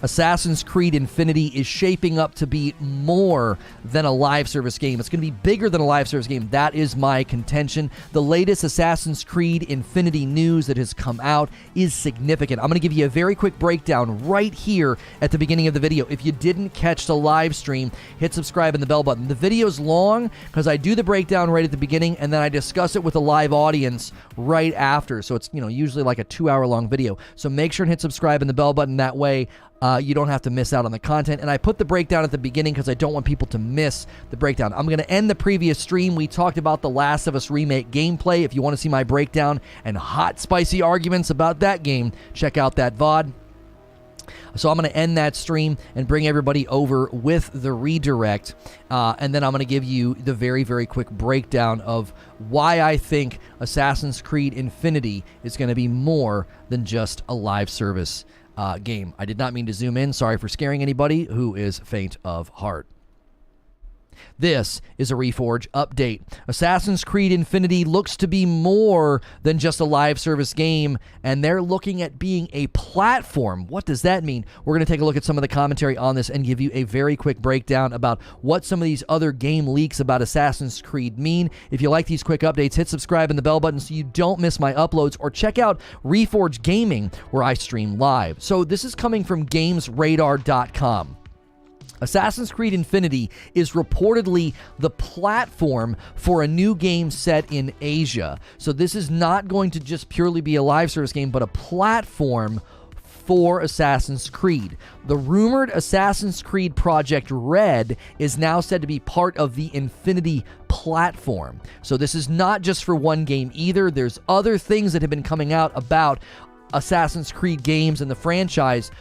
Assassin's Creed Infinity is shaping up to be more than a live service game. It's going to be bigger than a live service game. That is my contention. The latest Assassin's Creed Infinity news that has come out is significant. I'm going to give you a very quick breakdown right here at the beginning of the video. If you didn't catch the live stream, hit subscribe and the bell button. The video's long because I do the breakdown right at the beginning and then I discuss it with a live audience right after. So it's, usually like a 2-hour long video. So make sure and hit subscribe and the bell button. That way you don't have to miss out on the content. And I put the breakdown at the beginning because I don't want people to miss the breakdown. I'm going to end the previous stream. We talked about The Last of Us Remake gameplay. If you want to see my breakdown and hot, spicy arguments about that game, check out that VOD. So I'm going to end that stream and bring everybody over with the redirect. And then I'm going to give you the very, very quick breakdown of why I think Assassin's Creed Infinity is going to be more than just a live service game. I did not mean to zoom in. Sorry for scaring anybody who is faint of heart. This is a Reforge update. Assassin's Creed Infinity looks to be more than just a live service game, and they're looking at being a platform. What does that mean? We're going to take a look at some of the commentary on this and give you a very quick breakdown about what some of these other game leaks about Assassin's Creed mean. If you like these quick updates, hit subscribe and the bell button so you don't miss my uploads, or check out Reforge Gaming where I stream live. So this is coming from GamesRadar.com. Assassin's Creed Infinity is reportedly the platform for a new game set in Asia. So this is not going to just purely be a live service game, but a platform for Assassin's Creed. The rumored Assassin's Creed Project Red is now said to be part of the Infinity platform. So this is not just for one game either. There's other things that have been coming out about Assassin's Creed games and the franchise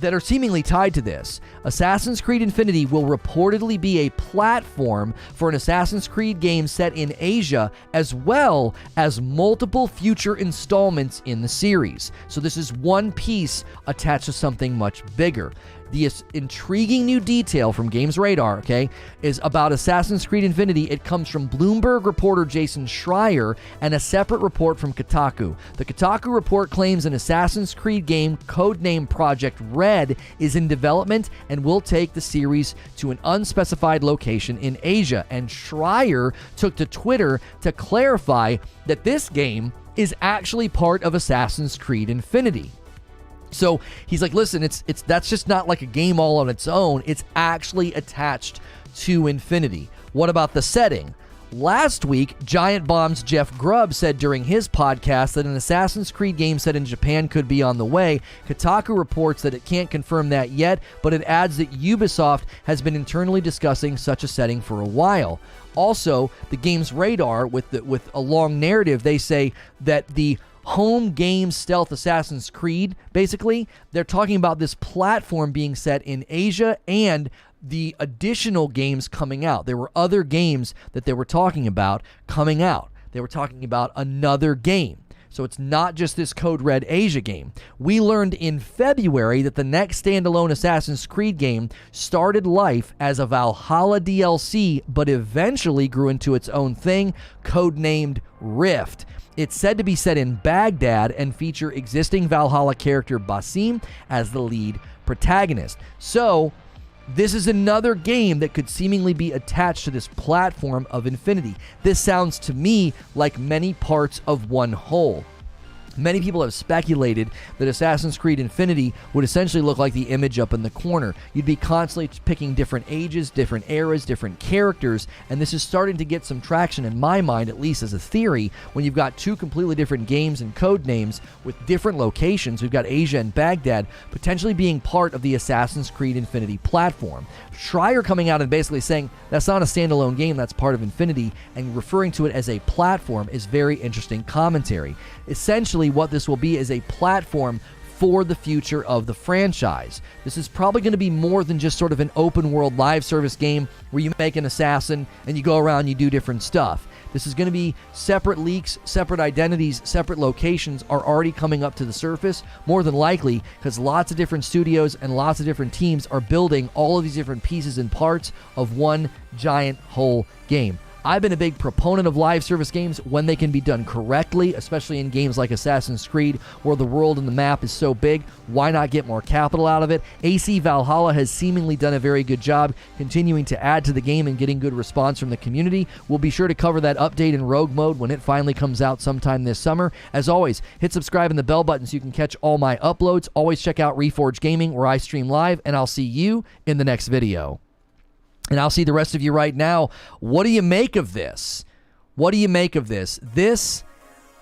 that are seemingly tied to this. Assassin's Creed Infinity will reportedly be a platform for an Assassin's Creed game set in Asia, as well as multiple future installments in the series. So this is one piece attached to something much bigger. The intriguing new detail from Games Radar, is about Assassin's Creed Infinity. It comes from Bloomberg reporter Jason Schreier and a separate report from Kotaku. The Kotaku report claims an Assassin's Creed game, codenamed Project Red, is in development and will take the series to an unspecified location in Asia. And Schreier took to Twitter to clarify that this game is actually part of Assassin's Creed Infinity. So he's like, listen, that's just not like a game all on its own. It's actually attached to Infinity. What about the setting? Last week, Giant Bomb's Jeff Grubb said during his podcast that an Assassin's Creed game set in Japan could be on the way. Kotaku reports that it can't confirm that yet, but it adds that Ubisoft has been internally discussing such a setting for a while. Also, the Games Radar, with a long narrative, they say that the home game stealth Assassin's Creed, basically, they're talking about this platform being set in Asia and the additional games coming out. There were other games that they were talking about coming out. They were talking about another game. So it's not just this Code Red Asia game. We learned in February that the next standalone Assassin's Creed game started life as a Valhalla DLC, but eventually grew into its own thing, codenamed Rift. It's said to be set in Baghdad and feature existing Valhalla character Basim as the lead protagonist. So this is another game that could seemingly be attached to this platform of Infinity. This sounds to me like many parts of one whole. Many people have speculated that Assassin's Creed Infinity would essentially look like the image up in the corner. You'd be constantly picking different ages, different eras, different characters, and this is starting to get some traction in my mind, at least as a theory, when you've got two completely different games and code names with different locations. We've got Asia and Baghdad potentially being part of the Assassin's Creed Infinity platform. Schreier coming out and basically saying that's not a standalone game, that's part of Infinity, and referring to it as a platform is very interesting commentary. Essentially, what this will be is a platform for the future of the franchise. This is probably going to be more than just sort of an open world live service game where you make an assassin and you go around and you do different stuff. This is going to be separate leaks, separate identities, separate locations are already coming up to the surface, more than likely, because lots of different studios and lots of different teams are building all of these different pieces and parts of one giant whole game. I've been a big proponent of live service games when they can be done correctly, especially in games like Assassin's Creed, where the world and the map is so big. Why not get more capital out of it? AC Valhalla has seemingly done a very good job continuing to add to the game and getting good response from the community. We'll be sure to cover that update in Rogue Mode when it finally comes out sometime this summer. As always, hit subscribe and the bell button so you can catch all my uploads. Always check out Reforge Gaming, where I stream live, and I'll see you in the next video. And I'll see the rest of you right now. What do you make of this? What do you make of this? This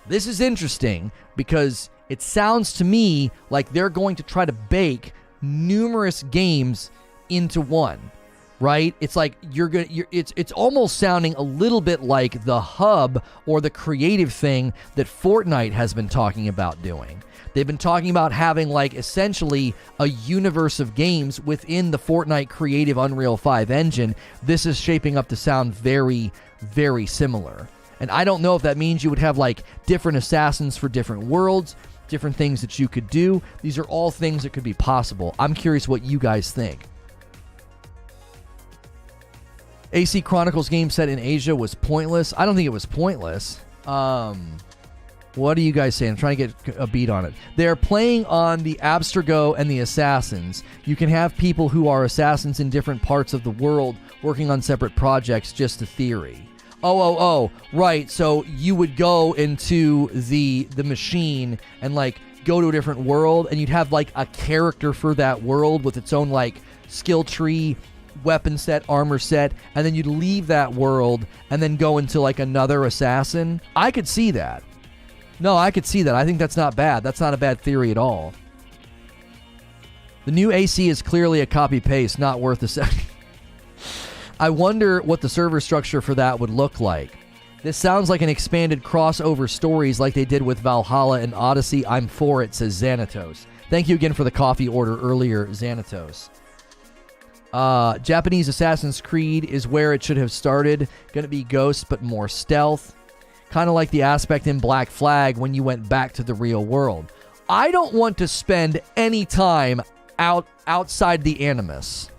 is interesting because it sounds to me like they're going to try to bake numerous games into one, right? It's like it's almost sounding a little bit like the hub or the creative thing that Fortnite has been talking about doing. They've been talking about having like essentially a universe of games within the Fortnite creative Unreal 5 engine. This is shaping up to sound very, very similar. And I don't know if that means you would have like different assassins for different worlds, different things that you could do. These are all things that could be possible. I'm curious what you guys think. AC Chronicles game set in Asia was pointless. I don't think it was pointless. What are you guys saying? I'm trying to get a beat on it. They're playing on the Abstergo and the Assassins. You can have people who are assassins in different parts of the world working on separate projects, just a theory. Oh, right. So you would go into the machine and like go to a different world, and you'd have like a character for that world with its own like skill tree, weapon set, armor set, and then you'd leave that world and then go into like another assassin. I could see that. No, I could see that. I think that's not bad. That's not a bad theory at all. The new AC is clearly a copy-paste, not worth a second. I wonder what the server structure for that would look like. This sounds like an expanded crossover stories like they did with Valhalla and Odyssey. I'm for it, says Xanatos. Thank you again for the coffee order earlier, Xanatos. Japanese Assassin's Creed is where it should have started. Gonna be Ghost, but more stealth. Kind of like the aspect in Black Flag when you went back to the real world. I don't want to spend any time outside the Animus,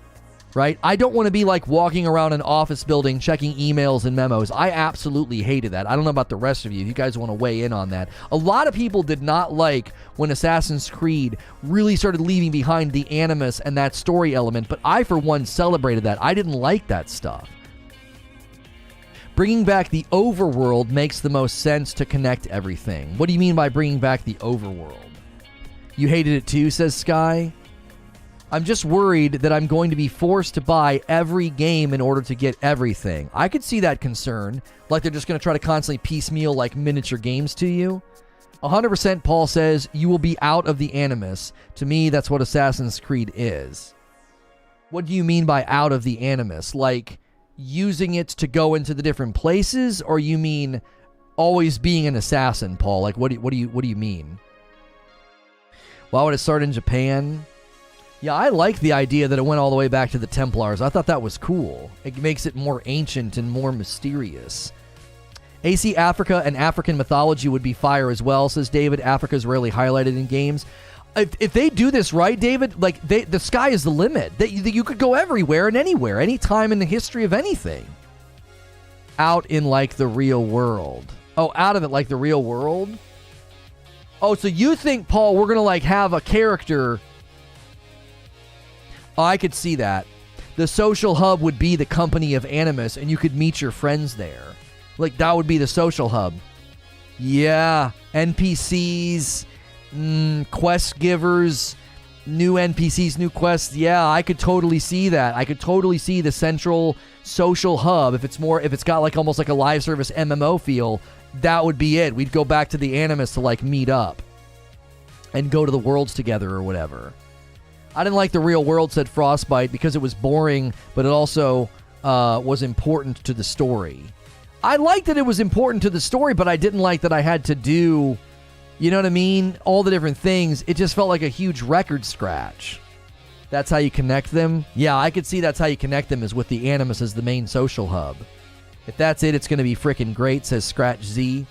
right? I don't want to be like walking around an office building checking emails and memos. I absolutely hated that. I don't know about the rest of you. If you guys want to weigh in on that. A lot of people did not like when Assassin's Creed really started leaving behind the Animus and that story element, but I, for one, celebrated that. I didn't like that stuff. Bringing back the overworld makes the most sense to connect everything. What do you mean by bringing back the overworld? You hated it too, says Sky. I'm just worried that I'm going to be forced to buy every game in order to get everything. I could see that concern. Like they're just going to try to constantly piecemeal like miniature games to you. 100% Paul says, you will be out of the Animus. To me, that's what Assassin's Creed is. What do you mean by out of the Animus? Like using it to go into the different places, or you mean always being an assassin, Paul? Like what do you mean? Why would it start in Japan? Yeah, I like the idea that it went all the way back to the Templars. I thought that was cool. It makes it more ancient and more mysterious. AC Africa and African mythology would be fire as well, says David. Africa's rarely highlighted in games. If they do this right, David, like the sky is the limit. You could go everywhere and anywhere, any time in the history of anything. Out in like the real world. Oh, out of it like the real world? Oh, so you think, Paul, we're going to like have a character... Oh, I could see that. The social hub would be the company of Animus, and you could meet your friends there. Like, that would be the social hub. Yeah, NPCs... quest givers, new NPCs, new quests. Yeah, I could totally see that. I could totally see the central social hub. If it's got like almost like a live service MMO feel, that would be it. We'd go back to the Animus to like meet up and go to the worlds together or whatever. I didn't like the real world, said Frostbite, because it was boring, but it also was important to the story. I liked that it was important to the story, but I didn't like that I had to do... You know what I mean? All the different things. It just felt like a huge record scratch. That's how you connect them? Yeah, I could see that's how you connect them, is with the Animus as the main social hub. If that's it, it's going to be freaking great, says Scratch Z.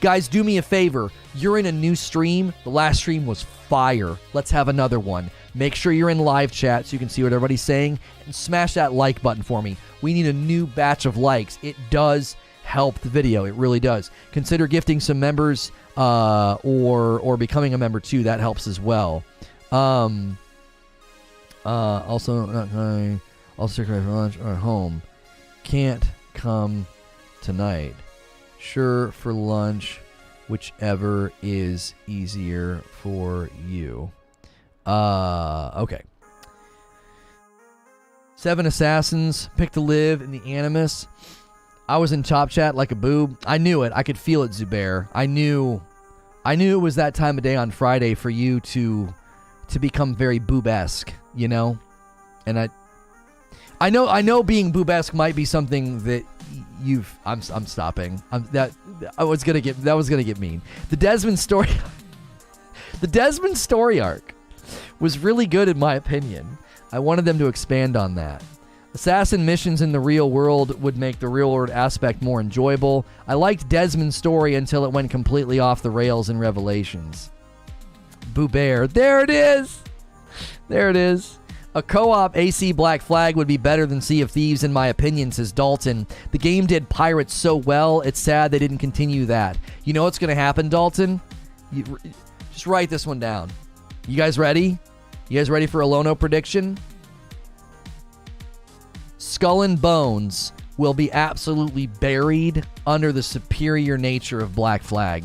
Guys, do me a favor. You're in a new stream. The last stream was fire. Let's have another one. Make sure you're in live chat so you can see what everybody's saying. And smash that like button for me. We need a new batch of likes. It does help the video. It really does. Consider gifting some members or becoming a member too. That helps as well. Also for lunch or at home. Can't come tonight. Sure, for lunch, whichever is easier for you. Okay. 7 assassins, pick to live in the Animus. I was in Top Chat like a boob. I knew it. I could feel it, Zubair. I knew it was that time of day on Friday for you to become very boob-esque, you know? And I know being boob-esque might be something that I'm stopping. That was gonna get mean. The Desmond story arc was really good in my opinion. I wanted them to expand on that. Assassin missions in the real world would make the real world aspect more enjoyable. I liked Desmond's story until it went completely off the rails in Revelations. Boobear. There it is. There it is. A co-op AC Black Flag would be better than Sea of Thieves in my opinion, says Dalton. The game did pirates so well, it's sad they didn't continue that. You know what's going to happen, Dalton? Just write this one down. You guys ready? You guys ready for a Lono prediction? Skull and Bones will be absolutely buried under the superior nature of Black Flag.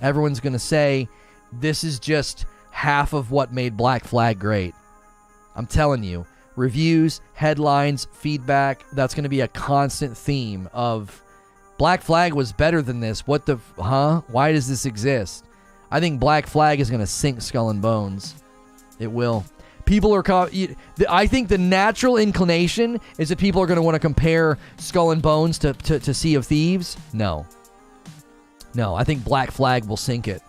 Everyone's going to say, this is just half of what made Black Flag great. I'm telling you, reviews, headlines, feedback, that's going to be a constant theme of Black Flag was better than this. What the, Why does this exist? I think Black Flag is going to sink Skull and Bones. It will. People are, I think the natural inclination is that people are going to want to compare Skull and Bones to Sea of Thieves. No, I think Black Flag will sink it.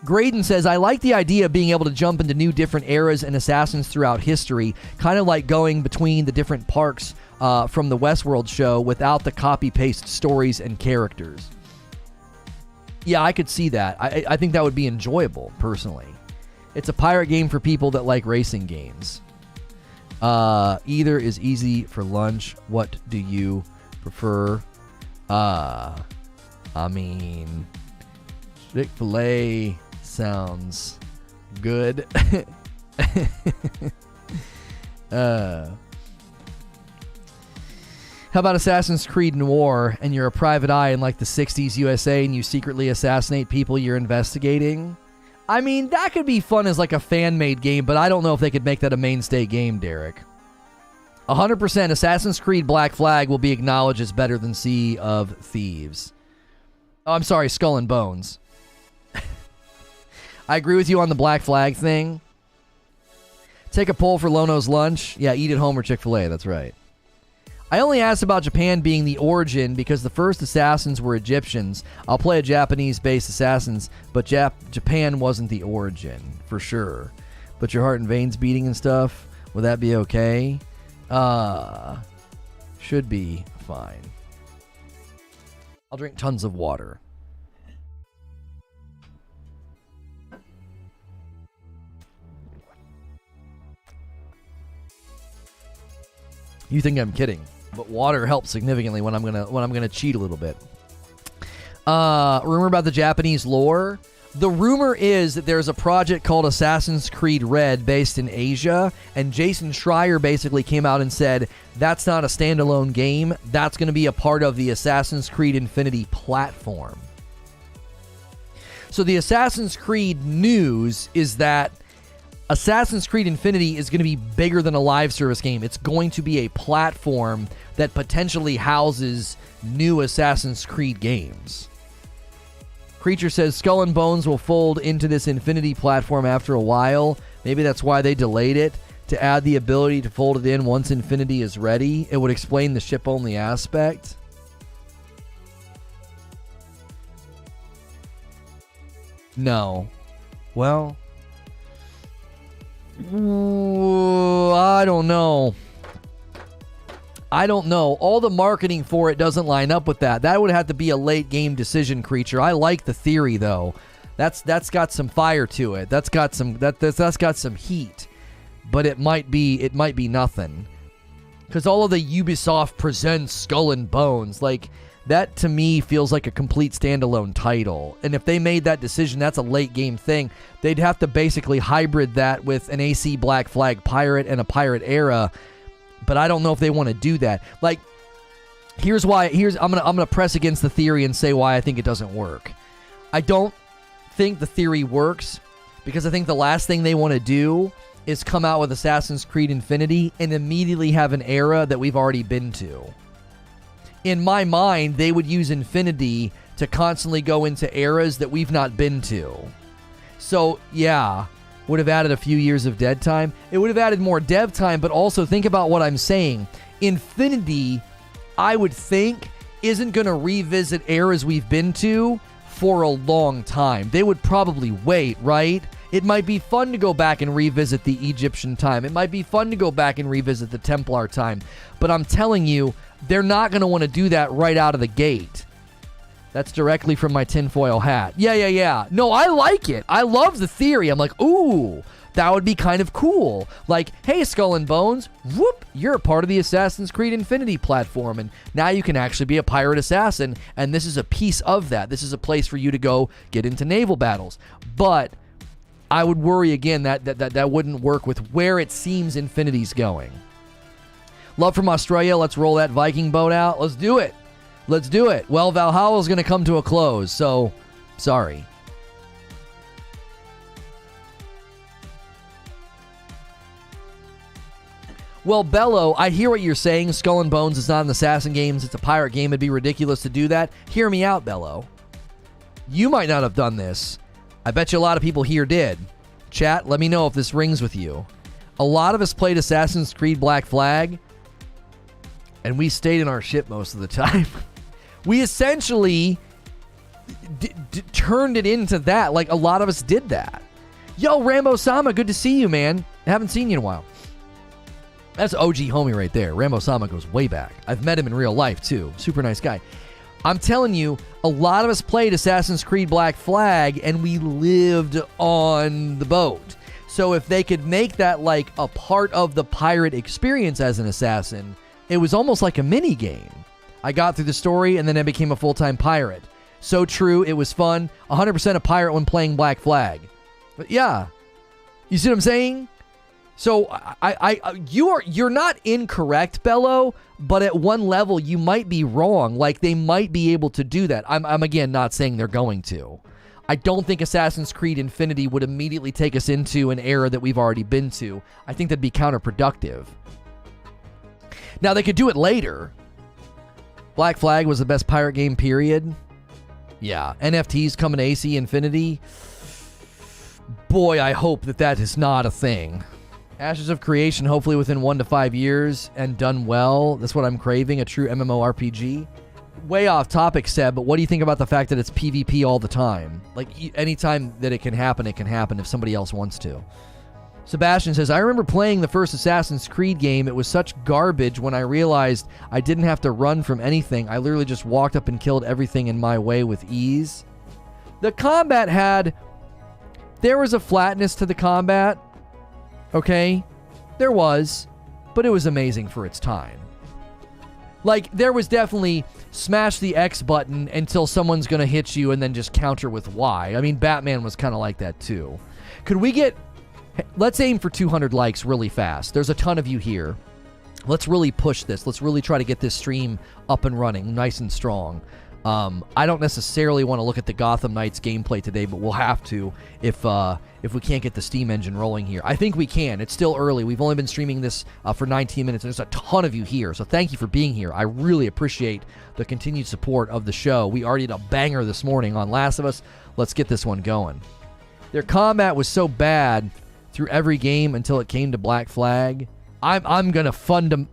Graydon says, I like the idea of being able to jump into new different eras and assassins throughout history, kind of like going between the different parks from the Westworld show without the copy-paste stories and characters. Yeah, I could see that. I think that would be enjoyable, personally. It's a pirate game for people that like racing games. Either is easy for lunch. What do you prefer? I mean, Chick-fil-A sounds good. How about Assassin's Creed Noir and you're a private eye in like the 60s USA and you secretly assassinate people you're investigating? I mean, that could be fun as like a fan-made game, but I don't know if they could make that a mainstay game, Derek. 100% Assassin's Creed Black Flag will be acknowledged as better than Sea of Thieves. Oh, I'm sorry, Skull and Bones. I agree with you on the Black Flag thing. Take a poll for Lono's lunch. Yeah, eat at home or Chick-fil-A, that's right. I only asked about Japan being the origin because the first assassins were Egyptians. I'll play a Japanese-based assassins, but Japan wasn't the origin, for sure. But your heart and veins beating and stuff, would that be okay? Should be fine. I'll drink tons of water. You think I'm kidding, but water helps significantly when I'm gonna cheat a little bit. Rumor about the Japanese lore. The rumor is that there's a project called Assassin's Creed Red based in Asia, and Jason Schreier basically came out and said that's not a standalone game. That's going to be a part of the Assassin's Creed Infinity platform. So the Assassin's Creed news is that Assassin's Creed Infinity is going to be bigger than a live service game. It's going to be a platform that potentially houses new Assassin's Creed games. Creature says Skull and Bones will fold into this Infinity platform after a while. Maybe that's why they delayed it, to add the ability to fold it in once Infinity is ready. It would explain the ship-only aspect. No. Well, I don't know. I don't know. All the marketing for it doesn't line up with that. That would have to be a late game decision, Creature. I like the theory though. That's got some fire to it. That's got some heat. But it might be nothing. Because all of the Ubisoft presents Skull and Bones, like that to me feels like a complete standalone title. And if they made that decision, that's a late game thing. They'd have to basically hybrid that with an AC Black Flag Pirate and a Pirate Era. But I don't know if they want to do that. Like, I'm gonna press against the theory and say why I think it doesn't work. I don't think the theory works because I think the last thing they want to do is come out with Assassin's Creed Infinity and immediately have an era that we've already been to. In my mind, they would use Infinity to constantly go into eras that we've not been to. So, yeah, would have added a few years of dead time. It would have added more dev time, but also think about what I'm saying. Infinity, I would think, isn't going to revisit eras we've been to for a long time. They would probably wait, right? It might be fun to go back and revisit the Egyptian time. It might be fun to go back and revisit the Templar time. But I'm telling you, they're not going to want to do that right out of the gate. That's directly from my tinfoil hat. Yeah. No, I like it. I love the theory. I'm like, ooh, that would be kind of cool. Like, hey, Skull and Bones, whoop, you're a part of the Assassin's Creed Infinity platform, and now you can actually be a pirate assassin, and this is a piece of that. This is a place for you to go get into naval battles. But I would worry again that wouldn't work with where it seems Infinity's going. Love from Australia. Let's roll that Viking boat out. Let's do it. Well, Valhalla's going to come to a close, so sorry. Well, Bello, I hear what you're saying. Skull and Bones is not an assassin game. It's a pirate game. It'd be ridiculous to do that. Hear me out, Bello. You might not have done this. I bet you a lot of people here did. Chat, let me know if this rings with you. A lot of us played Assassin's Creed Black Flag, and we stayed in our ship most of the time. We essentially turned it into that. Like, a lot of us did that. Yo, Rambo-sama, good to see you, man. I haven't seen you in a while. That's OG homie right there. Rambo-sama goes way back. I've met him in real life, too. Super nice guy. I'm telling you, a lot of us played Assassin's Creed Black Flag, and we lived on the boat. So if they could make that, like, a part of the pirate experience as an assassin, it was almost like a mini game. I got through the story, and then I became a full-time pirate. So true, it was fun. 100% a pirate when playing Black Flag. But yeah, you see what I'm saying? So you're not incorrect, Bello, but at one level you might be wrong. Like, they might be able to do that. I'm again not saying they're going to. I don't think Assassin's Creed Infinity would immediately take us into an era that we've already been to. I think that'd be counterproductive. Now, they could do it later. Black Flag was the best pirate game, period. Yeah, NFTs coming to AC Infinity. Boy, I hope that is not a thing. Ashes of Creation, hopefully within 1 to 5 years and done well. That's what I'm craving, a true MMORPG. Way off topic, Seb, but what do you think about the fact that it's PvP all the time? Like, anytime that it can happen if somebody else wants to. Sebastian says, I remember playing the first Assassin's Creed game. It was such garbage when I realized I didn't have to run from anything. I literally just walked up and killed everything in my way with ease. The combat there was a flatness to the combat. Okay? There was. But it was amazing for its time. Like, there was definitely smash the X button until someone's going to hit you and then just counter with Y. I mean, Batman was kind of like that too. Could we get... Let's aim for 200 likes really fast. There's a ton of you here. Let's really push this. Let's really try to get this stream up and running, nice and strong. I don't necessarily want to look at the Gotham Knights gameplay today, but we'll have to if we can't get the Steam engine rolling here. I think we can. It's still early. We've only been streaming this for 19 minutes, and there's a ton of you here. So thank you for being here. I really appreciate the continued support of the show. We already had a banger this morning on Last of Us. Let's get this one going. Their combat was so bad through every game until it came to Black Flag. I'm going to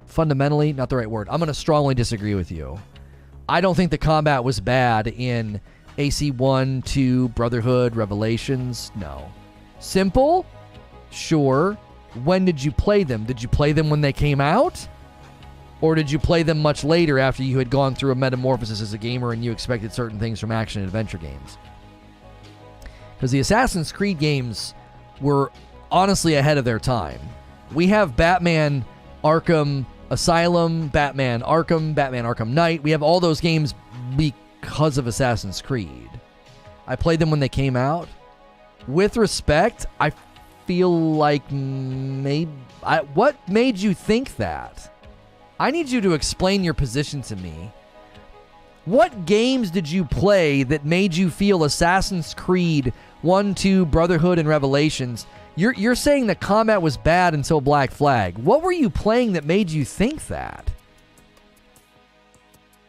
fundamentally, not the right word, I'm going to strongly disagree with you. I don't think the combat was bad in AC 1, 2, Brotherhood, Revelations. No. Simple? Sure. When did you play them? Did you play them when they came out? Or did you play them much later after you had gone through a metamorphosis as a gamer and you expected certain things from action and adventure games? Because the Assassin's Creed games were honestly ahead of their time. We have Batman Arkham Asylum, Batman Arkham Knight. We have all those games because of Assassin's Creed. I played them when they came out. With respect, I feel like what made you think that? I need you to explain your position to me. What games did you play that made you feel Assassin's Creed 1, 2, Brotherhood, and Revelations? You're saying that combat was bad until Black Flag. What were you playing that made you think that?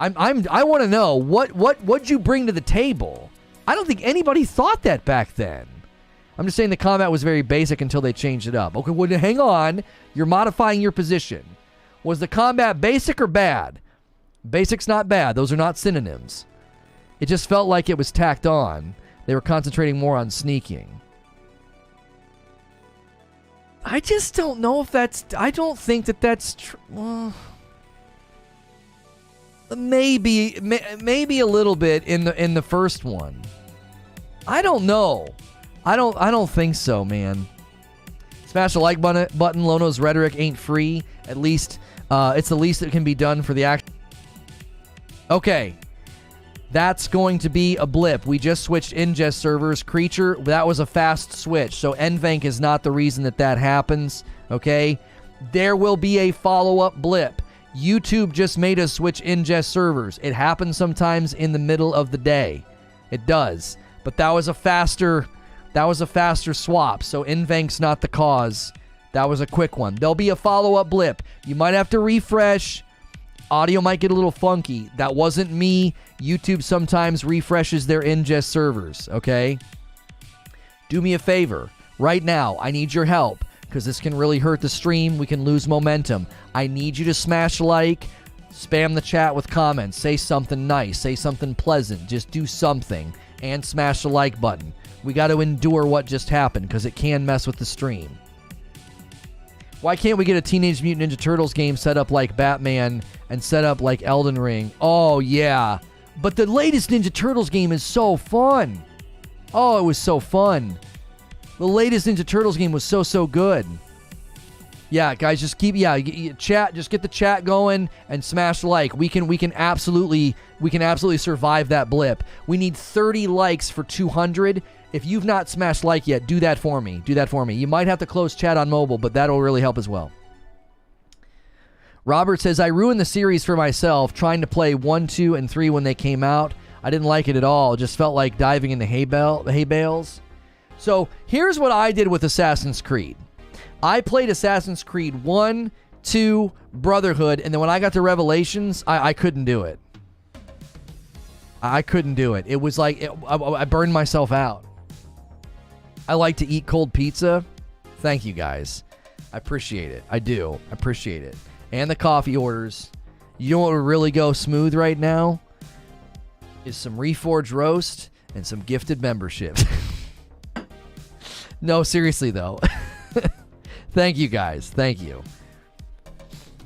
I want to know what'd you bring to the table? I don't think anybody thought that back then. I'm just saying the combat was very basic until they changed it up. Okay, well, hang on. You're modifying your position. Was the combat basic or bad? Basic's not bad. Those are not synonyms. It just felt like it was tacked on. They were concentrating more on sneaking. I just don't know if that's... I don't think that that's true. Well, maybe a little bit in the first one. I don't know. I don't think so, man. Smash the like button. Lono's rhetoric ain't free. At least it's the least that can be done for the act. Okay. That's going to be a blip. We just switched ingest servers. Creature, that was a fast switch. So NVENC is not the reason that happens. Okay? There will be a follow-up blip. YouTube just made us switch ingest servers. It happens sometimes in the middle of the day. It does. But that was a faster swap. So NVENC's not the cause. That was a quick one. There'll be a follow-up blip. You might have to refresh. Audio might get a little funky. That wasn't me. YouTube sometimes refreshes their ingest servers, okay? Do me a favor. Right now, I need your help because this can really hurt the stream. We can lose momentum. I need you to smash like, spam the chat with comments, say something nice, say something pleasant. Just do something and smash the like button. We got to endure what just happened because it can mess with the stream. Why can't we get a Teenage Mutant Ninja Turtles game set up like Batman and set up like Elden Ring? Oh, yeah. But the latest Ninja Turtles game is so fun. Oh, it was so fun. The latest Ninja Turtles game was so good. Yeah, guys, just keep chat. Just get the chat going and smash like. We can absolutely survive that blip. We need 30 likes for 200. If you've not smashed like yet, do that for me. Do that for me. You might have to close chat on mobile, but that'll really help as well. Robert says, I ruined the series for myself trying to play 1, 2, and 3 when they came out. I didn't like it at all. It just felt like diving in the hay bales. So here's what I did with Assassin's Creed. I played Assassin's Creed 1, 2, Brotherhood, and then when I got to Revelations, I couldn't do it. I couldn't do it. It was like I burned myself out. I like to eat cold pizza. Thank you, guys. I appreciate it. I do. I appreciate it. And the coffee orders. You know what would really go smooth right now? Is some Reforge roast and some gifted membership. No, seriously, though. Thank you, guys. Thank you.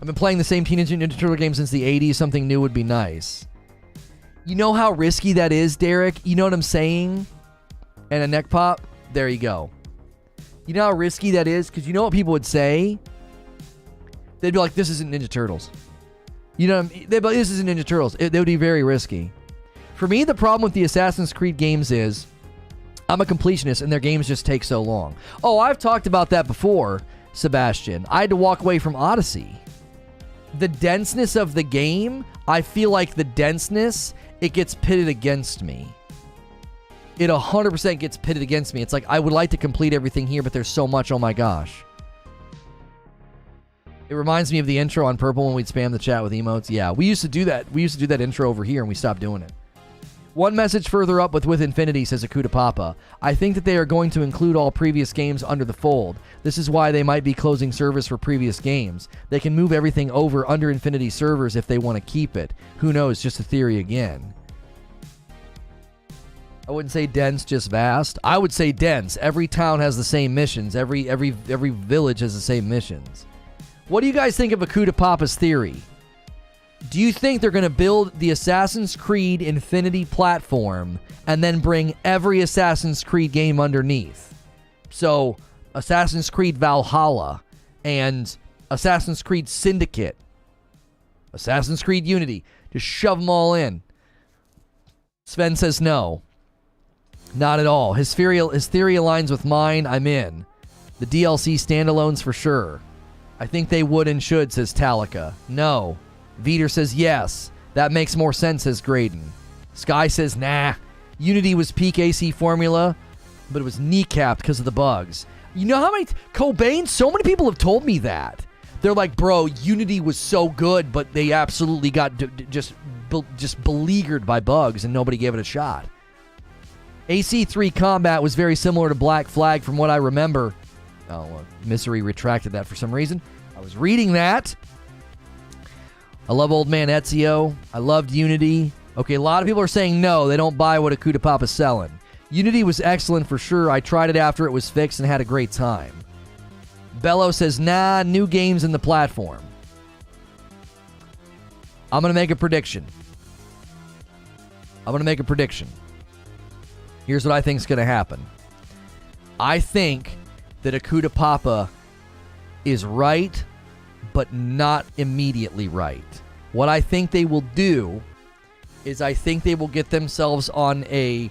I've been playing the same Teenage Mutant Ninja Turtle game since the 80s. Something new would be nice. You know how risky that is, Derek? You know what I'm saying? And a neck pop? There you go. You know how risky that is? Because you know what people would say? They'd be like, this isn't Ninja Turtles. You know what I mean? They'd be like, this isn't Ninja Turtles. They would be very risky. For me, the problem with the Assassin's Creed games is I'm a completionist and their games just take so long. Oh, I've talked about that before, Sebastian. I had to walk away from Odyssey. The denseness of the game, I feel like the denseness, it gets pitted against me. It 100% gets pitted against me. It's like, I would like to complete everything here, but there's so much, oh my gosh. It reminds me of the intro on Purple when we'd spam the chat with emotes. Yeah, we used to do that. We used to do that intro over here, and we stopped doing it. One message further up with Infinity, says Akuta Papa. I think that they are going to include all previous games under the fold. This is why they might be closing servers for previous games. They can move everything over under Infinity servers if they want to keep it. Who knows, just a theory again. I wouldn't say dense, just vast. I would say dense. Every town has the same missions. Every village has the same missions. What do you guys think of Akuta Papa's theory? Do you think they're going to build the Assassin's Creed Infinity platform and then bring every Assassin's Creed game underneath? So, Assassin's Creed Valhalla and Assassin's Creed Syndicate, Assassin's Creed Unity, just shove them all in. Sven says no. Not at all. His theory aligns with mine. I'm in. The DLC standalones for sure. I think they would and should, says Talika. No. Veter says yes. That makes more sense, says Graydon. Sky says nah. Unity was peak AC formula, but it was kneecapped because of the bugs. You know how many... Cobain, so many people have told me that. They're like, bro, Unity was so good, but they absolutely got just beleaguered by bugs and nobody gave it a shot. AC3 combat was very similar to Black Flag from what I remember. Oh, well, Misery retracted that for some reason. I was reading that. I love Old Man Ezio. I loved Unity. Okay, a lot of people are saying no, they don't buy what Akuta Papa's selling. Unity was excellent for sure. I tried it after it was fixed and had a great time. Bello says, nah, new games in the platform. I'm going to make a prediction. Here's what I think is going to happen. I think that Akuta Papa is right, but not immediately right. What I think they will do is I think they will get themselves on a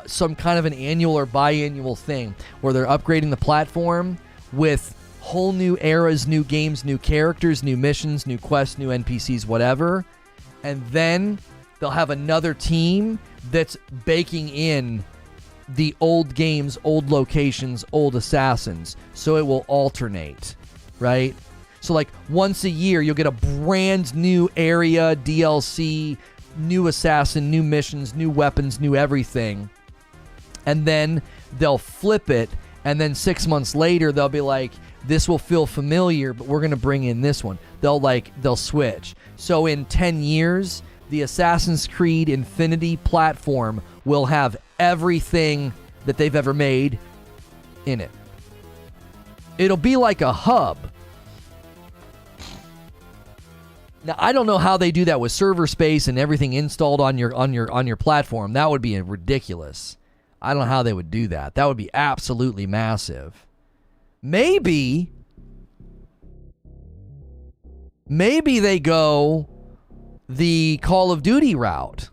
some kind of an annual or biannual thing where they're upgrading the platform with whole new eras, new games, new characters, new missions, new quests, new NPCs, whatever. And then they'll have another team that's baking in the old games, old locations, old assassins. So it will alternate, right? So like once a year, you'll get a brand new area, DLC, new assassin, new missions, new weapons, new everything. And then they'll flip it. And then 6 months later, they'll be like, this will feel familiar, but we're going to bring in this one. They'll switch. So in 10 years, the Assassin's Creed Infinity platform will have everything that they've ever made in it. It'll be like a hub. Now, I don't know how they do that with server space and everything installed on your platform. That would be ridiculous. I don't know how they would do that. That would be absolutely massive. Maybe they go the Call of Duty route.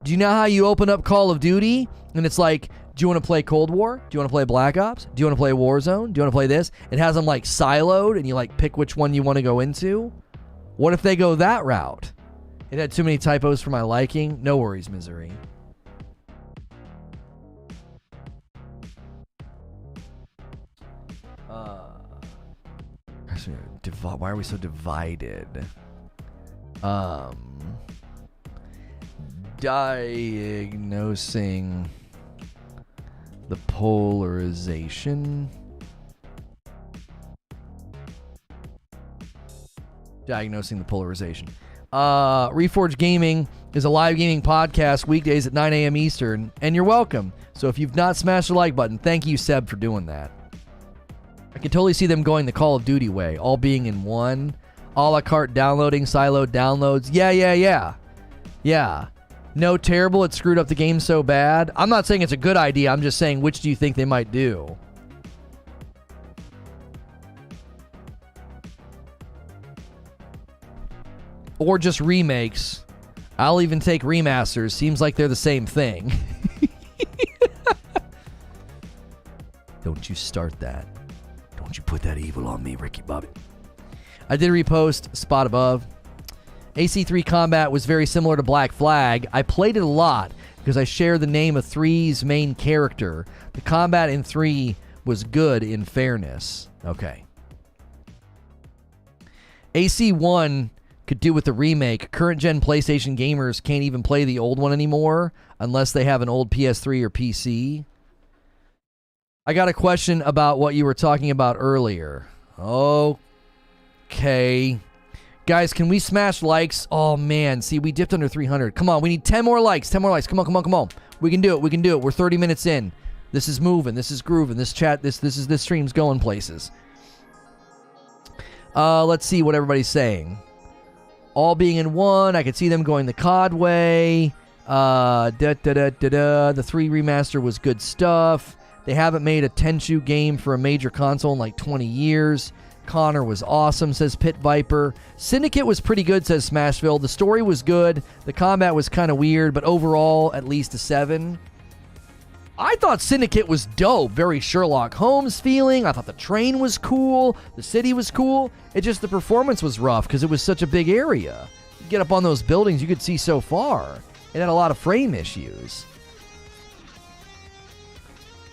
Do you know how you open up Call of Duty and it's like, do you want to play Cold War? Do you want to play Black Ops? Do you want to play Warzone? Do you want to play this? It has them like siloed and you like pick which one you want to go into. What if they go that route? It had too many typos for my liking. No worries, Misery. Why are we so divided? Diagnosing the polarization. Reforge Gaming is a live gaming podcast weekdays at 9 a.m. Eastern, and you're welcome. So if you've not smashed the like button, thank you, Seb, for doing that. I can totally see them going the Call of Duty way, all being in one. A la carte downloading, siloed downloads. Yeah. No, terrible. It screwed up the game so bad. I'm not saying it's a good idea. I'm just saying, which do you think they might do? Or just remakes. I'll even take remasters. Seems like they're the same thing. Don't you start that. Don't you put that evil on me, Ricky Bobby. I did repost spot above. AC3 combat was very similar to Black Flag. I played it a lot because I share the name of 3's main character. The combat in 3 was good in fairness. Okay. AC1 could do with the remake. Current gen PlayStation gamers can't even play the old one anymore unless they have an old PS3 or PC. I got a question about what you were talking about earlier. Okay. Guys, can we smash likes? Oh, man. See, we dipped under 300. Come on. We need 10 more likes. 10 more likes. Come on. We can do it. We're 30 minutes in. This is moving. This is grooving. This stream's going places. Let's see what everybody's saying. All being in one. I could see them going the COD way. The 3 remaster was good stuff. They haven't made a Tenchu game for a major console in like 20 years. Connor was awesome, says Pit Viper. Syndicate was pretty good, says Smashville. The story was good. The combat was kind of weird, but overall, at least a 7. I thought Syndicate was dope. Very Sherlock Holmes feeling. I thought the train was cool. The city was cool. It just, the performance was rough because it was such a big area. You get up on those buildings, you could see so far. It had a lot of frame issues.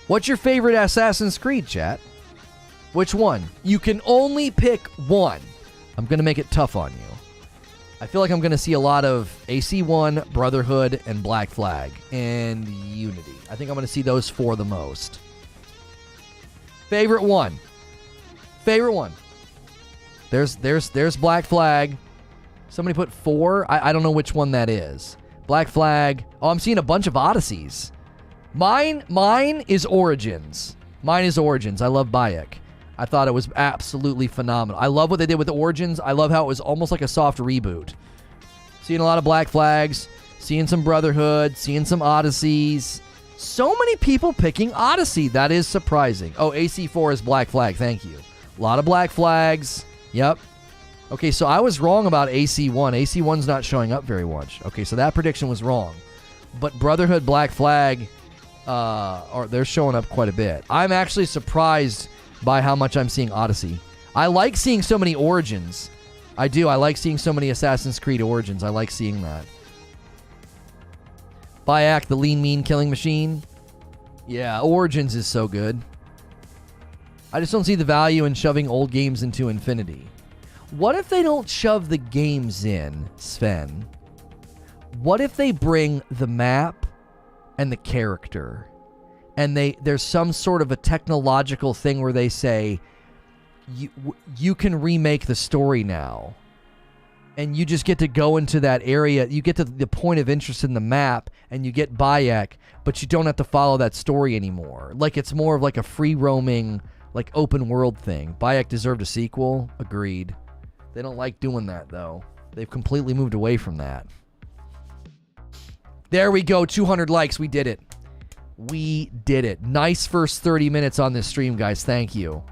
What's your favorite Assassin's Creed, chat? Which one? You can only pick one. I'm going to make it tough on you. I feel like I'm going to see a lot of AC1, Brotherhood, and Black Flag, and Unity. I think I'm going to see those 4 the most. Favorite one. Favorite one. There's Black Flag. Somebody put 4. I don't know which one that is. Black Flag. Oh, I'm seeing a bunch of Odysseys. Mine is Origins. Mine is Origins. I love Bayek. I thought it was absolutely phenomenal. I love what they did with the Origins. I love how it was almost like a soft reboot. Seeing a lot of Black Flags, seeing some Brotherhood, seeing some Odysseys. So many people picking Odyssey. That is surprising. Oh, AC4 is Black Flag. Thank you. A lot of Black Flags. Yep. Okay, so I was wrong about AC1. AC1's not showing up very much. Okay, so that prediction was wrong. But Brotherhood, Black Flag, they're showing up quite a bit. I'm actually surprised by how much I'm seeing Odyssey. I like seeing so many Origins. I do. I like seeing so many Assassin's Creed Origins. I like seeing that. Bayek, the lean, mean killing machine. Yeah, Origins is so good. I just don't see the value in shoving old games into infinity. What if they don't shove the games in, Sven? What if they bring the map and the character, and there's some sort of a technological thing where they say, you can remake the story now, and you just get to go into that area. You get to the point of interest in the map, and you get Bayek, but you don't have to follow that story anymore. Like, it's more of like a free roaming, like open world thing. Bayek deserved a sequel. Agreed. They don't like doing that, though. They've completely moved away from that. There we go. 200 likes. We did it. We did it. Nice first 30 minutes on this stream, guys. Thank you.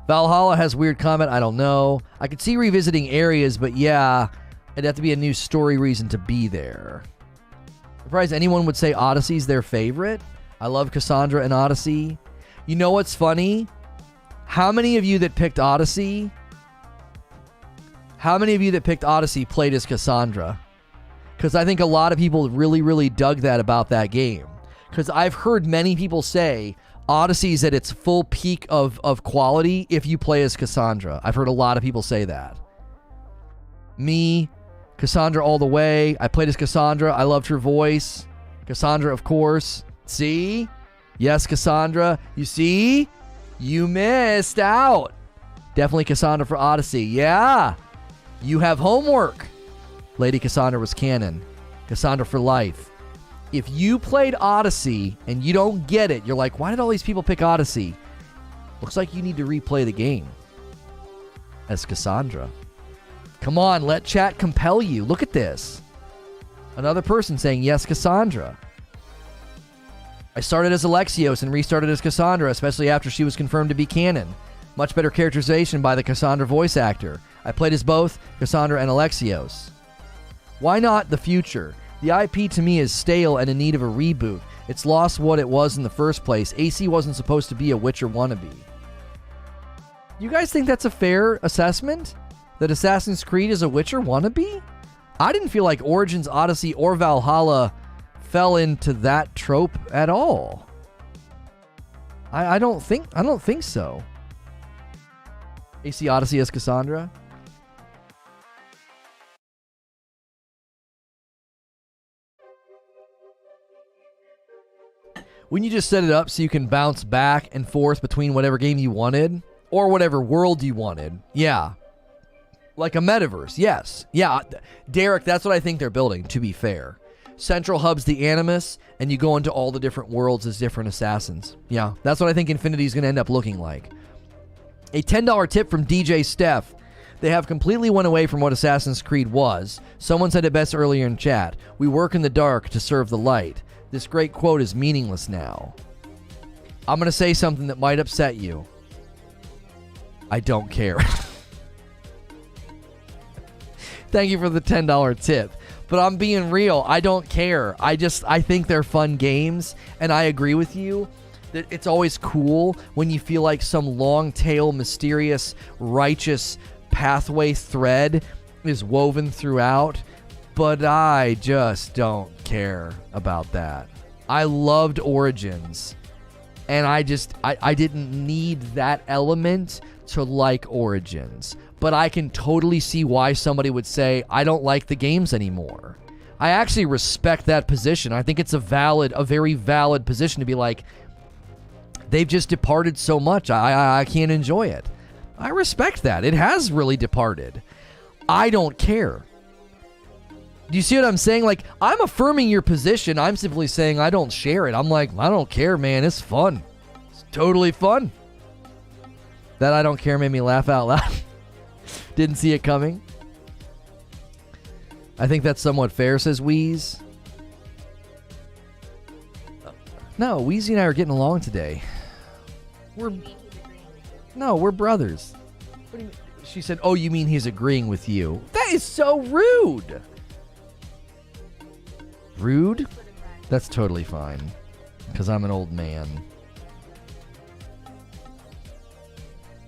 Valhalla has weird comment. I don't know. I could see revisiting areas, but yeah, it'd have to be a new story reason to be there. Surprised anyone would say Odyssey's their favorite. I love Cassandra and Odyssey. You know what's funny? How many of you that picked Odyssey played as Cassandra? Because I think a lot of people really, really dug that about that game. Because I've heard many people say Odyssey's at its full peak of quality if you play as Cassandra. I've heard a lot of people say that. Me, Cassandra all the way. I played as Cassandra. I loved her voice. Cassandra, of course. See? Yes, Cassandra. You see? You missed out. Definitely Cassandra for Odyssey. Yeah. You have homework. Lady Cassandra was canon. Cassandra for life. If you played Odyssey and you don't get it, you're like, why did all these people pick Odyssey? Looks like you need to replay the game as Cassandra. Come on, let chat compel you. Look at this. Another person saying, yes, Cassandra. I started as Alexios and restarted as Cassandra, especially after she was confirmed to be canon. Much better characterization by the Cassandra voice actor. I played as both Cassandra and Alexios. Why not the future? The IP to me is stale and in need of a reboot. It's lost what it was in the first place. AC wasn't supposed to be a Witcher wannabe. You guys think that's a fair assessment? That Assassin's Creed is a Witcher wannabe? I didn't feel like Origins, Odyssey, or Valhalla fell into that trope at all. I don't think so. AC Odyssey as Cassandra? Wouldn't you just set it up so you can bounce back and forth between whatever game you wanted? Or whatever world you wanted? Yeah. Like a metaverse, yes. Yeah, Derek, that's what I think they're building, to be fair. Central hub's the Animus, and you go into all the different worlds as different assassins. Yeah, that's what I think Infinity is going to end up looking like. A $10 tip from DJ Steph. They have completely went away from what Assassin's Creed was. Someone said it best earlier in chat. We work in the dark to serve the light. This great quote is meaningless now. I'm going to say something that might upset you. I don't care. Thank you for the $10 tip. But I'm being real. I don't care. I think they're fun games, and I agree with you that it's always cool when you feel like some long tail, mysterious, righteous pathway thread is woven throughout, but I just don't care about that. I loved Origins, and I didn't need that element to like Origins, but I can totally see why somebody would say, I don't like the games anymore. I actually respect that position. I think it's a very valid position to be like, they've just departed so much, I can't enjoy it. I respect that. It has really departed. I don't care. Do you see what I'm saying? Like, I'm affirming your position. I'm simply saying I don't share it. I'm like, I don't care, man. It's fun. It's totally fun. That I don't care made me laugh out loud. Didn't see it coming. I think that's somewhat fair, says Wheeze. No, Wheezy and I are getting along today. We're brothers. What do you mean? She said, oh, you mean he's agreeing with you? That is so rude. Rude? That's totally fine. Because I'm an old man.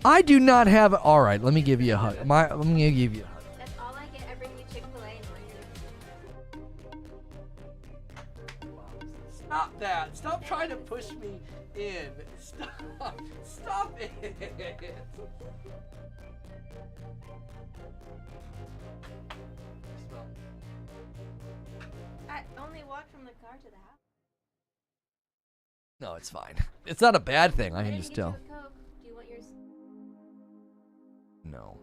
I do not have... All right, let me give you a hug. Let me give you a hug. That's all I get every new Chick-fil-A in my year. Stop that. Stop trying to push me in. Stop. Stop it. I only walked from the car to the house. No, it's fine. It's not a bad thing. I can just tell. Coke. Do you want yours? No.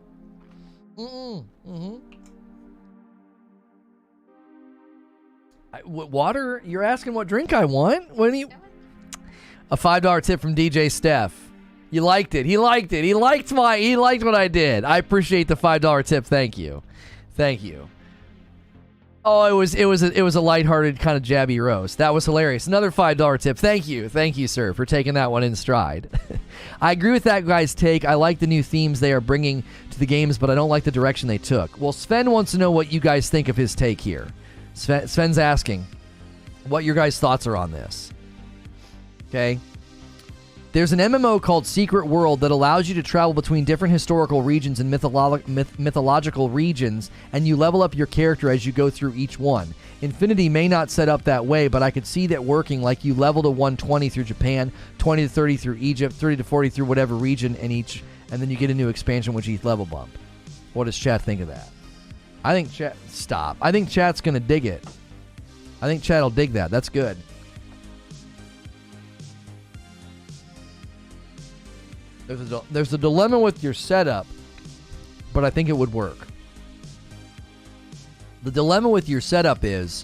Water? You're asking what drink I want? What do you... A $5 tip from DJ Steph. You liked it. He liked it. He liked what I did. I appreciate the $5 tip. Thank you. Thank you. Oh, it was a lighthearted kind of jabby roast. That was hilarious. Another $5 tip. Thank you, sir, for taking that one in stride. I agree with that guy's take. I like the new themes they are bringing to the games, but I don't like the direction they took. Well, Sven wants to know what you guys think of his take here. Sven's asking what your guys' thoughts are on this. Okay. There's an MMO called Secret World that allows you to travel between different historical regions and mythological regions, and you level up your character as you go through each one. Infinity may not set up that way, but I could see that working, like you level to 120 through Japan, 20 to 30 through Egypt, 30 to 40 through whatever region in each, and then you get a new expansion with each level bump. What does chat think of that? I think chat's going to dig it. I think chat will dig that. That's good. There's a dilemma with your setup, but I think it would work. The dilemma with your setup is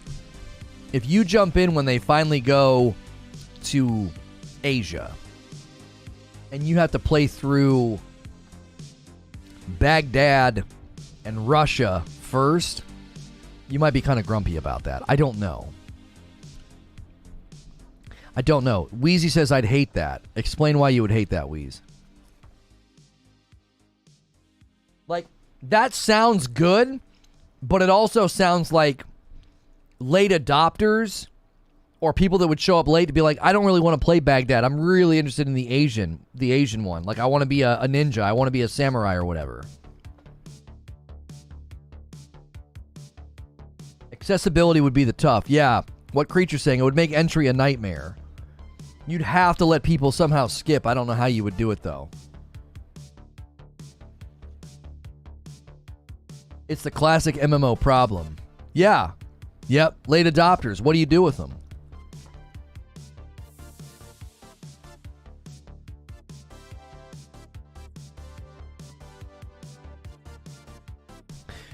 if you jump in when they finally go to Asia and you have to play through Baghdad and Russia first, you might be kind of grumpy about that. I don't know. Wheezy says I'd hate that. Explain why you would hate that, Wheeze. Like, that sounds good, but it also sounds like late adopters or people that would show up late to be like, I don't really want to play Baghdad. I'm really interested in the Asian one. Like, I want to be a ninja. I want to be a samurai or whatever. Accessibility would be the tough. Yeah, what Creature's saying, it would make entry a nightmare. You'd have to let people somehow skip. I don't know how you would do it, though. It's the classic MMO problem. Yeah. Yep. Late adopters. What do you do with them?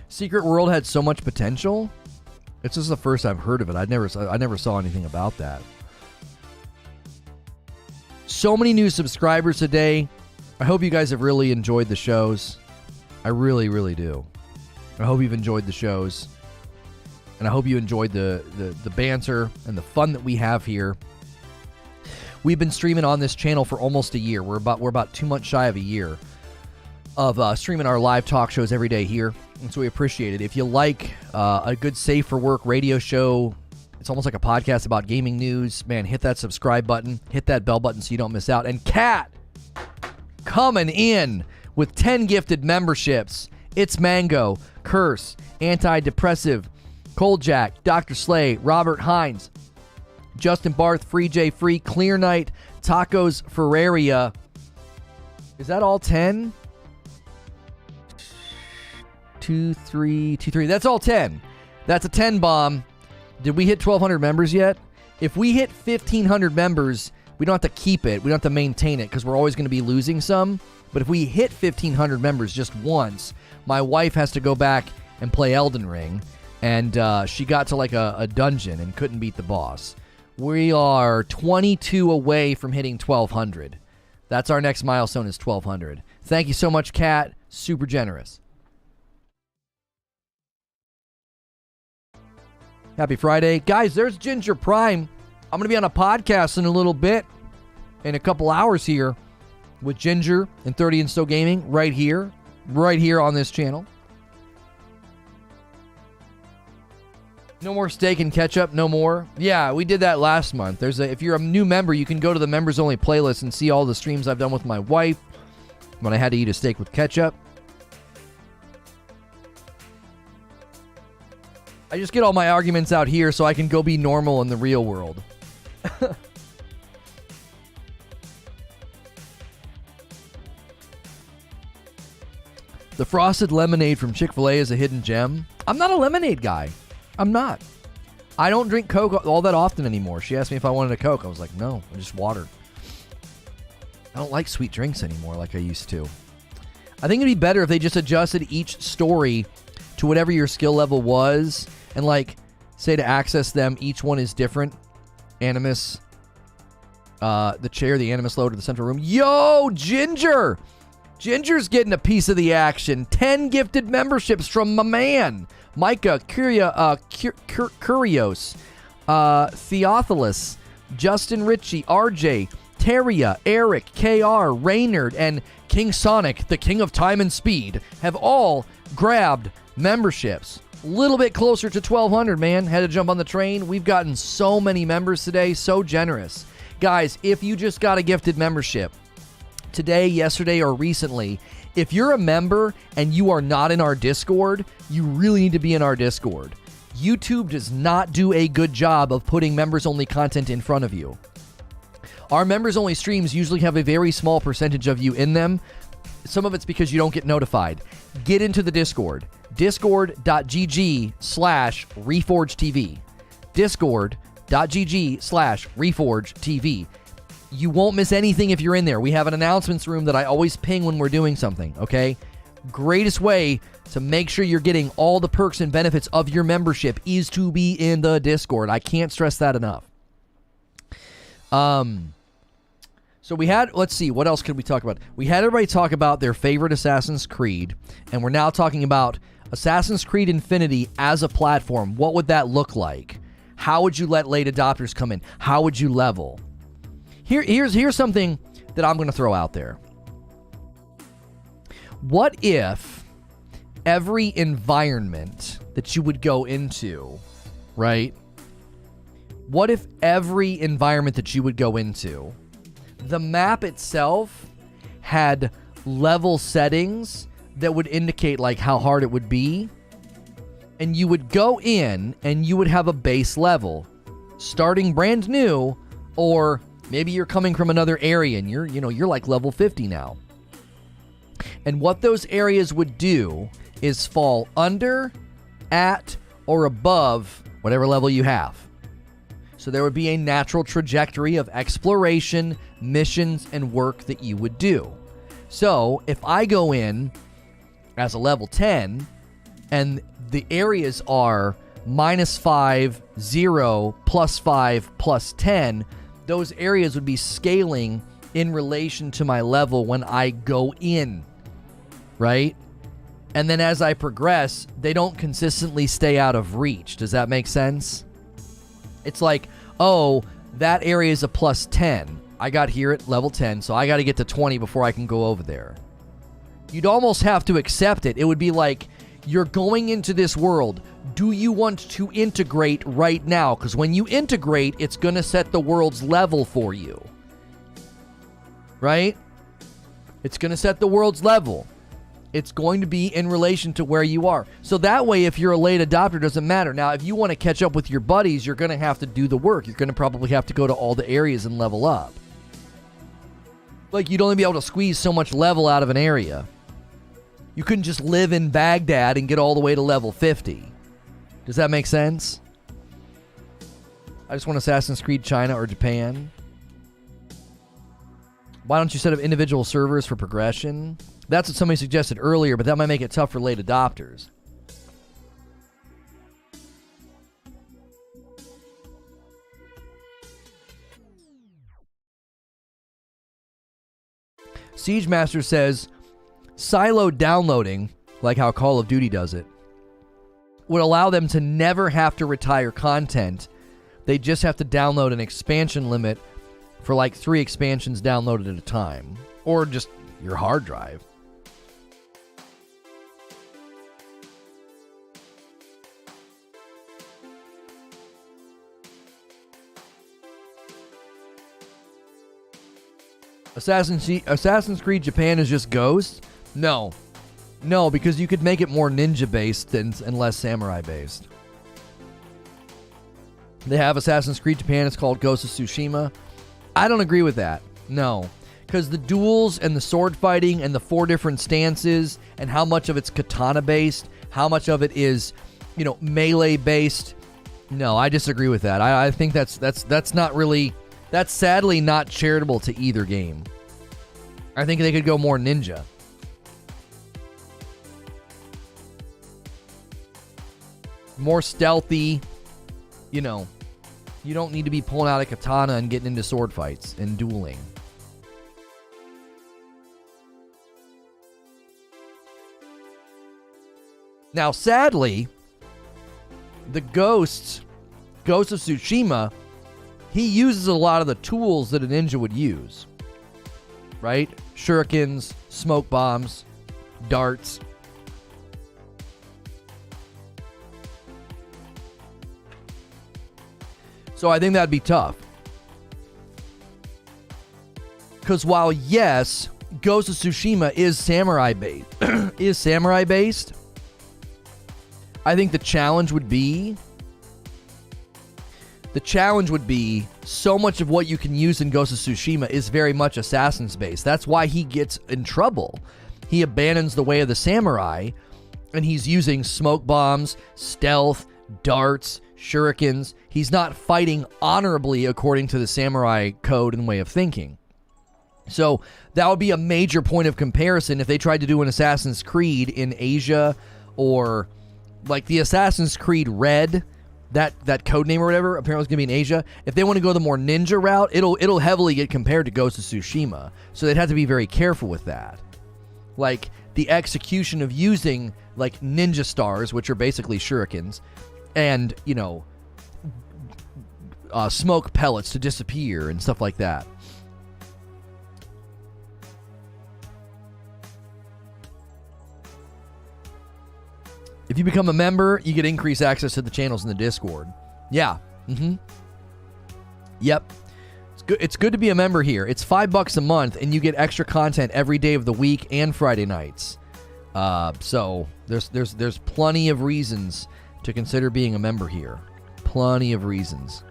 Secret World had so much potential. It's just the first I've heard of it. I never saw anything about that. So many new subscribers today. I hope you guys have really enjoyed the shows. I really, really do. I hope you've enjoyed the shows. And I hope you enjoyed the banter and the fun that we have here. We've been streaming on this channel for almost a year. We're about 2 months shy of a year of streaming our live talk shows every day here. And so we appreciate it. If you like a good safe for work radio show, it's almost like a podcast about gaming news, man, hit that subscribe button, hit that bell button so you don't miss out. And Kat coming in with 10 gifted memberships. It's Mango, Curse, Antidepressive, Cold Jack, Dr. Slay, Robert Hines, Justin Barth, Free J Free, Clear Night, Tacos Ferraria. Is that all 10? 2, 3, 2, 3. That's all 10. That's a 10 bomb. Did we hit 1,200 members yet? If we hit 1,500 members, we don't have to keep it. We don't have to maintain it because we're always going to be losing some. But if we hit 1,500 members just once, my wife has to go back and play Elden Ring. And she got to like a dungeon and couldn't beat the boss. We are 22 away from hitting 1,200. That's our next milestone is 1,200. Thank you so much, Kat. Super generous. Happy Friday. Guys, there's Ginger Prime. I'm going to be on a podcast in a little bit, in a couple hours here, with Ginger and 30 and So Gaming right here on this channel. No more steak and ketchup, no more. Yeah, we did that last month. If you're a new member, you can go to the members only playlist and see all the streams I've done with my wife when I had to eat a steak with ketchup. I just get all my arguments out here so I can go be normal in the real world. The frosted lemonade from Chick-fil-A is a hidden gem. I'm not a lemonade guy. I'm not. I don't drink Coke all that often anymore. She asked me if I wanted a Coke. I was like, no, just water. I don't like sweet drinks anymore like I used to. I think it'd be better if they just adjusted each story to whatever your skill level was. And like, say to access them, each one is different. Animus, the chair, the Animus loader, the central room. Yo, Ginger! Ginger's getting a piece of the action. 10 gifted memberships from my man. Micah, Curios, Theophilus, Justin Ritchie, RJ, Teria, Eric, KR, Raynard, and King Sonic, the king of time and speed, have all grabbed memberships. A little bit closer to 1,200, man. Had to jump on the train. We've gotten so many members today. So generous. Guys, if you just got a gifted membership today, yesterday, or recently, if you're a member and you are not in our Discord, you really need to be in our Discord. YouTube does not do a good job of putting members-only content in front of you. Our members-only streams usually have a very small percentage of you in them. Some of it's because you don't get notified. Get into the Discord. Discord.gg/ReforgeTV. Discord.gg/ReforgeTV. You won't miss anything if you're in there. We have an announcements room that I always ping when we're doing something, okay? Greatest way to make sure you're getting all the perks and benefits of your membership is to be in the Discord. I can't stress that enough. So we had, let's see, what else could we talk about? We had everybody talk about their favorite Assassin's Creed, and we're now talking about Assassin's Creed Infinity as a platform. What would that look like? How would you let late adopters come in? How would you level? Here's something that I'm going to throw out there. What if every environment that you would go into, right? What if every environment that you would go into, the map itself had level settings that would indicate like how hard it would be, and you would go in and you would have a base level, starting brand new, or maybe you're coming from another area and you're like level 50 now. And what those areas would do is fall under, at, or above whatever level you have. So there would be a natural trajectory of exploration, missions, and work that you would do. So if I go in as a level 10 and the areas are -5, 0, +5, +10, those areas would be scaling in relation to my level when I go in, right? And then as I progress, they don't consistently stay out of reach. Does that make sense? It's like, oh, that area is a plus 10. I got here at level 10, so I got to get to 20 before I can go over there. You'd almost have to accept it. It would be like, you're going into this world. Do you want to integrate right now? Because when you integrate, it's going to set the world's level for you. Right? It's going to set the world's level. It's going to be in relation to where you are. So that way, if you're a late adopter, it doesn't matter. Now, if you want to catch up with your buddies, you're going to have to do the work. You're going to probably have to go to all the areas and level up. Like, you'd only be able to squeeze so much level out of an area. You couldn't just live in Baghdad and get all the way to level 50. Does that make sense? I just want Assassin's Creed China or Japan. Why don't you set up individual servers for progression? That's what somebody suggested earlier, but that might make it tough for late adopters. Siege Master says, siloed downloading, like how Call of Duty does it, would allow them to never have to retire content. They just have to download an expansion limit for like 3 expansions downloaded at a time. Or just your hard drive. Assassin's Creed Japan is just Ghost? No. No, because you could make it more ninja-based and less samurai-based. They have Assassin's Creed Japan. It's called Ghost of Tsushima. I don't agree with that. No. Because the duels and the sword fighting and the 4 different stances and how much of it's katana-based, how much of it is, melee-based. No, I disagree with that. I think that's not really... That's sadly not charitable to either game. I think they could go more ninja. More stealthy. You don't need to be pulling out a katana and getting into sword fights and dueling. Now, sadly, the Ghost of Tsushima, he uses a lot of the tools that a ninja would use. Right? Shurikens, smoke bombs, darts. So I think that'd be tough. Because while, yes, Ghost of Tsushima is samurai based, I think the challenge would be so much of what you can use in Ghost of Tsushima is very much Assassin's based. That's why he gets in trouble. He abandons the way of the samurai, and he's using smoke bombs, stealth, darts, shurikens. He's not fighting honorably according to the samurai code and way of thinking. So that would be a major point of comparison if they tried to do an Assassin's Creed in Asia, or like the Assassin's Creed Red, that code name or whatever, apparently it's going to be in Asia. If they want to go the more ninja route, it'll heavily get compared to Ghost of Tsushima. So they'd have to be very careful with that. Like the execution of using like ninja stars, which are basically shurikens, and, smoke pellets to disappear and stuff like that. If you become a member, you get increased access to the channels in the Discord. Yeah. Yep. It's good to be a member here. It's $5 a month, and you get extra content every day of the week and Friday nights. So there's plenty of reasons to consider being a member here. Plenty of reasons.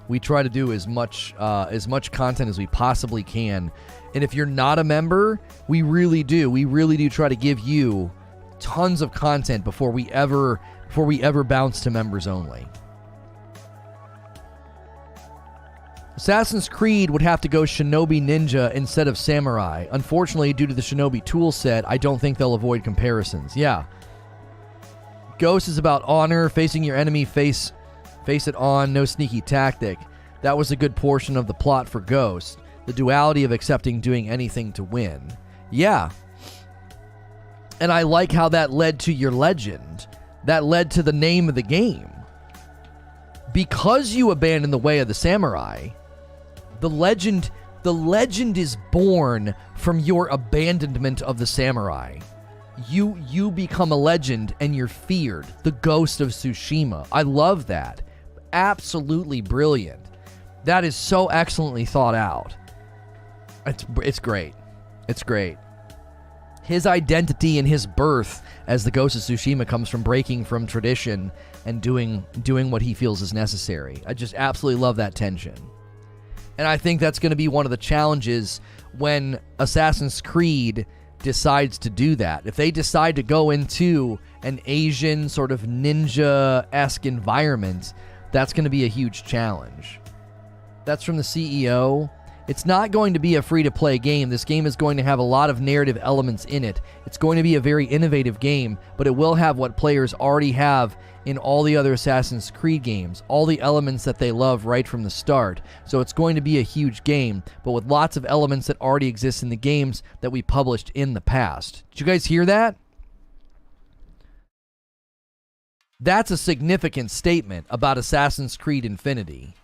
We try to do as much content as we possibly can. And if you're not a member, we really do try to give you tons of content before we ever bounce to members only. Assassin's Creed would have to go Shinobi Ninja instead of Samurai. Unfortunately, due to the Shinobi tool set, I don't think they'll avoid comparisons. Yeah. Ghost is about honor, facing your enemy face it on, no sneaky tactic. That was a good portion of the plot for Ghost. The duality of accepting doing anything to win. Yeah. And I like how that led to your legend. That led to the name of the game. Because you abandoned the way of the samurai, the legend is born from your abandonment of the samurai. You become a legend and you're feared. The Ghost of Tsushima. I love that. Absolutely brilliant. That is so excellently thought out. It's great. It's great. His identity and his birth as the Ghost of Tsushima comes from breaking from tradition and doing what he feels is necessary. I just absolutely love that tension. And I think that's going to be one of the challenges when Assassin's Creed decides to do that. If they decide to go into an Asian sort of ninja-esque environment, that's going to be a huge challenge. That's from the CEO. It's not going to be a free-to-play game. This game is going to have a lot of narrative elements in it. It's going to be a very innovative game, but it will have what players already have in all the other Assassin's Creed games, all the elements that they love right from the start. So it's going to be a huge game, but with lots of elements that already exist in the games that we published in the past. Did you guys hear that? That's a significant statement about Assassin's Creed Infinity.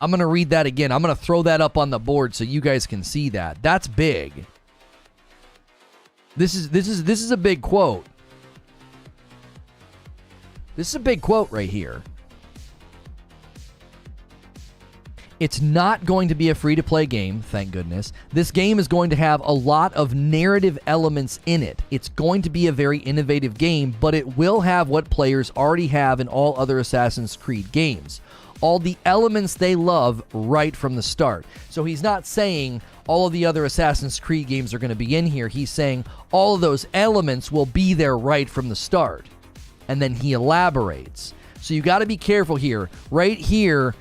I'm going to read that again. I'm going to throw that up on the board so you guys can see that. That's big. This is a big quote. This is a big quote right here. It's not going to be a free-to-play game, thank goodness. This game is going to have a lot of narrative elements in it. It's going to be a very innovative game, but it will have what players already have in all other Assassin's Creed games. All the elements they love right from the start. So he's not saying all of the other Assassin's Creed games are going to be in here. He's saying all of those elements will be there right from the start. And then he elaborates. So you got to be careful here. Right here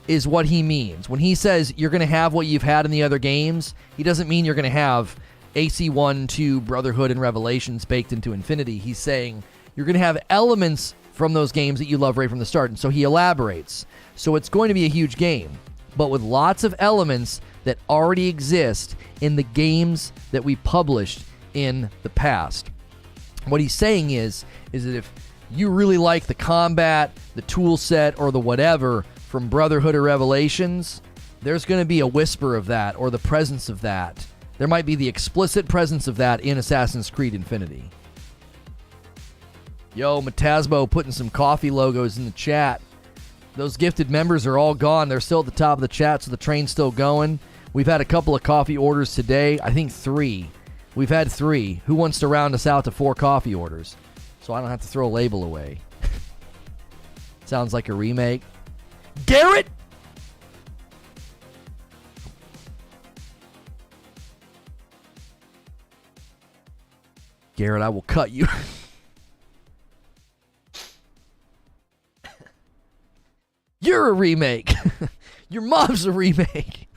is what he means. When he says you're going to have what you've had in the other games, he doesn't mean you're going to have AC 1, 2, Brotherhood, and Revelations baked into Infinity. He's saying you're going to have elements from those games that you love right from the start. And so he elaborates. So it's going to be a huge game, but with lots of elements that already exist in the games that we published in the past. What he's saying is that if you really like the combat, the tool set, or the whatever from Brotherhood or Revelations, there's going to be a whisper of that or the presence of that. There might be the explicit presence of that in Assassin's Creed Infinity. Yo, Matasbo putting some coffee logos in the chat. Those gifted members are all gone. They're still at the top of the chat, so the train's still going. We've had a couple of coffee orders today. I think 3. We've had 3. Who wants to round us out to 4 coffee orders? So I don't have to throw a label away. Sounds like a remake. Garrett! Garrett, I will cut you. You're a remake. Your mom's a remake.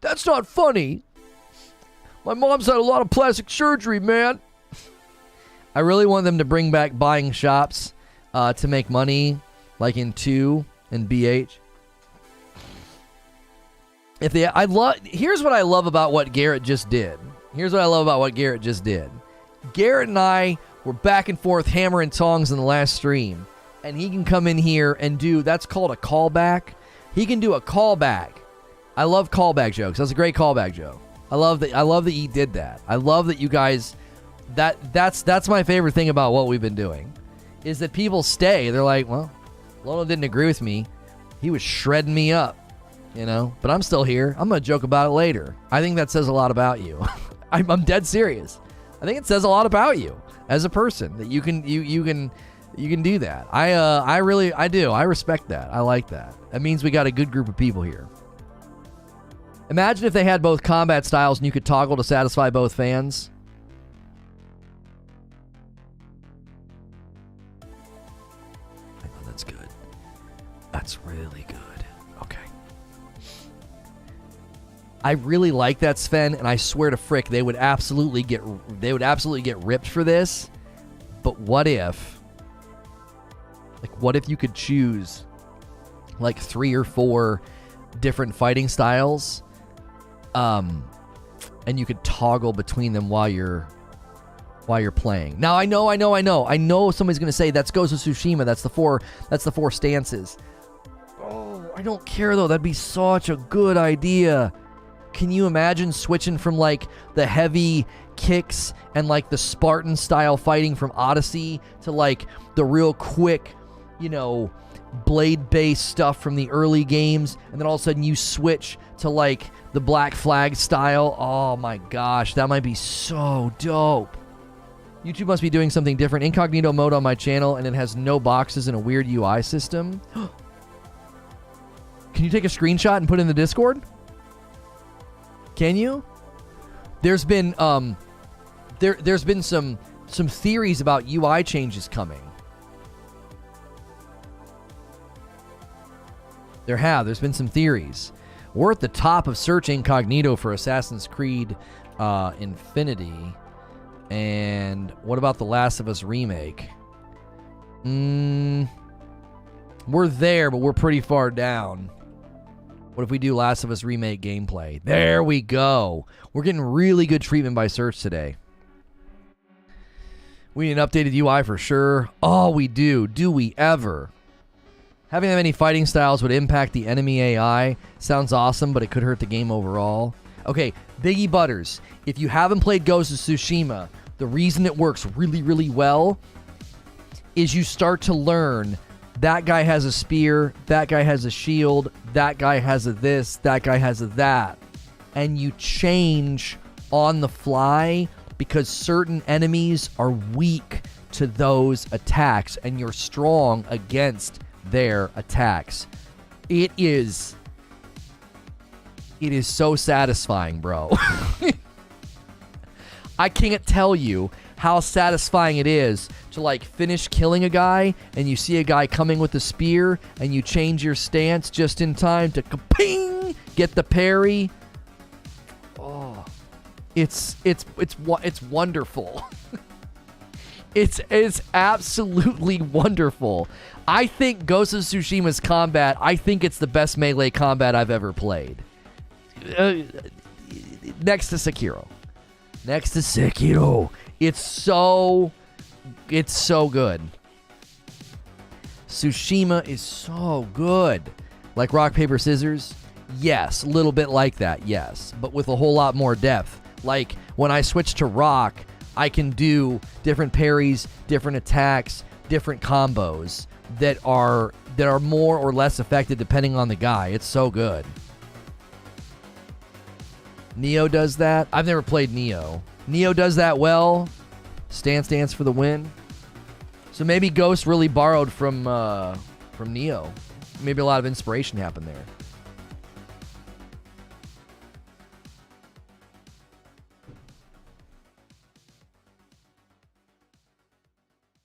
That's not funny. My mom's had a lot of plastic surgery, man. I really want them to bring back buying shops to make money, like in 2 and BH. Here's what I love about what Garrett just did. Garrett and I were back and forth hammering tongs in the last stream. And he can come in here and do, that's called a callback. He can do a callback. I love callback jokes. That's a great callback joke. I love that he did that. I love that you guys, that's my favorite thing about what we've been doing, is that people stay. They're like, well, Lono didn't agree with me. He was shredding me up, but I'm still here. I'm going to joke about it later. I think that says a lot about you. I'm dead serious. I think it says a lot about you as a person, that you can do that. I do. I respect that. I like that. That means we got a good group of people here. Imagine if they had both combat styles and you could toggle to satisfy both fans. I know that's good. That's really good. Okay. I really like that, Sven, and I swear to frick, they would absolutely get ripped for this. But what if you could choose like 3 or 4 different fighting styles, and you could toggle between them while you're playing. Now I know somebody's gonna say that's Ghost of Tsushima. That's the four stances. Oh, I don't care though. That'd be such a good idea. Can you imagine switching from like the heavy kicks and like the Spartan style fighting from Odyssey to like the real quick, blade-based stuff from the early games, and then all of a sudden you switch to like the Black Flag style? Oh my gosh, that might be so dope. YouTube must be doing something different. Incognito mode on my channel, and it has no boxes and a weird UI system. Can you take a screenshot and put it in the Discord? Can you? There's been there's been some theories about UI changes coming. There's been some theories. We're at the top of search incognito for Assassin's Creed Infinity. And what about The Last of Us Remake? We're there, but we're pretty far down. What if we do Last of Us Remake gameplay? There we go. We're getting really good treatment by search today. We need an updated UI for sure. Oh, we do. Do we ever? Having that many fighting styles would impact the enemy AI. Sounds awesome, but it could hurt the game overall. Okay, Biggie Butters. If you haven't played Ghost of Tsushima, the reason it works really, really well is you start to learn that guy has a spear, that guy has a shield, that guy has a this, that guy has a that. And you change on the fly because certain enemies are weak to those attacks and you're strong against their attacks. It is so satisfying, bro. I can't tell you how satisfying it is to like finish killing a guy and you see a guy coming with a spear and you change your stance just in time to ka-ping, get the parry. Oh, it's wonderful. It's absolutely wonderful. I think Ghost of Tsushima's combat, I think it's the best melee combat I've ever played. Next to Sekiro. It's so good. Tsushima is so good. Like rock, paper, scissors? Yes. A little bit like that, yes. But with a whole lot more depth. Like when I switch to rock, I can do different parries, different attacks, different combos that are more or less effective depending on the guy. It's so good. Neo does that. I've never played Neo. Neo does that well. Stance for the win. So maybe Ghost really borrowed from Neo. Maybe a lot of inspiration happened there.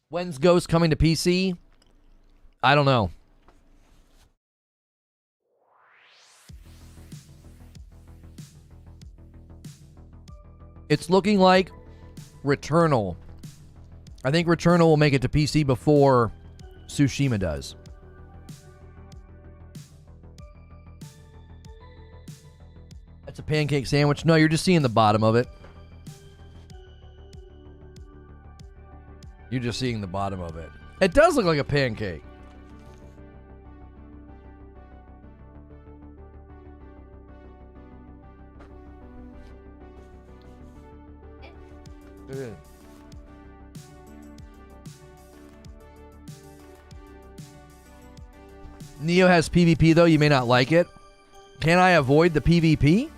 When's Ghost coming to PC? I don't know. It's looking like Returnal. I think Returnal will make it to PC before Tsushima does. That's a pancake sandwich. No, you're just seeing the bottom of it. You're just seeing the bottom of it. It does look like a pancake. It is. Neo has PvP though. You may not like it. Can I avoid the PvP?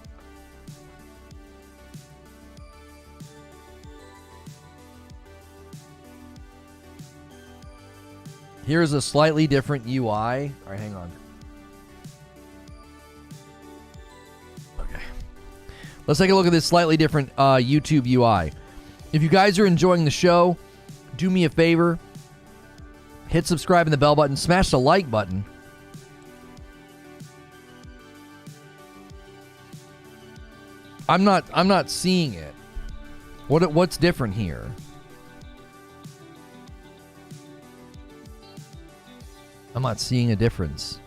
Here's a slightly different UI. All right, hang on. Okay. Let's take a look at this slightly different YouTube UI. If you guys are enjoying the show, do me a favor. Hit subscribe and the bell button. Smash the like button. I'm not seeing it. What's different here? I'm not seeing a difference.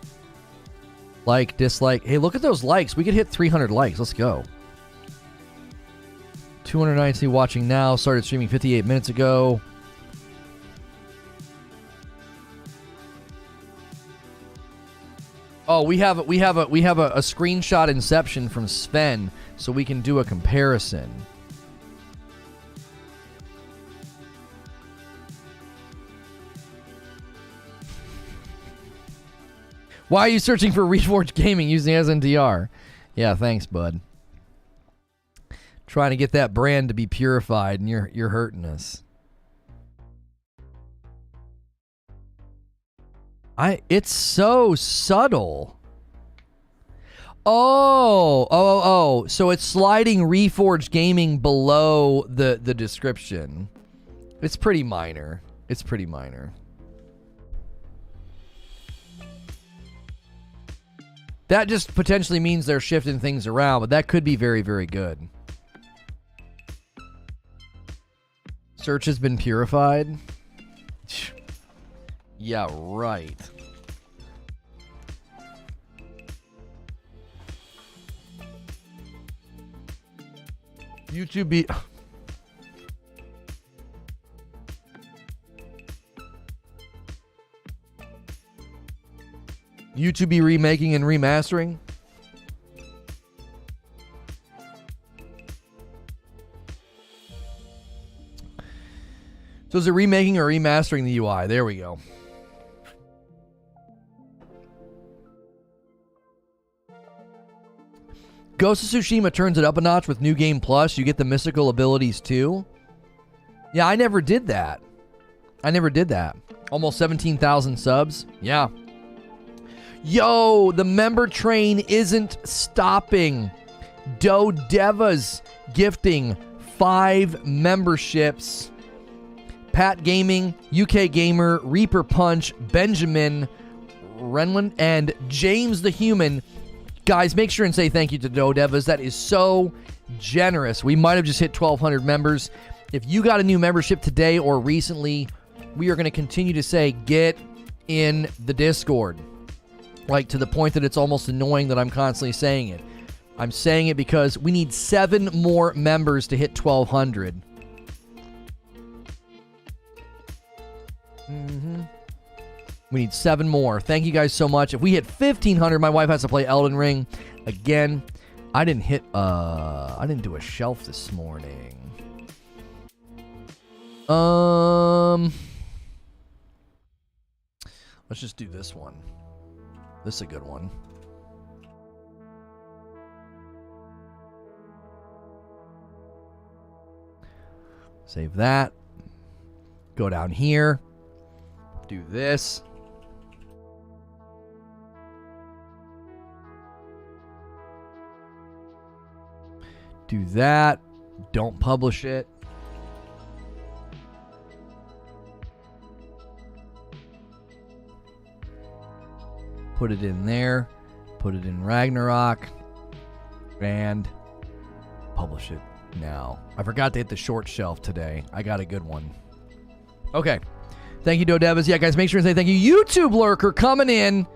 Like, dislike. Hey, look at those likes. We could hit 300 likes. Let's go. 290 watching now. Started streaming 58 minutes ago. Oh, we have a screenshot inception from Sven, so we can do a comparison. Why are you searching for Reforge Gaming using SNTR? Yeah, thanks, bud. Trying to get that brand to be purified, and you're hurting us. It's so subtle. Oh. So it's sliding Reforge Gaming below the description. It's pretty minor. It's pretty minor. That just potentially means they're shifting things around, but that could be very, very good. Search has been purified. Yeah, right. YouTube be... YouTube be remaking and remastering? So is it remaking or remastering the UI? There we go. Ghost of Tsushima turns it up a notch with New Game Plus. You get the mystical abilities too. Yeah, I never did that. Almost 17,000 subs. Yeah. Yo, the member train isn't stopping. Do Devas gifting 5 memberships. Pat Gaming, UK Gamer, Reaper Punch, Benjamin Renlin, and James the Human. Guys, make sure and say thank you to Do Devas. That is so generous. We might have just hit 1,200 members. If you got a new membership today or recently, we are going to continue to say get in the Discord. Like, to the point that it's almost annoying that I'm constantly saying it. I'm saying it because we need 7 more members to hit 1,200. We need 7 more. Thank you guys so much. If we hit 1,500, my wife has to play Elden Ring again. I didn't do a shelf this morning. Let's just do this one. This is a good one. Save that. Go down here. Do this. Do that. Don't publish it. Put it in there. Put it in Ragnarok. And publish it now. I forgot to hit the short shelf today. I got a good one. Okay. Thank you, Do Devas. Yeah, guys, make sure to say thank you. YouTube Lurker coming in.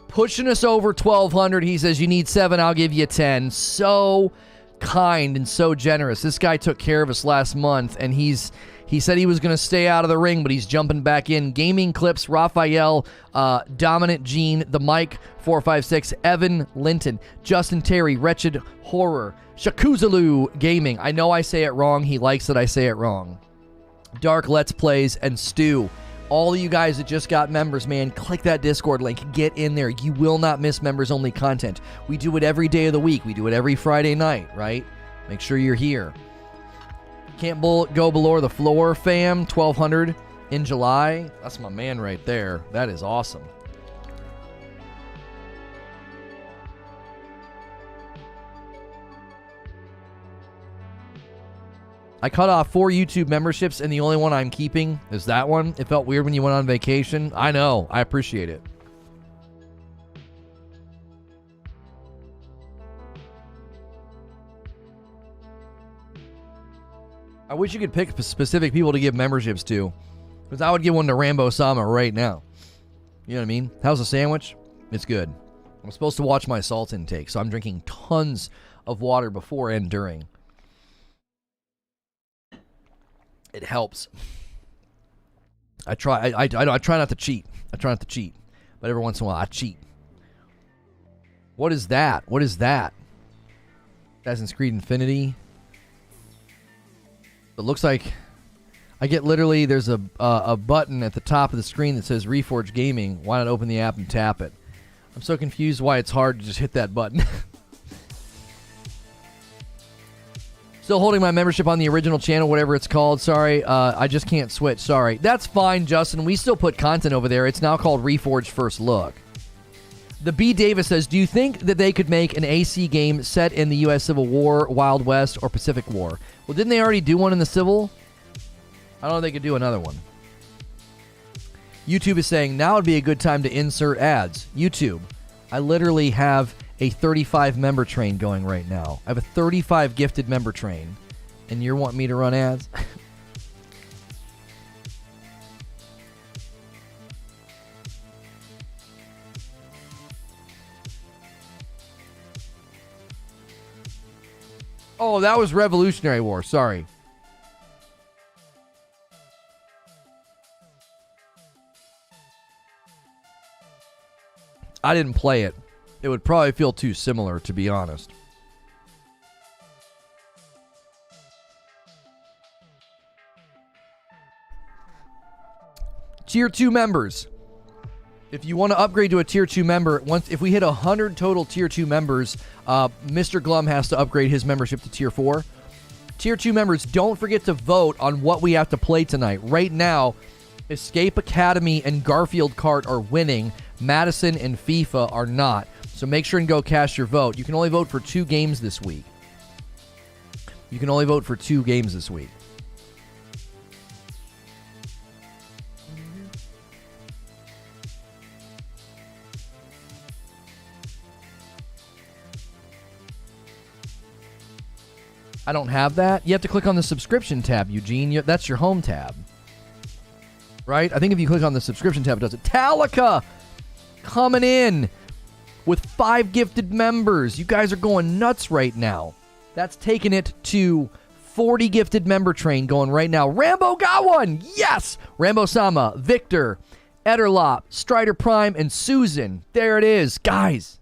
Pushing us over 1,200. He says, you need 7, I'll give you 10. So kind and so generous. This guy took care of us last month, and he said he was going to stay out of the ring, but he's jumping back in. Gaming Clips, Raphael, Dominant Gene, The Mike 456, Evan Linton, Justin Terry, Wretched Horror, Shakuzalu Gaming. I know I say it wrong. He likes that I say it wrong. Dark Let's Plays, and Stu. All of you guys that just got members, man, click that Discord link. Get in there. You will not miss members-only content. We do it every day of the week. We do it every Friday night, right? Make sure you're here. Can't go below the floor, fam. 1,200 in July. That's my man right there. That is awesome. I cut off 4 YouTube memberships, and the only one I'm keeping is that one. It felt weird when you went on vacation. I know. I appreciate it. I wish you could pick specific people to give memberships to, because I would give one to Rambo Sama right now. You know what I mean? How's the sandwich? It's good. I'm supposed to watch my salt intake, so I'm drinking tons of water before and during. It helps. I try not to cheat. I try not to cheat. But every once in a while, I cheat. What is that? What is that? Assassin's Creed Infinity. It looks like I get literally, there's a button at the top of the screen that says Reforge Gaming. Why not open the app and tap it? I'm so confused why it's hard to just hit that button. Still holding my membership on the original channel, whatever it's called. Sorry, I just can't switch. Sorry. That's fine, Justin. We still put content over there. It's now called Reforge First Look. The B. Davis says, do you think that they could make an AC game set in the U.S. Civil War, Wild West, or Pacific War? Well, didn't they already do one in the Civil? I don't know if they could do another one. YouTube is saying, now would be a good time to insert ads. YouTube, I literally have a 35 member train going right now. I have a 35 gifted member train, and you're wanting me to run ads? Oh, that was Revolutionary War. Sorry. I didn't play it. It would probably feel too similar, to be honest. Tier 2 members. If you want to upgrade to a Tier 2 member, if we hit 100 total Tier 2 members, Mr. Glum has to upgrade his membership to Tier 4. Tier 2 members, don't forget to vote on what we have to play tonight. Right now, Escape Academy and Garfield Kart are winning. Madison and FIFA are not. So make sure and go cast your vote. You can only vote for 2 games this week. You can only vote for 2 games this week. I don't have that. You have to click on the subscription tab, Eugene. That's your home tab. Right? I think if you click on the subscription tab, it does it. Talica coming in with 5 gifted members. You guys are going nuts right now. That's taking it to 40 gifted member train going right now. Rambo got one. Yes. Rambo Sama, Victor, Ederlop, Strider Prime, and Susan. There it is. Guys,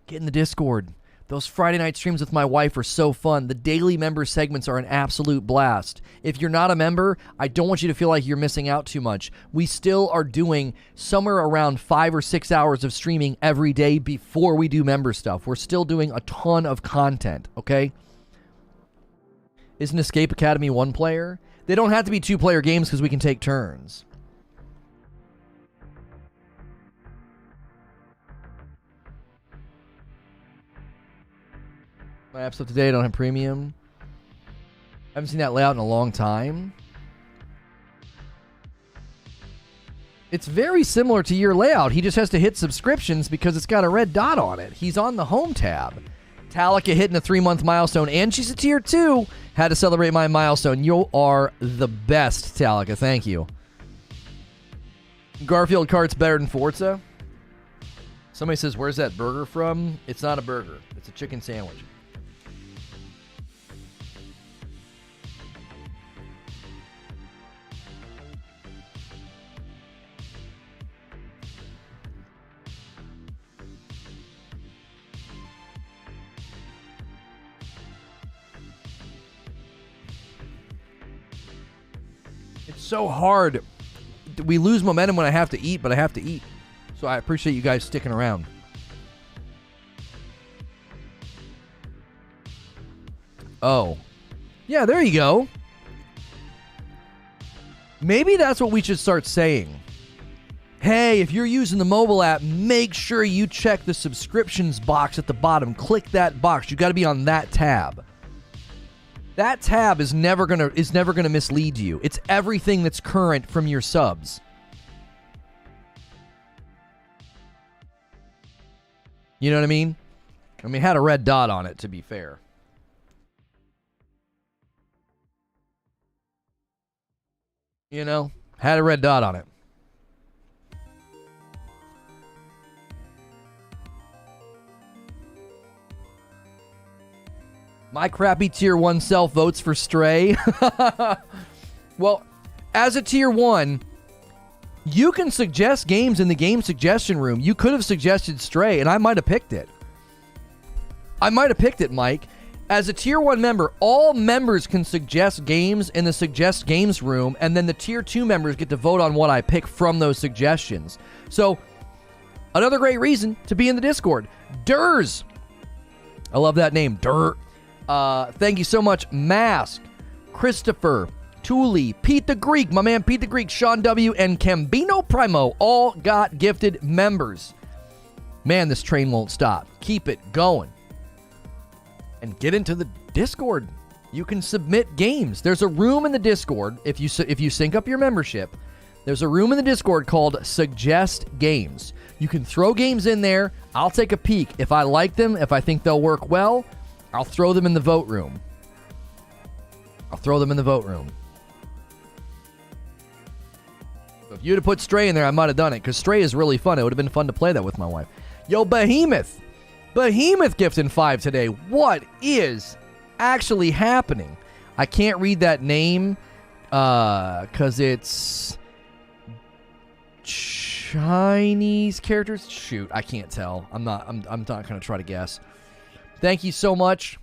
get in the Discord. Those Friday night streams with my wife are so fun. The daily member segments are an absolute blast. If you're not a member, I don't want you to feel like you're missing out too much. We still are doing somewhere around 5 or 6 hours of streaming every day before we do member stuff. We're still doing a ton of content, okay? Isn't Escape Academy 1 player? They don't have to be 2-player games because we can take turns. My app's up to date. I don't have premium. I haven't seen that layout in a long time. It's very similar to your layout. He just has to hit subscriptions because it's got a red dot on it. He's on the home tab. Talica hitting a 3-month milestone, and she's a Tier 2. Had to celebrate my milestone. You are the best, Talica. Thank you. Garfield Kart's better than Forza. Somebody says, where's that burger from? It's not a burger. It's a chicken sandwich. So hard. We lose momentum when I have to eat, but I have to eat. So I appreciate you guys sticking around. Oh. Yeah, there you go. Maybe that's what we should start saying. Hey, if you're using the mobile app, make sure you check the subscriptions box at the bottom. Click that box. You got to be on that tab. That tab is never gonna mislead you. It's everything that's current from your subs. You know what I mean? I mean, it had a red dot on it, to be fair. You know, had a red dot on it. My crappy tier 1 self votes for Stray. Well, as a tier 1, you can suggest games in the game suggestion room. You could have suggested Stray, and I might have picked it. Mike. As a tier 1 member, all members can suggest games in the suggest games room, and then the tier 2 members get to vote on what I pick from those suggestions. So, another great reason to be in the Discord. Durs. I love that name, Dur. Thank you so much, Mask, Christopher, Thule, Pete the Greek, my man Pete the Greek, Sean W, and Cambino Primo all got gifted members. Man, this train won't stop. Keep it going. And get into the Discord. You can submit games. There's a room in the Discord. If you sync up your membership, there's a room in the Discord called Suggest Games. You can throw games in there. I'll take a peek. If I like them, if I think they'll work well, I'll throw them in the vote room. So if you'd have put Stray in there, I might have done it, because Stray is really fun. It would have been fun to play that with my wife. Yo, Behemoth gifting 5 today. What is actually happening? I can't read that name because it's Chinese characters. Shoot, I can't tell. I'm not gonna try to guess. Thank you so much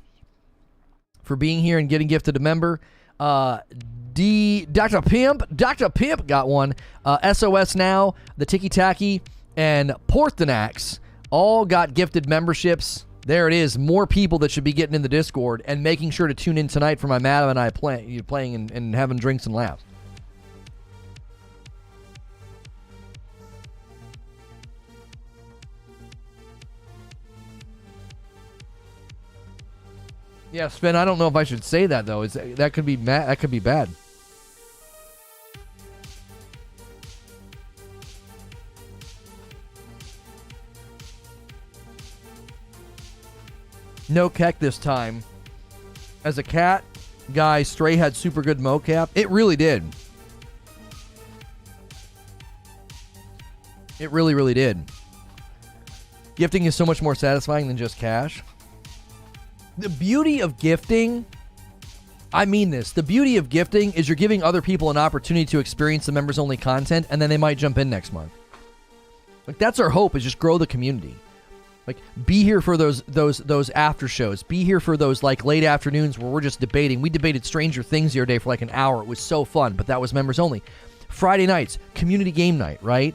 for being here and getting gifted a member. Dr. Pimp got one. SOS Now, the Tiki Taki, and Porthanax all got gifted memberships. There it is. More people that should be getting in the Discord and making sure to tune in tonight for my Madam and I playing and having drinks and laughs. Yeah, Sven, I don't know if I should say that, though. That could be bad. No Keck this time. As a cat guy, Stray had super good mocap. It really did. It really, really did. Gifting is so much more satisfying than just cash. The beauty of gifting, I mean this, the beauty of gifting is you're giving other people an opportunity to experience the members-only content, and then they might jump in next month. Like, that's our hope, is just grow the community. Like, be here for those after shows. Be here for those, like, late afternoons where we're just debating. We debated Stranger Things the other day for, like, an hour. It was so fun, but that was members only. Friday nights, community game night, right?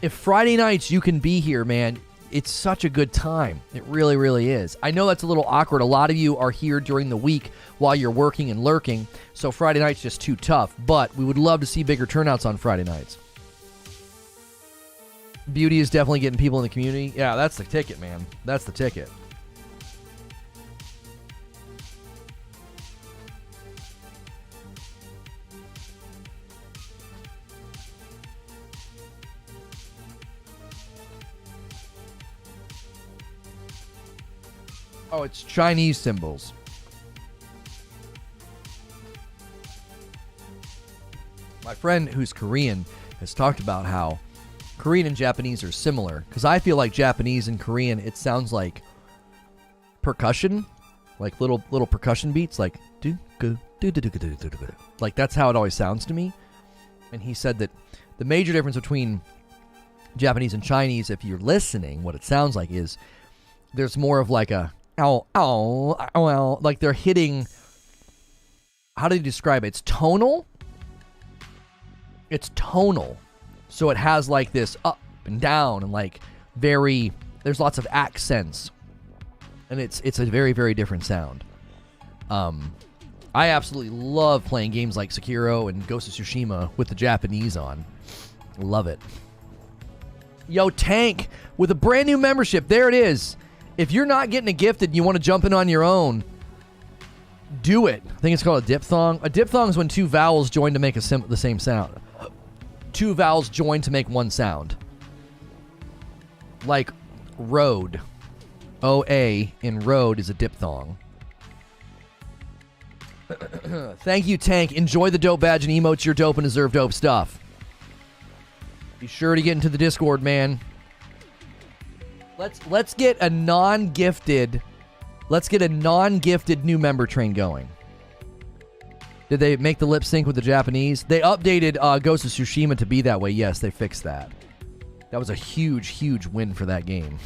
If Friday nights you can be here, man, it's such a good time. It really, really is. I know that's a little awkward. A lot of you are here during the week while you're working and lurking, so Friday night's just too tough, but we would love to see bigger turnouts on Friday nights. Beauty is definitely getting people in the community. Yeah, that's the ticket, man. That's the ticket. Oh, it's Chinese symbols. My friend who's Korean has talked about how Korean and Japanese are similar, because I feel like Japanese and Korean, it sounds like percussion, like little percussion beats, like do go do do do do do do. Like that's how it always sounds to me. And he said that the major difference between Japanese and Chinese, if you're listening, what it sounds like is there's more of like a ow ow ow, like they're hitting. How do you describe it? It's tonal. It's tonal. So it has like this up and down and like there's lots of accents. And it's a very, very different sound. I absolutely love playing games like Sekiro and Ghost of Tsushima with the Japanese on. Love it. Yo, Tank with a brand new membership. There it is. If you're not getting it gifted and you want to jump in on your own, do it. I think it's called a diphthong. A diphthong is when two vowels join to make the same sound. Two vowels join to make one sound. Like road. O-A in road is a diphthong. Thank you, Tank. Enjoy the dope badge and emotes. You're dope and deserve dope stuff. Be sure to get into the Discord, man. Let's get a non-gifted Let's get a non-gifted new member train going. Did they make the lip sync with the Japanese? They updated Ghost of Tsushima to be that way. Yes, they fixed that. That was a huge, huge win for that game.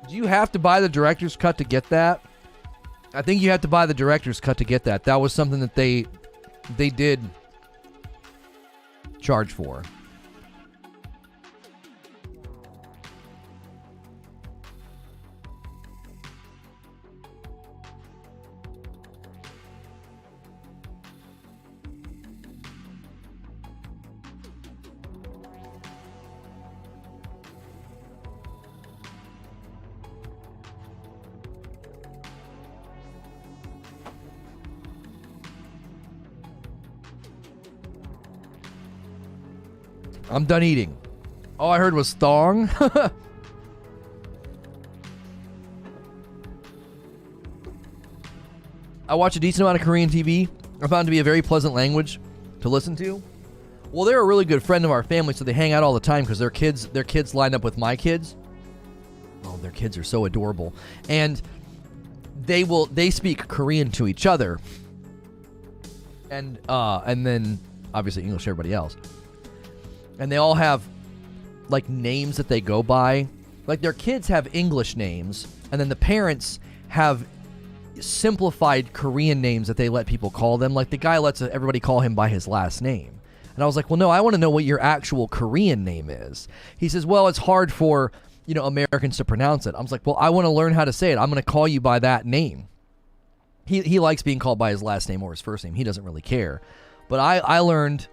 Do you have to buy the director's cut to get that? I think you have to buy the director's cut to get that. That was something that they did charge for. I'm done eating. All I heard was thong. I watch a decent amount of Korean TV. I found it to be a very pleasant language to listen to. Well, they're a really good friend of our family, so they hang out all the time because their kids line up with my kids. Oh, their kids are so adorable. And they speak Korean to each other. And then obviously English to everybody else. And they all have, like, names that they go by. Like, their kids have English names, and then the parents have simplified Korean names that they let people call them. Like, the guy lets everybody call him by his last name. And I was like, well, no, I want to know what your actual Korean name is. He says, well, it's hard for, Americans to pronounce it. I was like, well, I want to learn how to say it. I'm going to call you by that name. He likes being called by his last name or his first name. He doesn't really care. But I learned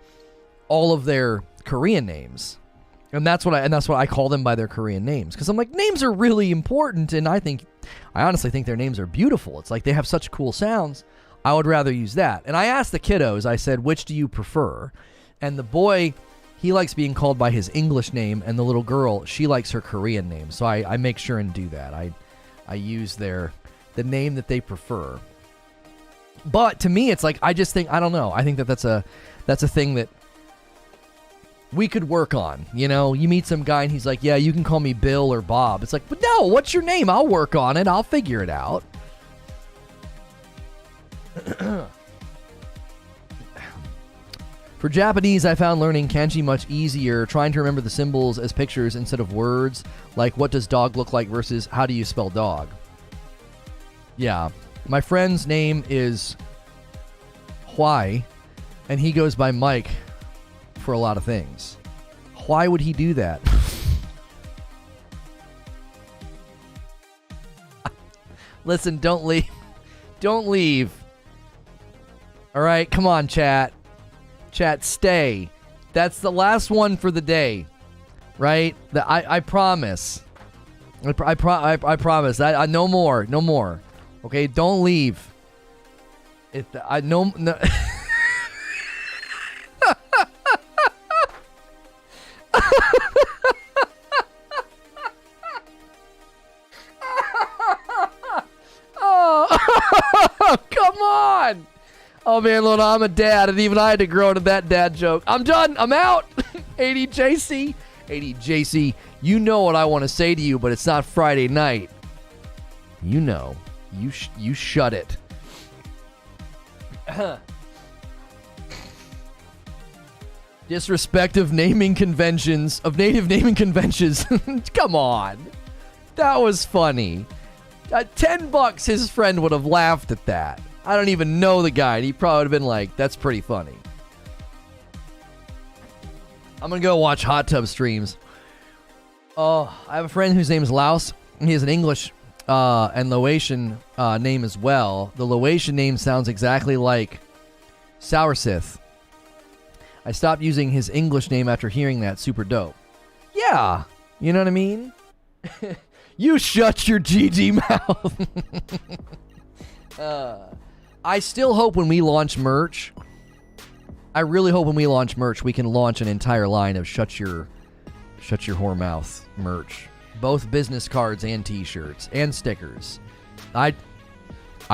all of their Korean names, and that's what I call them by their Korean names, because I'm like, names are really important, and I honestly think their names are beautiful. It's like they have such cool sounds. I would rather use that. And I asked the kiddos, I said, which do you prefer? And the boy, he likes being called by his English name, and the little girl, she likes her Korean name. So I make sure and do that. I use the name that they prefer. But to me, it's like, I just think, I don't know. I think that's a thing that we could work on. You meet some guy and he's like, yeah, you can call me Bill or Bob. It's like, but no, what's your name? I'll work on it. I'll figure it out. For Japanese, I found learning kanji much easier, trying to remember the symbols as pictures instead of words, like what does dog look like versus how do you spell dog. Yeah. My friend's name is Hwai, and he goes by Mike for a lot of things. Why would he do that? Listen, don't leave. Don't leave. All right, come on, chat. Chat, stay. That's the last one for the day, right? I promise. I promise. No more. Okay, don't leave. No. Come on! Oh man, Lono, I'm a dad, and even I had to grow into that dad joke. I'm done. I'm out. ADJC, you know what I want to say to you, but it's not Friday night. You know. You shut it. Disrespect of naming conventions, of native naming conventions. Come on. That was funny. $10, his friend would have laughed at that. I don't even know the guy, and he probably would have been like, that's pretty funny. I'm going to go watch hot tub streams. Oh, I have a friend whose name is Laos. He has an English and Laotian name as well. The Laotian name sounds exactly like Soursith. I stopped using his English name after hearing that. Super dope. Yeah. You know what I mean? You shut your GG mouth. I still hope when we launch merch, I really hope when we launch merch, we can launch an entire line of shut your whore mouth merch. Both business cards and t-shirts and stickers. I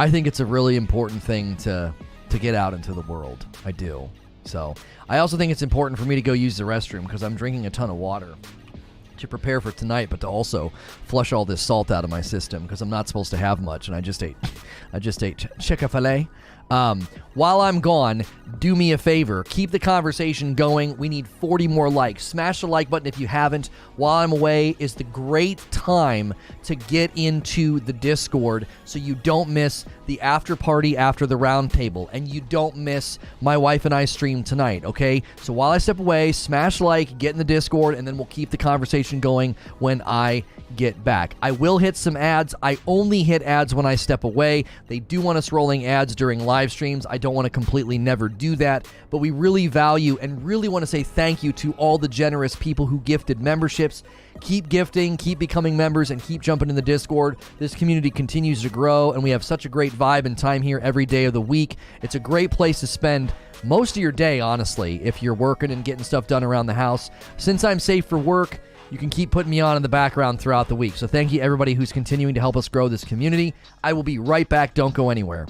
think it's a really important thing to get out into the world. I do. So I also think it's important for me to go use the restroom because I'm drinking a ton of water to prepare for tonight, but to also flush all this salt out of my system because I'm not supposed to have much, and I just ate Chick-fil-A. While I'm gone, do me a favor. Keep the conversation going. We need 40 more likes. Smash the like button if you haven't. While I'm away is the great time to get into the Discord so you don't miss the after party after the round table, and you don't miss my wife and I stream tonight, okay? So while I step away, smash like, get in the Discord, and then we'll keep the conversation going when I get back. I will hit some ads. I only hit ads when I step away. They do want us rolling ads during live streams. I don't want to completely never do that, but we really value and really want to say thank you to all the generous people who gifted memberships. Keep gifting, keep becoming members, and keep jumping in the Discord. This community continues to grow, and we have such a great vibe and time here every day of the week. It's a great place to spend most of your day, honestly, if you're working and getting stuff done around the house. Since I'm safe for work, you can keep putting me on in the background throughout the week. So thank you, everybody who's continuing to help us grow this community. I will be right back. Don't go anywhere.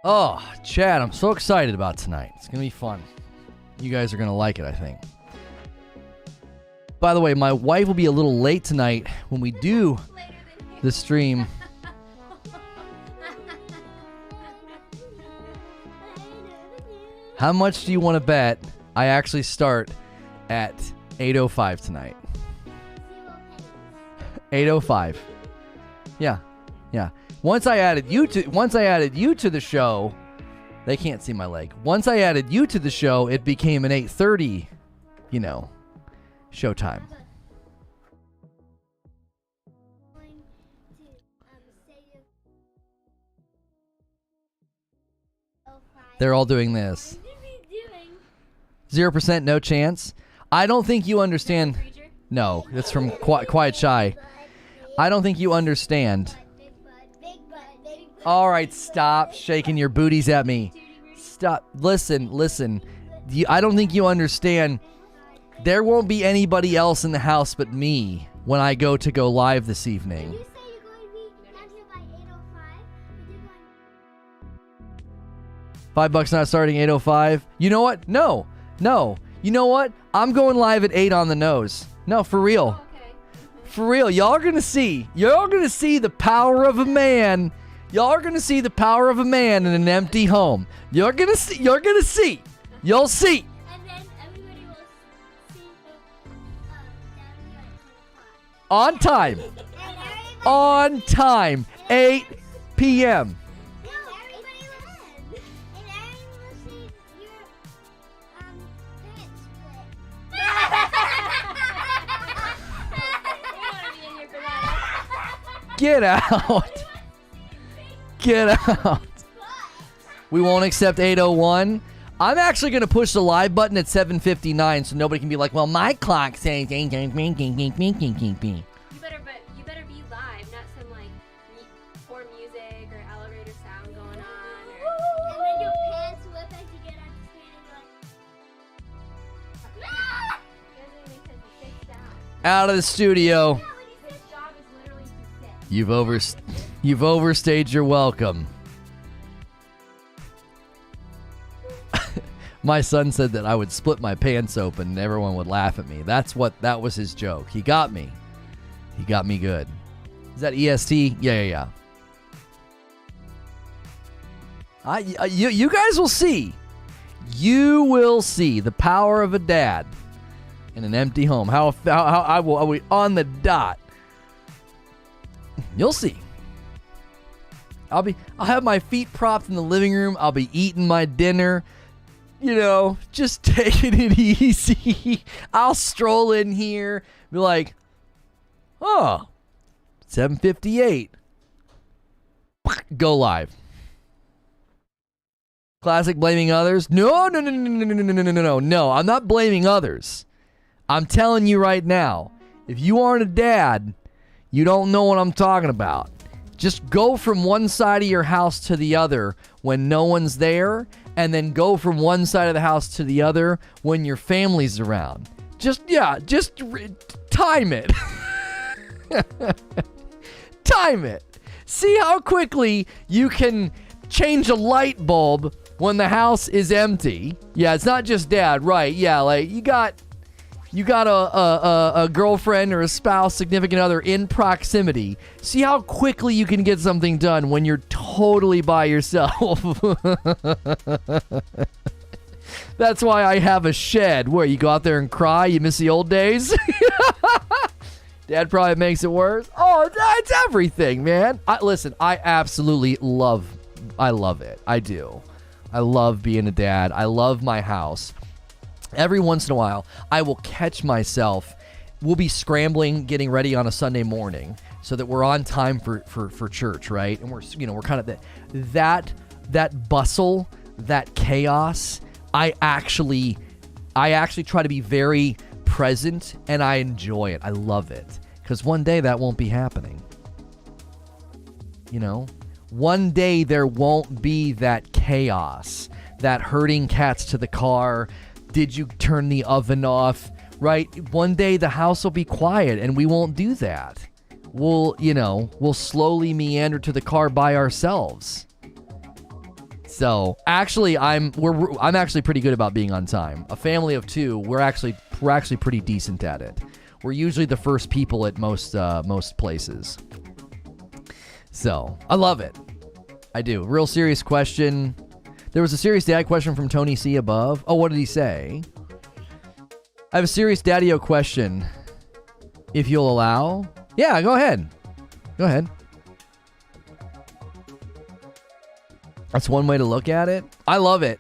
Oh, Chad, I'm so excited about tonight. It's going to be fun. You guys are going to like it, I think. By the way, my wife will be a little late tonight when we do the stream. How much do you want to bet I actually start at 8:05 tonight? 8:05. Yeah. Once I added you to the show, they can't see my leg. Once I added you to the show, it became an 8:30, showtime. They're all doing this. 0%, no chance. I don't think you understand. No, that's from Quiet Shy. I don't think you understand. All right, stop shaking your booties at me. Stop. Listen. I don't think you understand. There won't be anybody else in the house but me when I go live this evening. You say you're going to be down here by 8:05, but you're going... $5 not starting 8:05. You know what? No. You know what? I'm going live at 8 on the nose. No, for real. Okay. For real. Y'all are going to see the power of a man. Y'all are going to see the power of a man in an empty home. You're going to see. You'll see. And then everybody will see down here at 10 o'clock. On time. And everybody... On time. 8 p.m. No, everybody will... And everybody will see your pants You want to be in here for that. Get out. Get out. We won't accept 8:01. I'm actually going to push the live button at 7:59 so nobody can be like, well, my clock says... You better be live, not some like poor music or elevator sound going on. Or... And then your pants whip as you get on the screen and you're like... You guys make sense. Sit down. Out of the studio. This job is literally to sit. You've overstayed your welcome. My son said that I would split my pants open and everyone would laugh at me. That was his joke. He got me. He got me good. Is that EST? Yeah. You guys will see. You will see the power of a dad in an empty home. How I will be on the dot. You'll see. I'll have my feet propped in the living room. I'll be eating my dinner. You know, just taking it easy. I'll stroll in here, be like, oh, 7:58. Go live. Classic blaming others? No. No, I'm not blaming others. I'm telling you right now, if you aren't a dad, you don't know what I'm talking about. Just go from one side of your house to the other when no one's there, and then go from one side of the house to the other when your family's around. Just time it. Time it. See how quickly you can change a light bulb when the house is empty. Yeah, it's not just dad, right? Yeah, like you got a girlfriend or a spouse, significant other in proximity. See how quickly you can get something done when you're totally by yourself. That's why I have a shed. Where you go out there and cry, you miss the old days. Dad probably makes it worse. Oh, it's everything, man. I love it. I do. I love being a dad. I love my house. Every once in a while, I will catch myself. We'll be scrambling, getting ready on a Sunday morning so that we're on time for church, right? And we're kind of that bustle, that chaos. I actually try to be very present, and I enjoy it. I love it because one day that won't be happening. You know, one day there won't be that chaos, that herding cats to the car. Did you turn the oven off? Right? One day the house will be quiet and we won't do that. We'll slowly meander to the car by ourselves. So, actually, I'm actually pretty good about being on time. A family of two, we're actually pretty decent at it. We're usually the first people at most places. So, I love it. I do. Real serious question. There was a serious dad question from Tony C above. Oh, what did he say? I have a serious daddy-o question. If you'll allow. Yeah, go ahead. Go ahead. That's one way to look at it. I love it.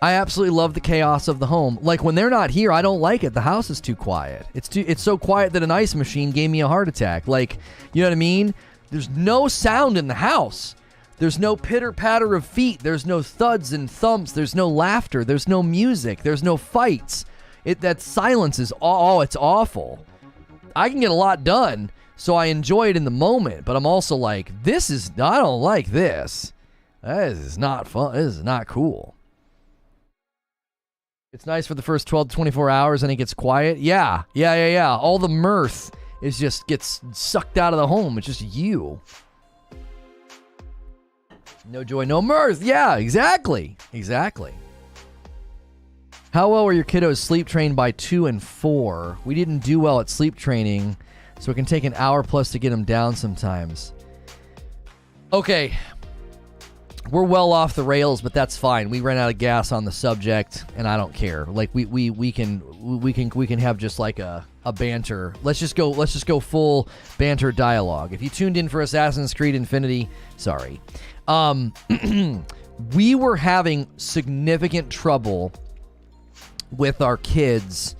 I absolutely love the chaos of the home. Like when they're not here, I don't like it. The house is too quiet. It's so quiet that an ice machine gave me a heart attack. Like, you know what I mean? There's no sound in the house. There's no pitter-patter of feet. There's no thuds and thumps. There's no laughter. There's no music. There's no fights. That silence is, it's awful. I can get a lot done, So I enjoy it in the moment, but I'm also like, I don't like this. This is not fun. This is not cool. It's nice for the first 12 to 24 hours and it gets quiet. Yeah. All the mirth gets sucked out of the home. It's just you. No joy, no mirth. Yeah, exactly. How well were your kiddos sleep trained by 2 and 4? We didn't do well at sleep training, so it can take an hour plus to get them down sometimes. Okay. We're well off the rails, but that's fine. We ran out of gas on the subject, and I don't care. Like we can have just like a banter. Let's just go full banter dialogue. If you tuned in for Assassin's Creed Infinity, sorry. We were having significant trouble with our kids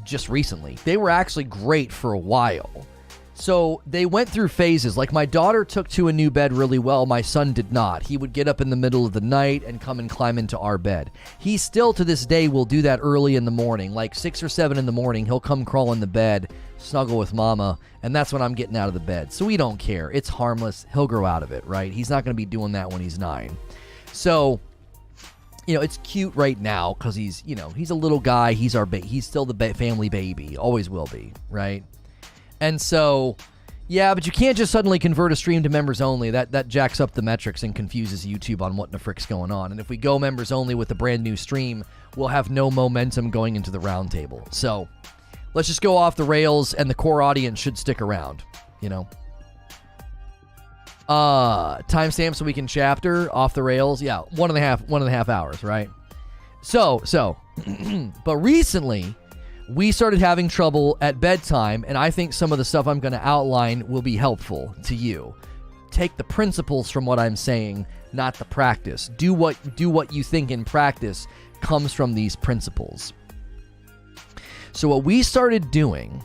just recently. They were actually great for a while. So they went through phases. Like my daughter took to a new bed really well. My son did not. He would get up in the middle of the night and come and climb into our bed. He still to this day will do that early in the morning, like 6 or 7 in the morning. He'll come crawl in the bed, snuggle with mama, and that's when I'm getting out of the bed. So we don't care. It's harmless. He'll grow out of it, right? He's not going to be doing that when he's 9. So, it's cute right now because he's a little guy. He's he's still the family baby. Always will be, right? And so, yeah, but you can't just suddenly convert a stream to members only. That jacks up the metrics and confuses YouTube on what in the frick's going on. And if we go members only with a brand new stream, we'll have no momentum going into the roundtable. So let's just go off the rails, and the core audience should stick around, Timestamp so we can chapter off the rails. Yeah, 1.5 hours, right? So, but recently we started having trouble at bedtime, and I think some of the stuff I'm going to outline will be helpful to you. Take the principles from what I'm saying, not the practice. Do what you think in practice comes from these principles. So what we started doing,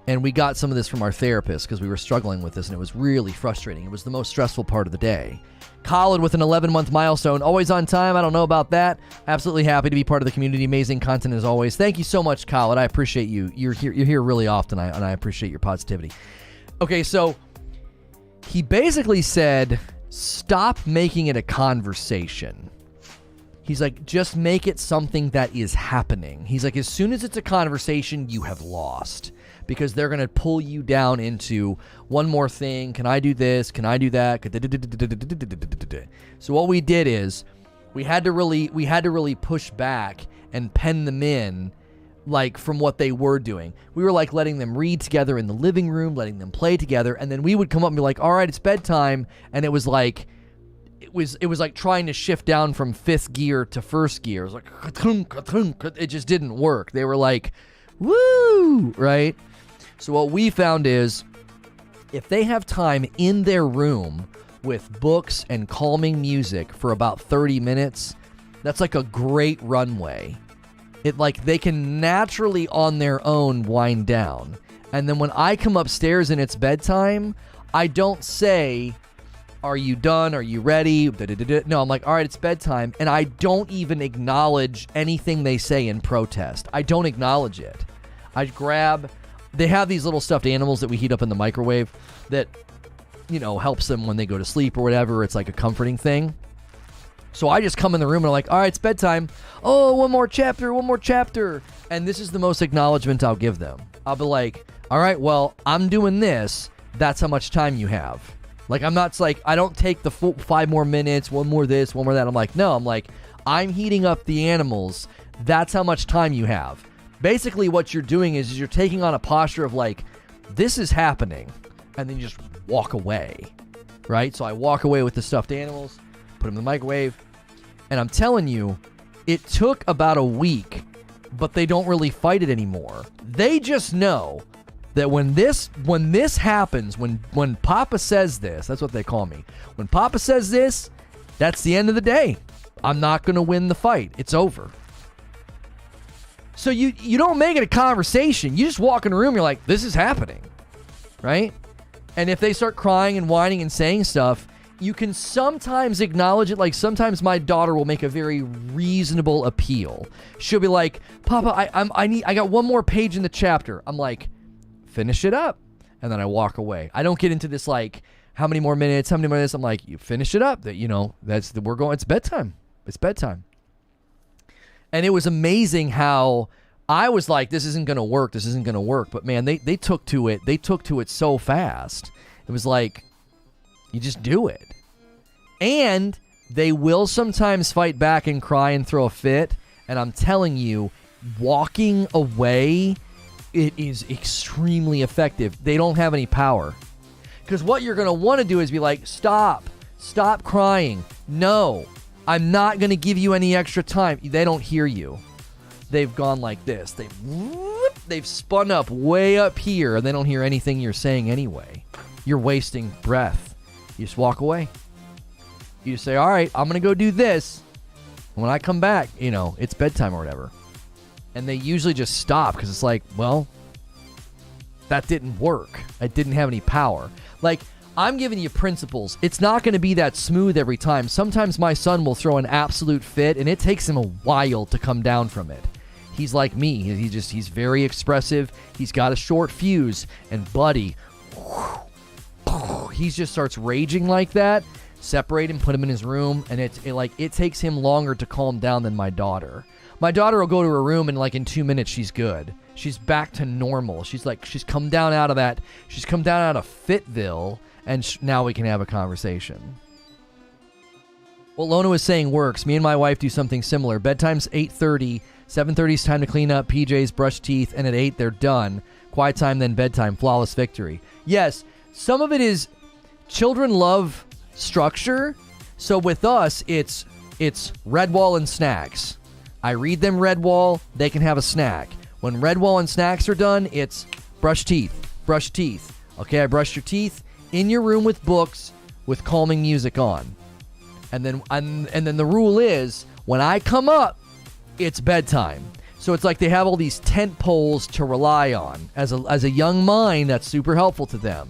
and we got some of this from our therapist because we were struggling with this, and it was really frustrating. It was the most stressful part of the day. Khaled with an 11-month milestone, always on time. I don't know about that. Absolutely happy to be part of the community. Amazing content as always. Thank you so much, Khaled. I appreciate you. You're here really often, and I appreciate your positivity. Okay, so he basically said, stop making it a conversation. He's like, just make it something that is happening. He's like, as soon as it's a conversation, you have lost. Because they're going to pull you down into one more thing. Can I do this? Can I do that? So what we did is we had to really push back and pen them in, like, from what they were doing. We were like letting them read together in the living room, letting them play together, and then we would come up and be like, all right, it's bedtime. And it was like trying to shift down from 5th gear to 1st gear. It was like, it just didn't work. They were like, woo, right? So what we found is, if they have time in their room with books and calming music for about 30 minutes, that's like a great runway. They can naturally on their own wind down. And then when I come upstairs and it's bedtime, I don't say, are you done? Are you ready? No, I'm like, all right, it's bedtime. And I don't even acknowledge anything they say in protest. I don't acknowledge it. They have these little stuffed animals that we heat up in the microwave that, helps them when they go to sleep or whatever. It's like a comforting thing. So I just come in the room and I'm like, all right, it's bedtime. Oh, one more chapter. And this is the most acknowledgement I'll give them. I'll be like, all right, well, I'm doing this. That's how much time you have. Like, I don't take the full 5 more minutes, one more this, one more that. I'm like, no, I'm heating up the animals. That's how much time you have. Basically, what you're doing is you're taking on a posture of like, this is happening, and then you just walk away, right? So I walk away with the stuffed animals, put them in the microwave, and I'm telling you, it took about a week, but they don't really fight it anymore. They just know that when this happens, when Papa says this, that's what they call me. When Papa says this, that's the end of the day. I'm not going to win the fight. It's over. So you don't make it a conversation. You just walk in a room, you're like, this is happening, right? And if they start crying and whining and saying stuff, you can sometimes acknowledge it. Like, sometimes my daughter will make a very reasonable appeal. She'll be like, Papa, I got one more page in the chapter. I'm like, finish it up. and then I walk away. I don't get into this like, how many more minutes? I'm like, you finish it up. That it's bedtime. It's bedtime. And it was amazing how I was like, this isn't gonna work. But man, they took to it. They took to it so fast. It was like, you just do it. And they will sometimes fight back and cry and throw a fit. And I'm telling you, walking away, it is extremely effective. They don't have any power. Because what you're going to want to do is be like, stop crying. No, I'm not going to give you any extra time. They don't hear you. They've gone like this. They've spun up way up here, and they don't hear anything you're saying anyway. You're wasting breath. You just walk away. You just say, all right, I'm going to go do this. And when I come back, it's bedtime or whatever. And they usually just stop because it's like, well, that didn't work. It didn't have any power. Like, I'm giving you principles. It's not going to be that smooth every time. Sometimes my son will throw an absolute fit, and it takes him a while to come down from it. He's like me. He's very expressive. He's got a short fuse. And buddy, he just starts raging like that. Separate him, put him in his room, and it takes him longer to calm down than my daughter. My daughter will go to her room, and like in 2 minutes, she's good. She's back to normal. She's come down out of that. She's come down out of Fitville, and now we can have a conversation. What Lono is saying works. Me and my wife do something similar. Bedtime's 8:30. 7:30 is time to clean up, PJs, brush teeth, and at 8 they're done. Quiet time, then bedtime. Flawless victory. Yes, some of it is children love structure. So with us, it's Redwall and snacks. I read them Redwall, they can have a snack. When Redwall and snacks are done, it's brush teeth. Okay, I brushed your teeth in your room with books with calming music on. And then the rule is, when I come up, it's bedtime. So it's like they have all these tent poles to rely on. As a young mind, that's super helpful to them.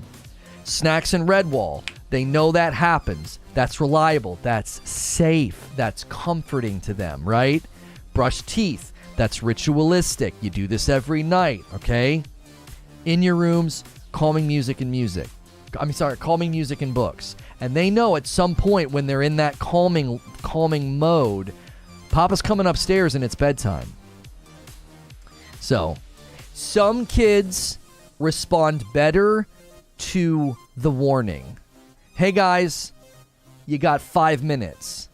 Snacks and Redwall, they know that happens. That's reliable. That's safe. That's comforting to them, right? Brush teeth. That's ritualistic. You do this every night, okay? In your rooms, calming music and books. And they know at some point when they're in that calming mode, Papa's coming upstairs and it's bedtime. So, some kids respond better to the warning. Hey guys, you got 5 minutes.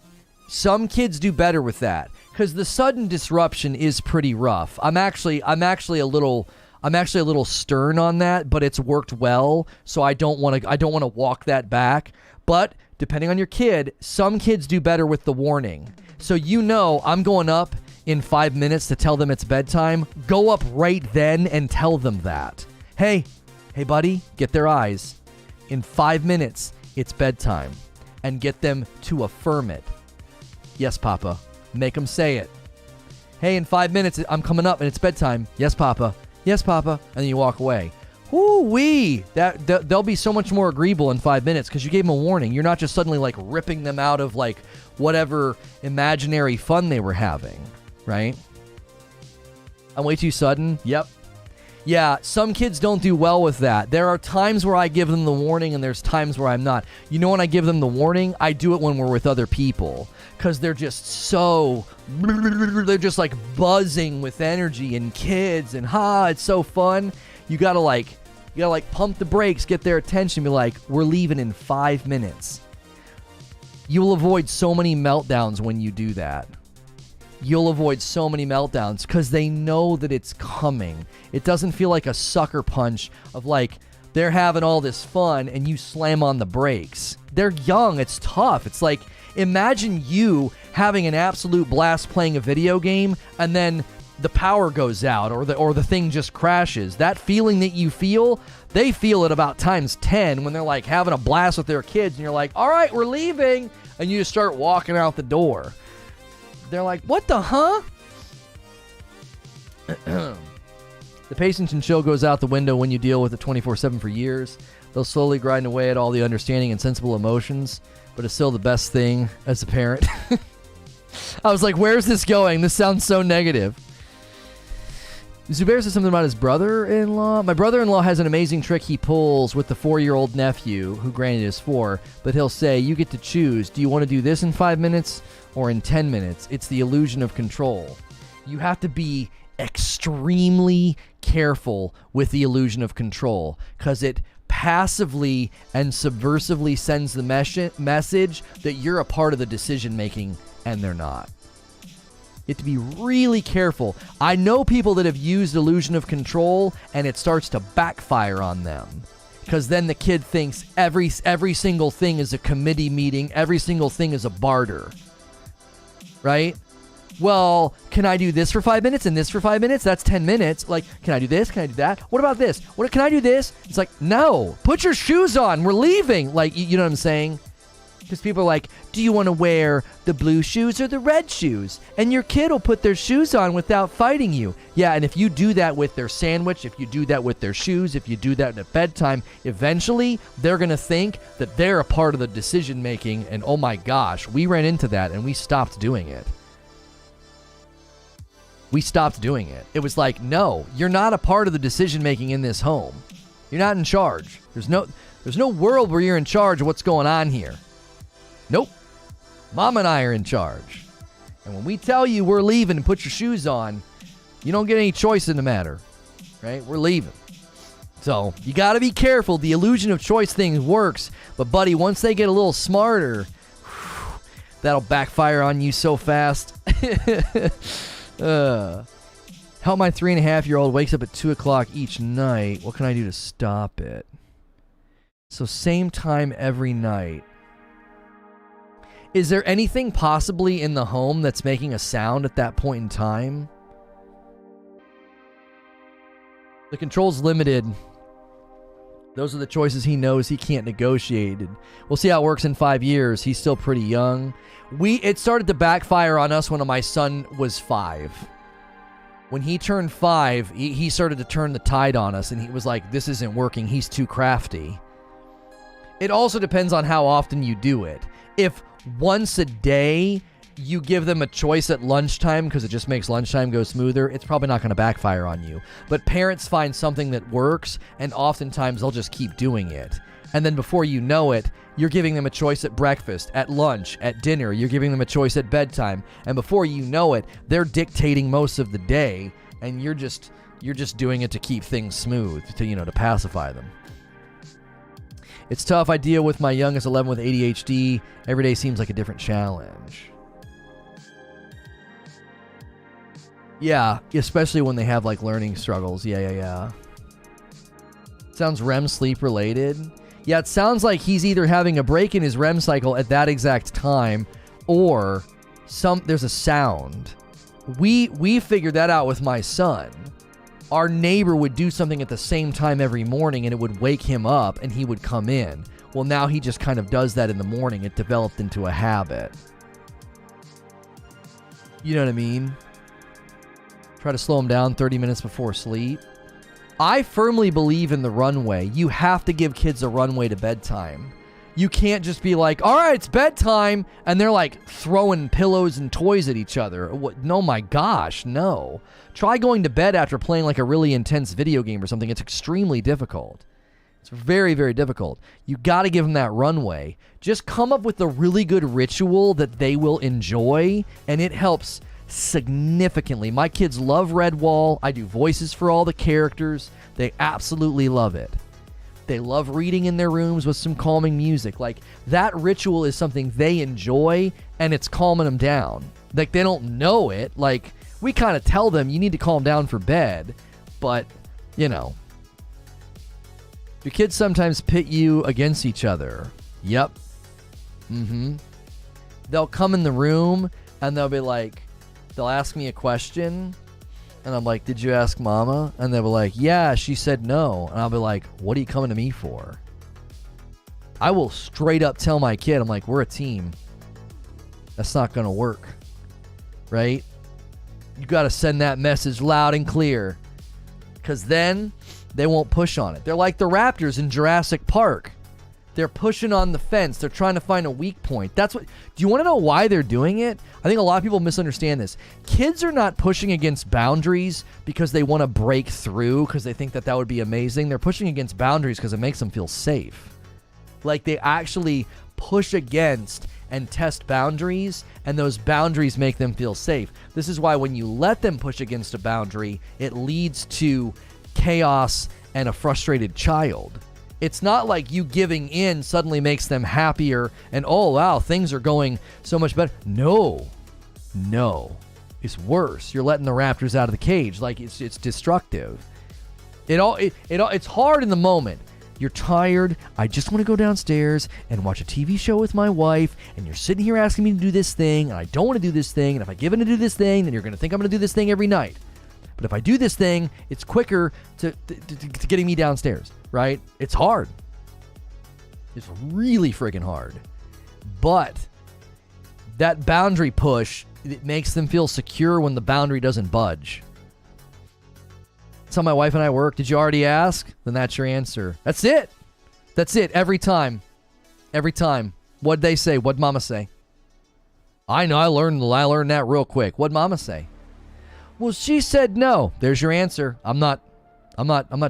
Some kids do better with that because the sudden disruption is pretty rough. I'm actually a little stern on that, but it's worked well. So I don't want to walk that back. But depending on your kid, some kids do better with the warning. So I'm going up in 5 minutes to tell them it's bedtime. Go up right then and tell them that. Hey buddy, get their eyes. In 5 minutes, it's bedtime. And get them to affirm it. Yes, Papa. Make them say it. Hey, in 5 minutes, I'm coming up and it's bedtime. Yes, Papa. Yes, Papa. And then you walk away. Woo-wee. They'll be so much more agreeable in 5 minutes because you gave them a warning. You're not just suddenly like ripping them out of like whatever imaginary fun they were having, right? I'm way too sudden. Yep. Yeah, some kids don't do well with that. There are times where I give them the warning and there's times where I'm not. When I give them the warning, I do it when we're with other people because they're just they're just like buzzing with energy and kids and it's so fun. You gotta pump the brakes, get their attention, be like, we're leaving in 5 minutes. You will avoid so many meltdowns when you do that. You'll avoid so many meltdowns because they know that it's coming. It doesn't feel like a sucker punch of like they're having all this fun and you slam on the brakes. They're young. It's tough. It's like, imagine you having an absolute blast playing a video game and then the power goes out or the thing just crashes. That feeling that you feel, they feel it about times 10 when they're like having a blast with their kids and you're like, all right, we're leaving. And you just start walking out the door. They're like, what the huh? The patience and chill goes out the window when you deal with it 24/7 for years. They'll slowly grind away at all the understanding and sensible emotions, but it's still the best thing as a parent. I was like, where's this going? This sounds so negative. Zubair says something about his brother-in-law. My brother-in-law has an amazing trick he pulls with the 4-year-old nephew, who granted is 4, but he'll say, you get to choose. Do you want to do this in 5 minutes or in 10 minutes? It's the illusion of control. You have to be extremely careful with the illusion of control because it passively and subversively sends the message that you're a part of the decision-making and they're not. You have to be really careful. I know people that have used illusion of control and it starts to backfire on them. Because then the kid thinks every single thing is a committee meeting, every single thing is a barter. Right? Well, can I do this for 5 minutes and this for 5 minutes? That's 10 minutes. Like, can I do this? Can I do that? What about this? Can I do this? It's like, no. Put your shoes on. We're leaving. Like, you know what I'm saying? Because people are like, do you want to wear the blue shoes or the red shoes? And your kid will put their shoes on without fighting you. Yeah, and if you do that with their sandwich, if you do that with their shoes, if you do that at bedtime, eventually they're going to think that they're a part of the decision making. And oh my gosh, we ran into that and we stopped doing it. We stopped doing it. It was like, no, you're not a part of the decision making in this home. You're not in charge. There's no world where you're in charge of what's going on here. Nope. Mom and I are in charge. And when we tell you we're leaving and put your shoes on, you don't get any choice in the matter. Right? We're leaving. So, you got to be careful. The illusion of choice thing works. But, buddy, once they get a little smarter, that'll backfire on you so fast. How my 3.5-year-old wakes up at 2 o'clock each night. What can I do to stop it? So, same time every night. Is there anything possibly in the home that's making a sound at that point in time? The control's limited. Those are the choices he knows he can't negotiate. We'll see how it works in 5 years. He's still pretty young. It started to backfire on us when my son was 5. When he turned 5, he started to turn the tide on us, and he was like, this isn't working. He's too crafty. It also depends on how often you do it. If once a day you give them a choice at lunchtime because it just makes lunchtime go smoother, it's probably not going to backfire on you. But parents find something that works, and oftentimes they'll just keep doing it. And then before you know it, you're giving them a choice at breakfast, at lunch, at dinner. You're giving them a choice at bedtime. And before you know it, they're dictating most of the day, and you're just doing it to keep things smooth, to pacify them. It's tough. I deal with my youngest 11 with ADHD. Every day seems like a different challenge. Yeah, especially when they have like learning struggles. Yeah. Sounds REM sleep related. Yeah, it sounds like he's either having a break in his REM cycle at that exact time, or there's a sound. We figured that out with my son. Our neighbor would do something at the same time every morning, and it would wake him up, and he would come in. Well, now he just kind of does that in the morning. It developed into a habit. You know what I mean? Try to slow him down 30 minutes before sleep. I firmly believe in the runway. You have to give kids a runway to bedtime. You can't just be like, all right, it's bedtime, and they're like throwing pillows and toys at each other. No, my gosh, no. Try going to bed after playing like a really intense video game or something. It's extremely difficult. It's very, very difficult. You got to give them that runway. Just come up with a really good ritual that they will enjoy, and it helps significantly. My kids love Redwall. I do voices for all the characters. They absolutely love it. They love reading in their rooms with some calming music. Like, that ritual is something they enjoy, and it's calming them down. Like, they don't know it. Like, we kind of tell them, you need to calm down for bed. But, your kids sometimes pit you against each other. Yep. They'll come in the room, and they'll be like, they'll ask me a question, and I'm like, did you ask Mama? And they'll be like, yeah, she said no. And I'll be like, what are you coming to me for? I will straight up tell my kid, I'm like, we're a team. That's not going to work. Right? You got to send that message loud and clear. Because then they won't push on it. They're like the raptors in Jurassic Park. They're pushing on the fence. They're trying to find a weak point. Do you want to know why they're doing it? I think a lot of people misunderstand this. Kids are not pushing against boundaries because they want to break through, because they think that would be amazing. They're pushing against boundaries because it makes them feel safe. Like, they actually push against and test boundaries, and those boundaries make them feel safe. This is why when you let them push against a boundary, it leads to chaos and a frustrated child. It's not like you giving in suddenly makes them happier and, oh, wow, things are going so much better. No. It's worse. You're letting the raptors out of the cage. Like, it's destructive. It's hard in the moment. You're tired. I just want to go downstairs and watch a TV show with my wife, and you're sitting here asking me to do this thing, and I don't want to do this thing, and if I give in to do this thing, then you're going to think I'm going to do this thing every night. But if I do this thing, it's quicker to getting me downstairs, right? It's hard. It's really friggin' hard. But that boundary push, it makes them feel secure when the boundary doesn't budge. That's how my wife and I work. Did you already ask? Then that's your answer. That's it. Every time. What'd they say? What'd mama say? I know. I learned that real quick. What'd mama say? Well, she said no. There's your answer. I'm not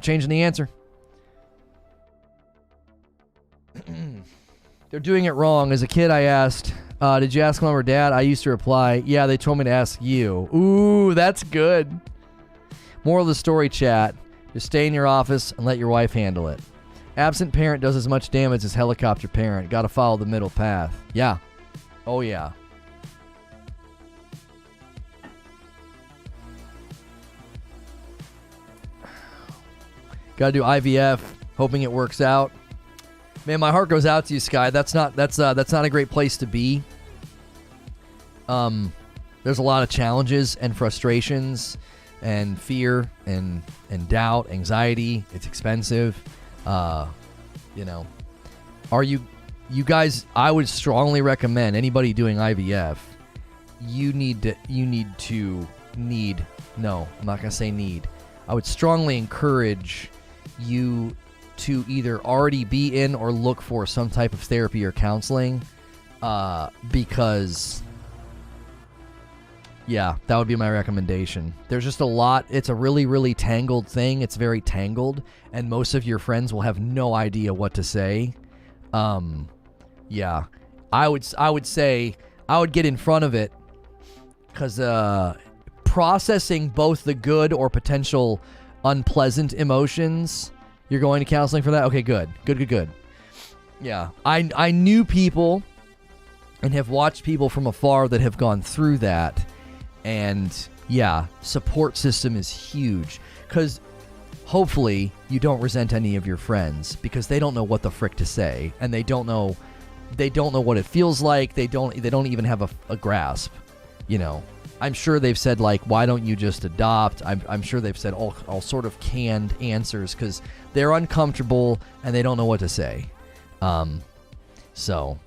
changing the answer. They're doing it wrong. As a kid, I asked, did you ask mom or dad? I used to reply, yeah, they told me to ask you. Ooh, that's good. Moral of the story, chat. Just stay in your office and let your wife handle it. Absent parent does as much damage as helicopter parent. Gotta follow the middle path. Yeah. Oh, yeah. Gotta do IVF, hoping it works out. Man, my heart goes out to you, Sky. That's not a great place to be. There's a lot of challenges and frustrations and fear and doubt, anxiety. It's expensive. Are you guys, I would strongly recommend anybody doing IVF, I would strongly encourage you to either already be in or look for some type of therapy or counseling, because that would be my recommendation. There's just a lot. It's a really, really tangled thing. It's very tangled, and most of your friends will have no idea what to say. I would say I would get in front of it, because processing both the good or potential unpleasant emotions. You're going to counseling for that? Okay, good. Yeah, I knew people and have watched people from afar that have gone through that. And yeah, support system is huge, because hopefully you don't resent any of your friends, because they don't know what the frick to say, and they don't know what it feels like. They don't even have a grasp. I'm sure they've said, like, why don't you just adopt? I'm sure they've said all sort of canned answers because they're uncomfortable and they don't know what to say. So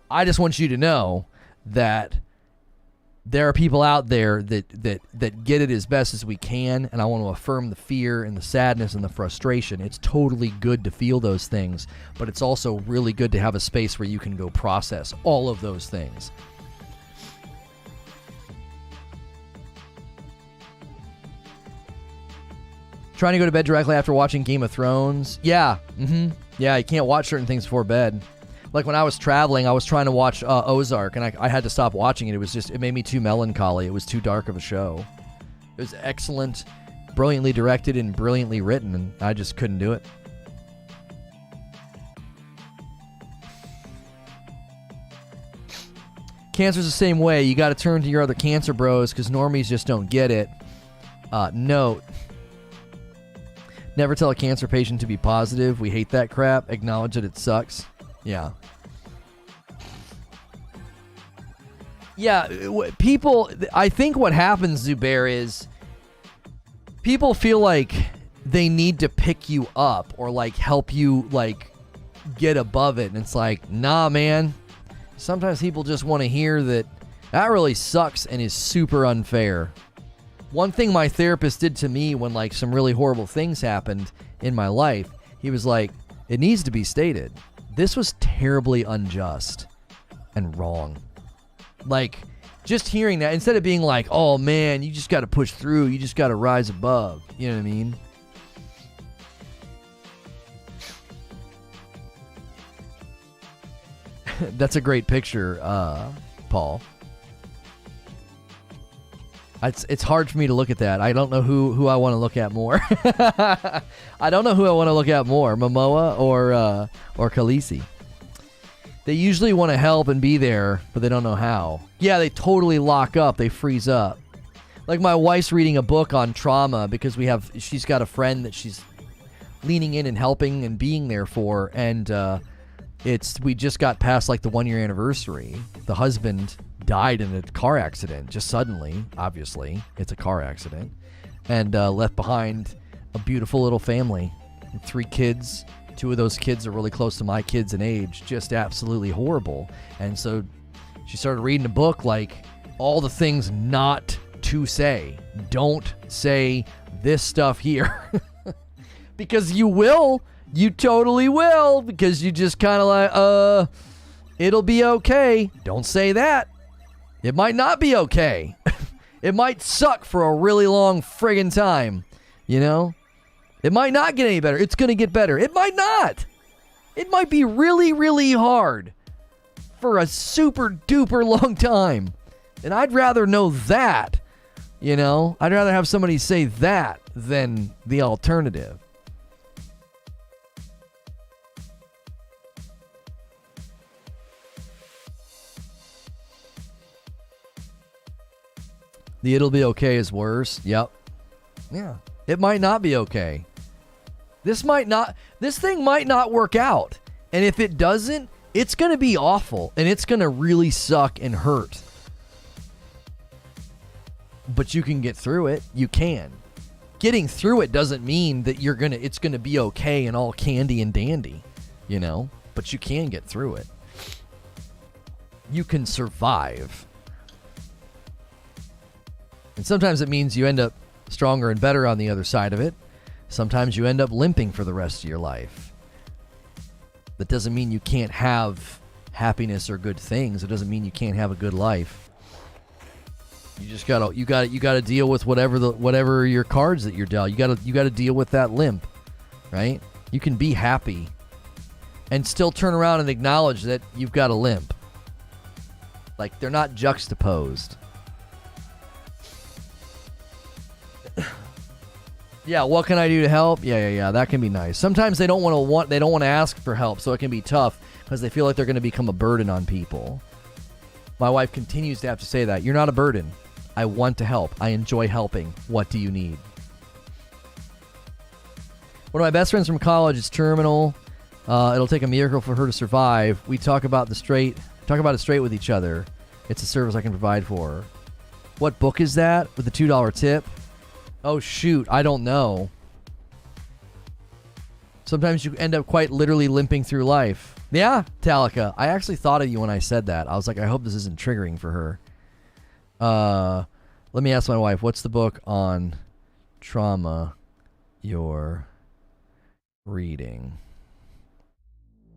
I just want you to know that there are people out there that get it as best as we can, and I want to affirm the fear and the sadness and the frustration. It's totally good to feel those things, but it's also really good to have a space where you can go process all of those things. Trying to go to bed directly after watching Game of Thrones. Yeah. Yeah, you can't watch certain things before bed. Like when I was traveling, I was trying to watch Ozark, and I had to stop watching it. It made me too melancholy. It was too dark of a show. It was excellent, brilliantly directed, and brilliantly written, and I just couldn't do it. Cancer's the same way. You got to turn to your other cancer bros, because normies just don't get it. Note. Never tell a cancer patient to be positive. We hate that crap. Acknowledge that it sucks. Yeah. Yeah, people, I think what happens, Zubair, is people feel like they need to pick you up or, like, help you, like, get above it. And it's like, nah, man. Sometimes people just want to hear that really sucks and is super unfair. One thing my therapist did to me when, like, some really horrible things happened in my life, he was like, it needs to be stated. This was terribly unjust and wrong. Like, Just hearing that, instead of being like, oh man, you just got to push through, you just got to rise above. You know what I mean? That's a great picture, Paul. It's hard for me to look at that. I don't know who I want to look at more. I don't know who I want to look at more, Momoa or Khaleesi. They usually want to help and be there, but they don't know how. Yeah, they totally lock up. They freeze up. Like my wife's reading a book on trauma because she's got a friend that she's leaning in and helping and being there for, and we just got past like the 1-year anniversary. The husband died in a car accident, just suddenly, obviously. It's a car accident. And left behind a beautiful little family. 3 kids. 2 of those kids are really close to my kids in age. Just absolutely horrible. And so she started reading a book like all the things not to say. Don't say this stuff here. Because you will. You totally will. Because you just kind of like, it'll be okay. Don't say that. It might not be okay. It might suck for a really long friggin' time. You know? It might not get any better. It's going to get better. It might not. It might be really, really hard for a super duper long time. And I'd rather know that. You know? I'd rather have somebody say that than the alternative. The it'll be okay is worse. Yep. Yeah. It might not be okay. This thing might not work out. And if it doesn't, it's going to be awful. And it's going to really suck and hurt. But you can get through it. You can. Getting through it doesn't mean that it's going to be okay and all candy and dandy. You know? But you can get through it. You can survive. And sometimes it means you end up stronger and better on the other side of it. Sometimes you end up limping for the rest of your life. That doesn't mean you can't have happiness or good things. It doesn't mean you can't have a good life. You just gotta deal with whatever your cards that you're dealt. You gotta deal with that limp, right? You can be happy and still turn around and acknowledge that you've got a limp. Like they're not juxtaposed. Yeah, what can I do to help? Yeah. That can be nice. Sometimes they don't want to ask for help, so it can be tough because they feel like they're going to become a burden on people. My wife continues to have to say that. You're not a burden. I want to help. I enjoy helping. What do you need? One of my best friends from college is terminal. It'll take a miracle for her to survive. We talk about it straight with each other. It's a service I can provide for her. What book is that with the $2 tip? Oh, shoot. I don't know. Sometimes you end up quite literally limping through life. Yeah, Talika. I actually thought of you when I said that. I was like, I hope this isn't triggering for her. Let me ask my wife, what's the book on trauma you're reading?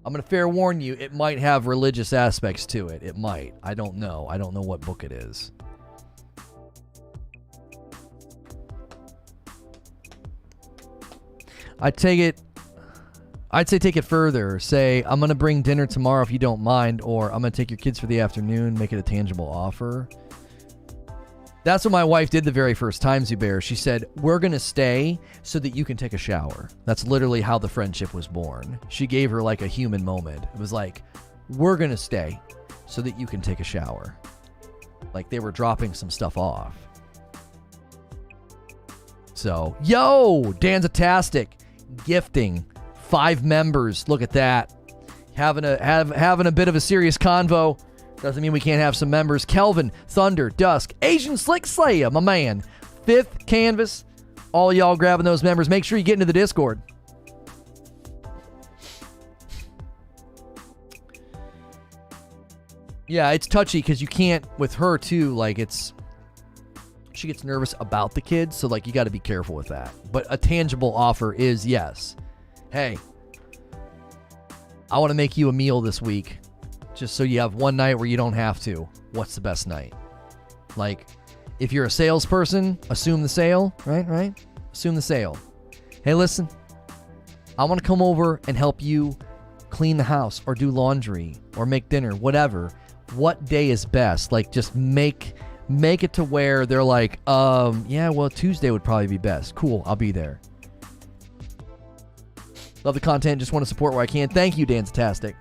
I'm going to fair warn you, it might have religious aspects to it. It might. I don't know. I don't know what book it is. I'd say take it further. Say, I'm going to bring dinner tomorrow if you don't mind, or I'm going to take your kids for the afternoon, make it a tangible offer. That's what my wife did the very first time, Zubair. She said, we're going to stay so that you can take a shower. That's literally how the friendship was born. She gave her like a human moment. It was like, we're going to stay so that you can take a shower. Like they were dropping some stuff off. So, yo, Danzatastic. Gifting 5 members. Look at that. Having a bit of a serious convo. Doesn't mean we can't have some members. Kelvin, Thunder, Dusk, Asian Slick Slayer, my man. 5th Canvas. All y'all grabbing those members. Make sure you get into the Discord. Yeah, it's touchy because you can't, with her too, like she gets nervous about the kids, so like you got to be careful with that. But a tangible offer is yes. Hey, I want to make you a meal this week, just so you have one night where you don't have to. What's the best night? Like, if you're a salesperson, assume the sale, right? Assume the sale. Hey, listen, I want to come over and help you clean the house or do laundry or make dinner, whatever. What day is best? Like, just make it to where they're like, yeah, well, Tuesday would probably be best. Cool, I'll be there. Love the content, just want to support where I can. Thank you, Dancetastic.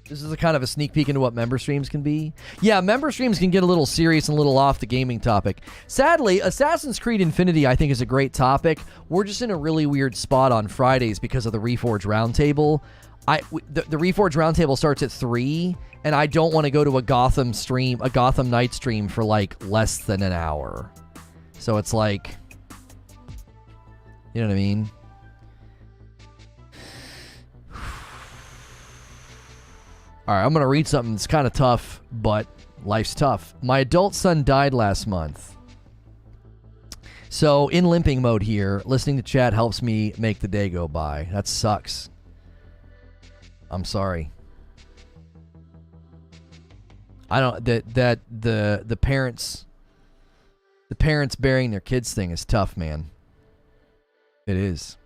This is a kind of a sneak peek into what member streams can be. Yeah, member streams can get a little serious and a little off the gaming topic. Sadly, Assassin's Creed Infinity, I think, is a great topic. We're just in a really weird spot on Fridays because of the Reforge Roundtable. The Reforge Roundtable starts at 3, and I don't want to go to a Gotham Night stream for like less than an hour. So it's like, you know what I mean? All right, I'm going to read something that's kind of tough, but life's tough. My adult son died last month. So in limping mode here, listening to chat helps me make the day go by. That sucks. I'm sorry. I don't the parents burying their kids thing is tough, man. It is.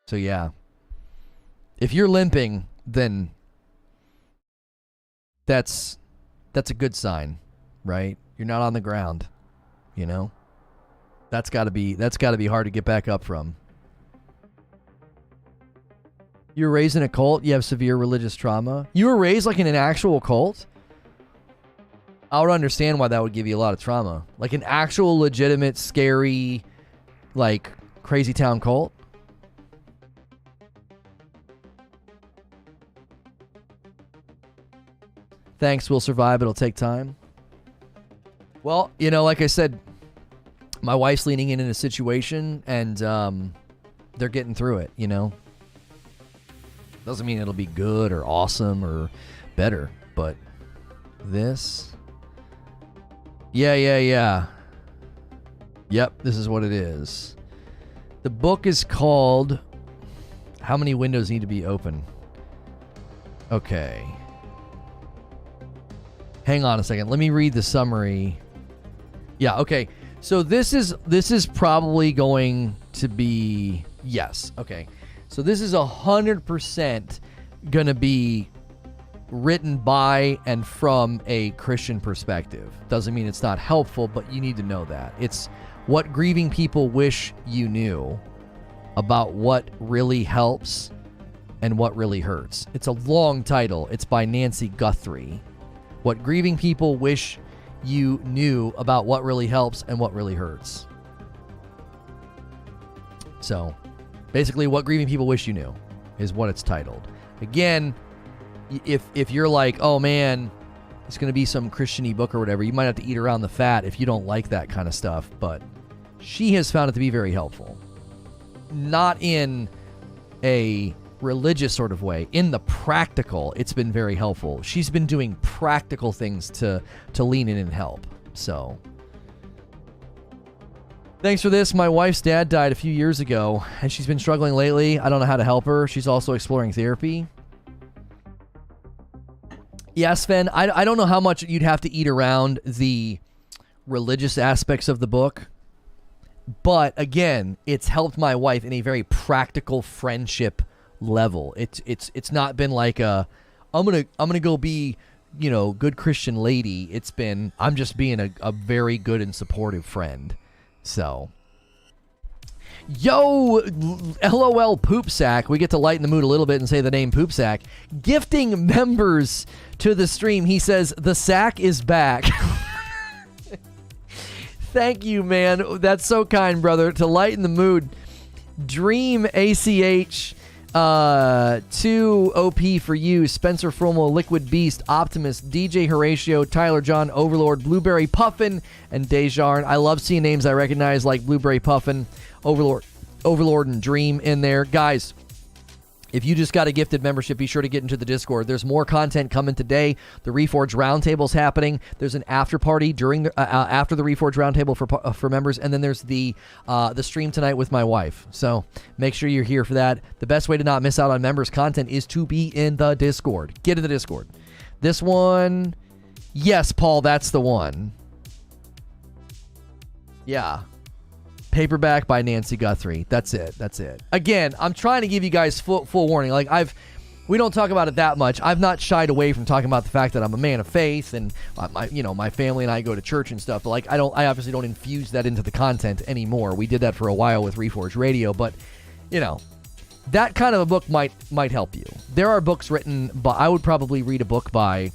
So yeah. If you're limping, then that's a good sign, right? You're not on the ground, you know? That's got to be hard to get back up from. You were raised in a cult, you have severe religious trauma. You were raised like in an actual cult? I would understand why that would give you a lot of trauma. Like an actual legitimate scary like crazy town cult. Thanks, we'll survive. It'll take time. Well, you know, like I said, my wife's leaning in a situation, and they're getting through it, you know? Doesn't mean it'll be good or awesome or better, but this... Yeah. Yep, this is what it is. The book is called... How Many Windows Need to Be Open? Okay. Hang on a second. Let me read the summary. Yeah, okay. So this is probably going to be... Yes, okay. So this is 100% going to be written by and from a Christian perspective. Doesn't mean it's not helpful, but you need to know that. It's what grieving people wish you knew about what really helps and what really hurts. It's a long title. It's by Nancy Guthrie. What grieving people wish you knew about what really helps and what really hurts. So, basically, what grieving people wish you knew is what it's titled. Again, if you're like, oh man, it's going to be some Christian-y book or whatever, you might have to eat around the fat if you don't like that kind of stuff. But she has found it to be very helpful. Not in a religious sort of way. In the practical, it's been very helpful. She's been doing practical things to lean in and help. So, thanks for this. My wife's dad died a few years ago, and she's been struggling lately. I don't know how to help her. She's also exploring therapy. Yeah, Sven, I don't know how much you'd have to eat around the religious aspects of the book. But, again, it's helped my wife in a very practical friendship level. It's not been like I'm gonna go be, you know, good Christian lady. It's been I'm just being a very good and supportive friend. So, yo, LOL Poop Sack. We get to lighten the mood a little bit and say the name Poop Sack. Gifting members to the stream. He says the sack is back. Thank you, man. That's so kind, brother. To lighten the mood, Dream ACH. 2 OP for you, Spencer Fromo, Liquid Beast, Optimus, DJ Horatio, Tyler John, Overlord, Blueberry Puffin, and Dejarn. I love seeing names I recognize like Blueberry Puffin, Overlord, and Dream in there. Guys, If you just got a gifted membership, be sure to get into the Discord. There's more content coming today. The Reforge Roundtable's happening. There's an after party during the after the Reforge Roundtable for members, and then there's the stream tonight with my wife. So make sure you're here for that. The best way to not miss out on members' content is to be in the Discord. Get in the Discord. This one, yes, Paul, that's the one. Yeah. Paperback by Nancy Guthrie. That's it. That's it. Again, I'm trying to give you guys full warning. Like we don't talk about it that much. I've not shied away from talking about the fact that I'm a man of faith and my family and I go to church and stuff. But like I obviously don't infuse that into the content anymore. We did that for a while with Reforge Radio, but that kind of a book might help you. There are books written, but I would probably read a book by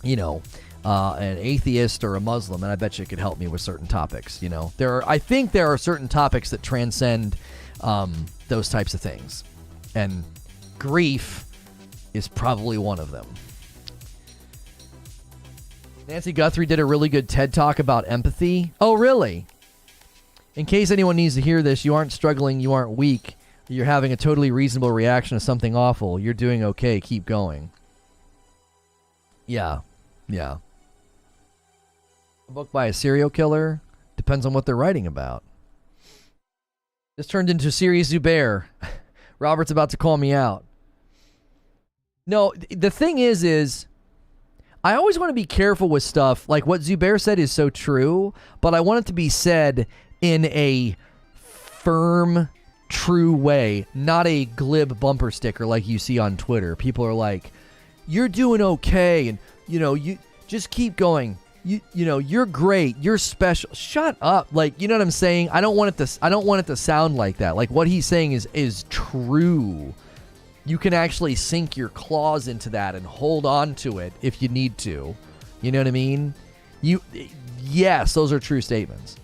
an atheist or a Muslim, and I bet you it could help me with certain topics. I think there are certain topics that transcend those types of things, and grief is probably one of them. Nancy Guthrie did a really good TED Talk about empathy. Oh, really? In case anyone needs to hear this, you aren't struggling, you aren't weak. You're having a totally reasonable reaction to something awful. You're doing okay. Keep going. Yeah. A book by a serial killer? Depends on what they're writing about. This turned into Series Zubair. Robert's about to call me out. No, the thing is I always want to be careful with stuff. Like what Zubair said is so true, but I want it to be said in a firm, true way, not a glib bumper sticker like you see on Twitter. People are like, you're doing okay, and you just keep going. You're great. You're special. Shut up. Like, you know what I'm saying? I don't want it to sound like that. Like what he's saying is true. You can actually sink your claws into that and hold on to it if you need to. You know what I mean? Yes, those are true statements.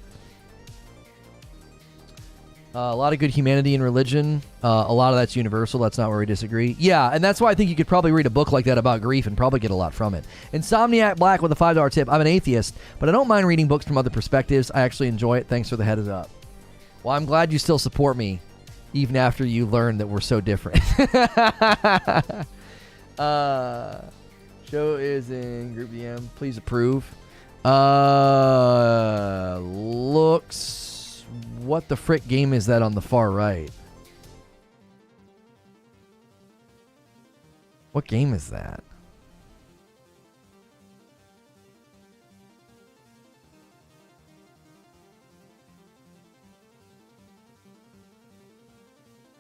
A lot of good humanity in religion. A lot of that's universal. That's not where we disagree. Yeah, and that's why I think you could probably read a book like that about grief and probably get a lot from it. Insomniac Black with a $5 tip. I'm an atheist, but I don't mind reading books from other perspectives. I actually enjoy it. Thanks for the heads up. Well, I'm glad you still support me, even after you learn that we're so different. Show is in Group DM. Please approve. Looks... What the frick game is that on the far right? What game is that?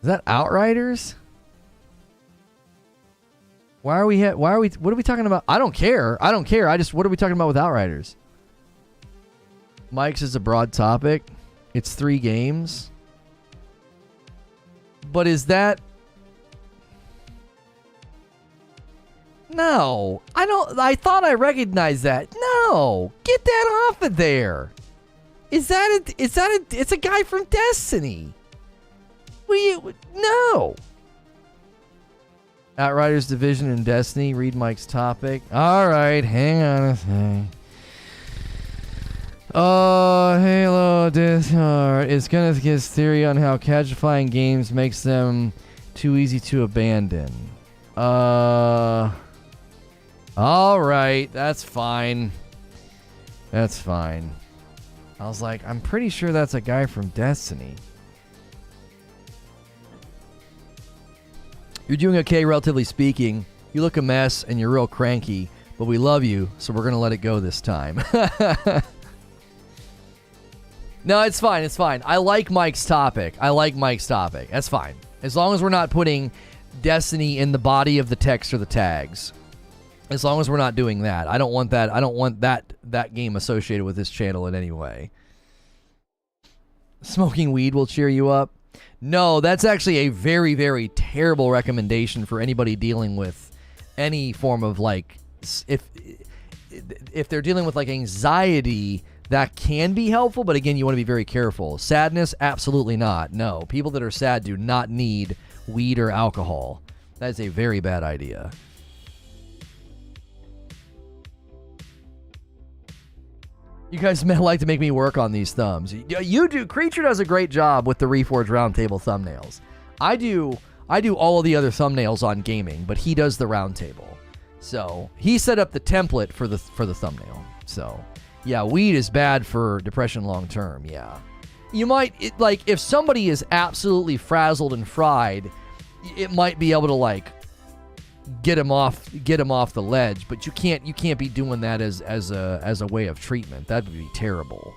Is that Outriders? What are we talking about? I don't care. What are we talking about with Outriders? Mike's is a broad topic. It's 3 games. But is that... No. I thought I recognized that. No. Get that off of there. It's a guy from Destiny. No. Outriders Division and Destiny. Read Mike's topic. All right. Hang on a second. Halo Discord is gonna get his theory on how casualifying games makes them too easy to abandon. Alright, that's fine. That's fine. I was like, I'm pretty sure that's a guy from Destiny. You're doing okay, relatively speaking. You look a mess and you're real cranky, but we love you, so we're gonna let it go this time. No, it's fine. It's fine. I like Mike's topic. That's fine. As long as we're not putting Destiny in the body of the text or the tags. As long as we're not doing that. I don't want that. I don't want that game associated with this channel in any way. Smoking weed will cheer you up. No, that's actually a very, very terrible recommendation for anybody dealing with any form of like if they're dealing with like anxiety. That can be helpful, but again, you want to be very careful. Sadness, absolutely not. No, people that are sad do not need weed or alcohol. That is a very bad idea. You guys like to make me work on these thumbs. You do. Creature does a great job with the Reforge Roundtable thumbnails. I I do all of the other thumbnails on gaming, but he does the roundtable. So he set up the template for the thumbnail. So yeah, weed is bad for depression long term. Yeah, you might like if somebody is absolutely frazzled and fried, it might be able to like get him off the ledge. But you can't be doing that as a way of treatment. That would be terrible.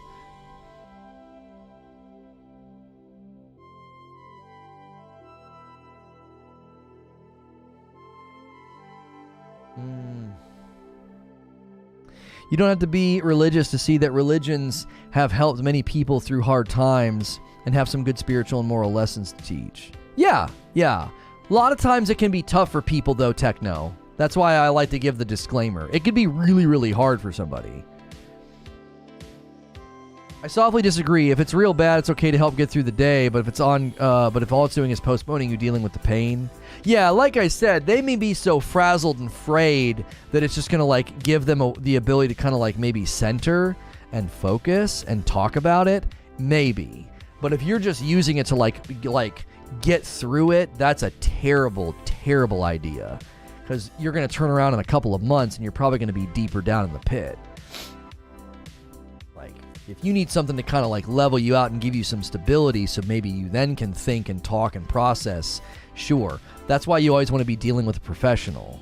You don't have to be religious to see that religions have helped many people through hard times and have some good spiritual and moral lessons to teach. Yeah. A lot of times it can be tough for people, though, Techno. That's why I like to give the disclaimer. It could be really, really hard for somebody. I softly disagree. If it's real bad, it's okay to help get through the day, but if all it's doing is postponing you dealing with the pain. Yeah, like I said, they may be so frazzled and frayed that it's just going to like give them the ability to kind of like maybe center and focus and talk about it. Maybe. But if you're just using it to like get through it, that's a terrible, terrible idea. Because you're going to turn around in a couple of months and you're probably going to be deeper down in the pit. If you need something to kind of like level you out and give you some stability so maybe you then can think and talk and process, sure. That's why you always want to be dealing with a professional.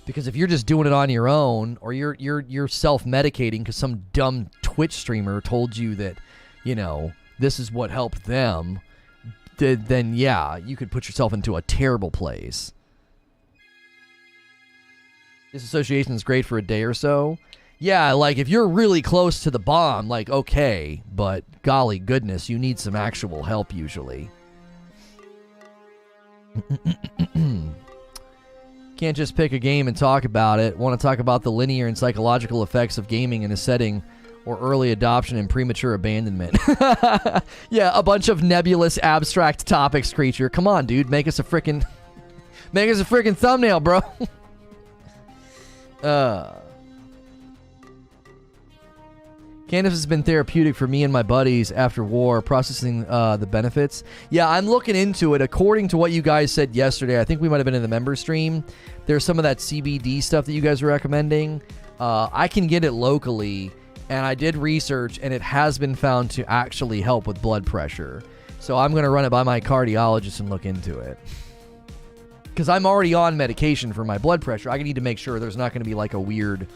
Because if you're just doing it on your own or you're self-medicating because some dumb Twitch streamer told you that, you know, this is what helped them, then yeah, you could put yourself into a terrible place. Disassociation is great for a day or so. Yeah, like if you're really close to the bomb, like okay, but golly goodness, you need some actual help usually. Can't just pick a game and talk about it. Want to talk about the linear and psychological effects of gaming in a setting or early adoption and premature abandonment. Yeah, a bunch of nebulous abstract topics, creature. Come on, dude, make us a freaking thumbnail, bro. Cannabis has been therapeutic for me and my buddies after war, processing the benefits. Yeah, I'm looking into it. According to what you guys said yesterday, I think we might have been in the member stream. There's some of that CBD stuff that you guys were recommending. I can get it locally, and I did research, and it has been found to actually help with blood pressure. So I'm going to run it by my cardiologist and look into it. Because I'm already on medication for my blood pressure. I need to make sure there's not going to be like a weird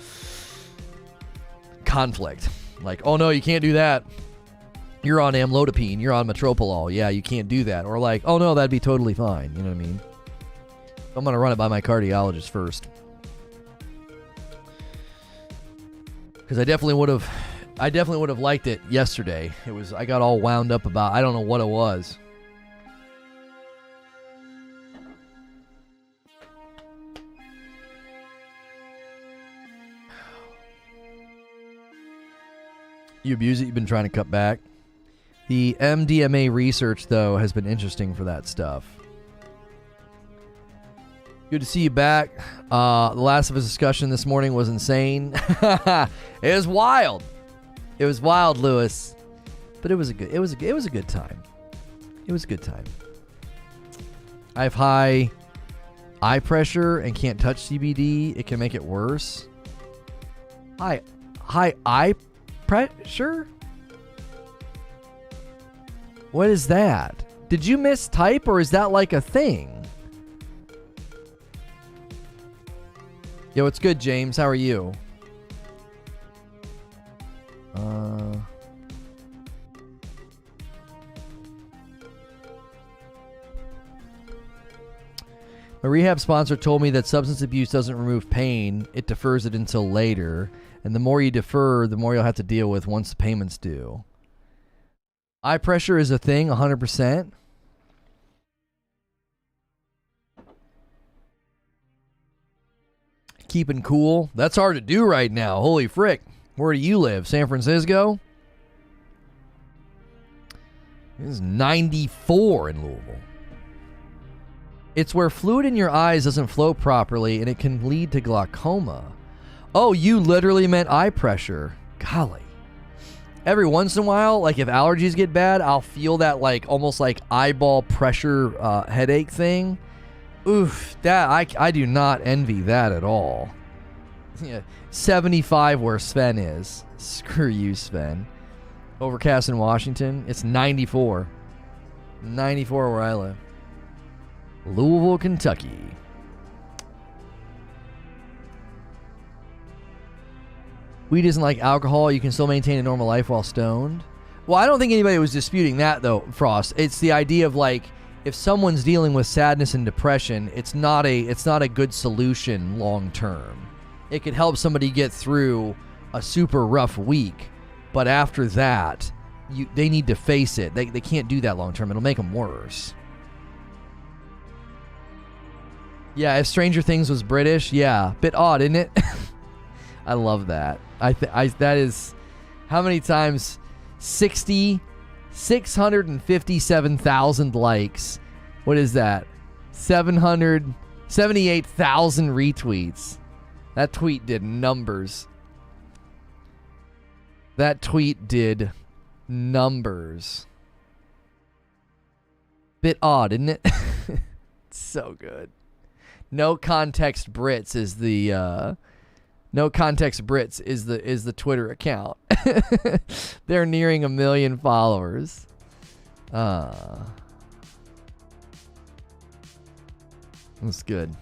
conflict. Like, oh no, you can't do that. You're on amlodipine. You're on metropolol. Yeah, you can't do that. Or like, oh no, that'd be totally fine. You know what I mean? I'm gonna run it by my cardiologist first. Because I definitely would have liked it yesterday. I got all wound up about. I don't know what it was. You abuse it, you've been trying to cut back. The MDMA research, though, has been interesting for that stuff. Good to see you back. The Last of Us discussion this morning was insane. It was wild. It was wild, Lewis. But it was a good time. It was a good time. I have high eye pressure and can't touch CBD. It can make it worse. High eye pressure? What is that? Did you mistype, or is that like a thing? Yo, it's good, James. How are you? My rehab sponsor told me that substance abuse doesn't remove pain, it defers it until later. And the more you defer, the more you'll have to deal with once the payment's due. Eye pressure is a thing, 100%. Keeping cool. That's hard to do right now. Holy frick. Where do you live? San Francisco? It is 94 in Louisville. It's where fluid in your eyes doesn't flow properly and it can lead to glaucoma. Oh, you literally meant eye pressure. Golly. Every once in a while, like if allergies get bad, I'll feel that like almost like eyeball pressure headache thing. Oof, that I do not envy that at all. Yeah, 75 where Sven is. Screw you, Sven. Overcast in Washington. It's 94. 94 where I live. Louisville, Kentucky. Weed isn't like alcohol. You can still maintain a normal life while stoned. Well, I don't think anybody was disputing that, though, Frost. It's the idea of, like, if someone's dealing with sadness and depression, it's not a good solution long term. It could help somebody get through a super rough week, but after that, they need to face it. They can't do that long term. It'll make them worse. Yeah, if Stranger Things was British, yeah, bit odd, isn't it? I love that. That is, how many times? 657,000 likes. What is that? 778,000 retweets. That tweet did numbers. That tweet did numbers. Bit odd, isn't it? So good. No Context Brits is the No Context Brits is the Twitter account. They're nearing 1 million followers. That's good.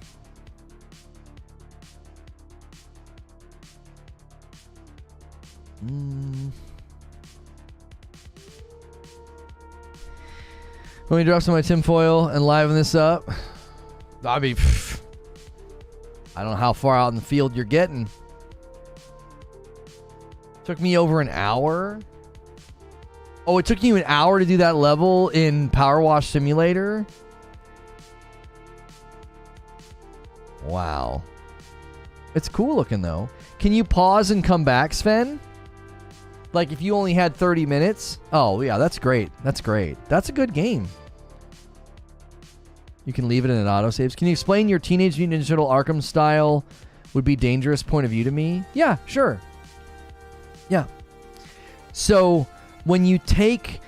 Let me drop some of my tinfoil and liven this up. I mean, I don't know how far out in the field you're getting. Took me over an hour. Oh, it took you an hour to do that level in Power Wash Simulator? Wow. It's cool looking, though. Can you pause and come back, Sven? Like, if you only had 30 minutes? Oh, yeah, that's great. That's great. That's a good game. You can leave it in an autosaves. Can you explain your Teenage Mutant Ninja Turtle Arkham style would be dangerous point of view to me? Yeah, sure. Yeah. So, when you take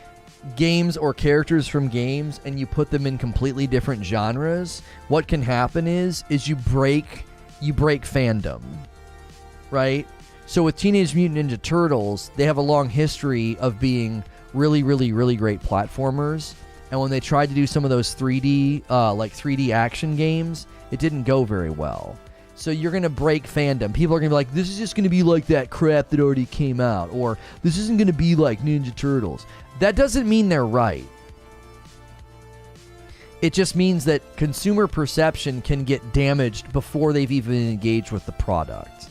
games or characters from games and you put them in completely different genres, what can happen is you break fandom, right? So with Teenage Mutant Ninja Turtles, they have a long history of being really, really, really great platformers. And when they tried to do some of those 3D action games, it didn't go very well. So you're going to break fandom. People are going to be like, this is just going to be like that crap that already came out. Or this isn't going to be like Ninja Turtles. That doesn't mean they're right. It just means that consumer perception can get damaged before they've even engaged with the product.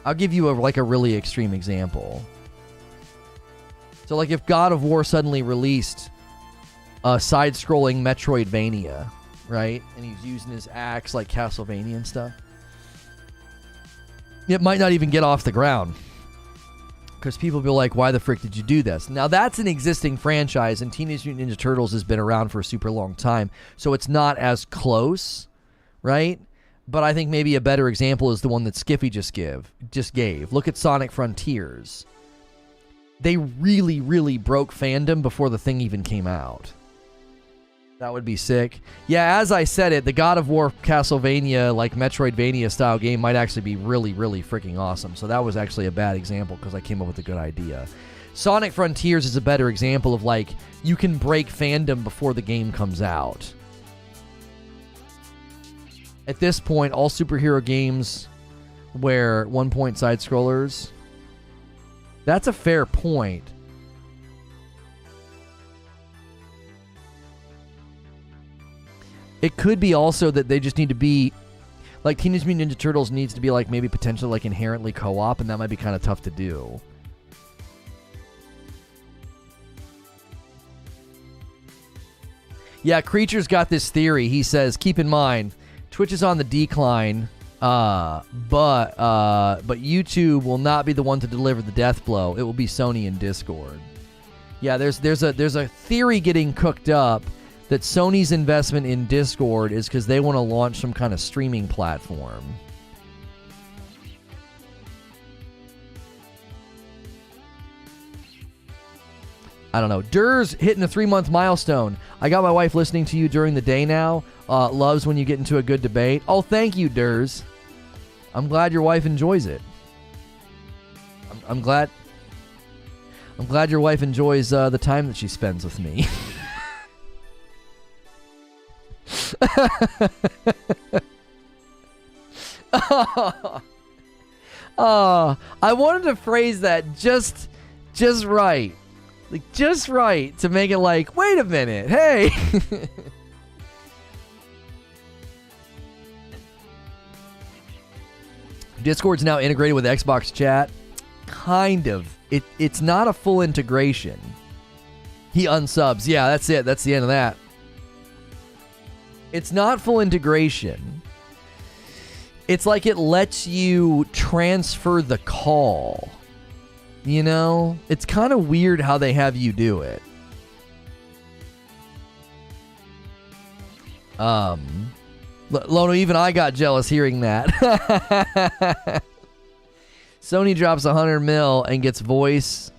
I'll give you a really extreme example. So like if God of War suddenly released a side-scrolling Metroidvania, right? And he's using his axe like Castlevania and stuff. It might not even get off the ground. Because people will be like, why the frick did you do this? Now, that's an existing franchise, and Teenage Mutant Ninja Turtles has been around for a super long time, so it's not as close, right? But I think maybe a better example is the one that Skiffy just gave. Look at Sonic Frontiers. They really, really broke fandom before the thing even came out. That would be sick. Yeah, as I said it, the God of War Castlevania, like Metroidvania style game might actually be really, really freaking awesome. So that was actually a bad example because I came up with a good idea. Sonic Frontiers is a better example of like, you can break fandom before the game comes out. At this point, all superhero games where 1-point side-scrollers, that's a fair point. It could be also that they just need to be, like Teenage Mutant Ninja Turtles needs to be like maybe potentially like inherently co-op, and that might be kind of tough to do. Yeah, Creature's got this theory. He says, keep in mind, Twitch is on the decline, but YouTube will not be the one to deliver the death blow. It will be Sony and Discord. Yeah, there's a theory getting cooked up that Sony's investment in Discord is because they want to launch some kind of streaming platform. I don't know. Durs hitting a 3-month milestone. I got my wife listening to you during the day now. Loves when you get into a good debate. Oh, thank you, Durs. I'm glad your wife enjoys it. I'm glad your wife enjoys the time that she spends with me. I wanted to phrase that just right. Like, just right to make it like, wait a minute, hey. Discord's now integrated with Xbox Chat. Kind of. It's not a full integration. He unsubs. Yeah, that's it. That's the end of that. It's not full integration. It's like it lets you transfer the call. You know? It's kind of weird how they have you do it. Lono, even I got jealous hearing that. Sony drops 100 mil and gets voice.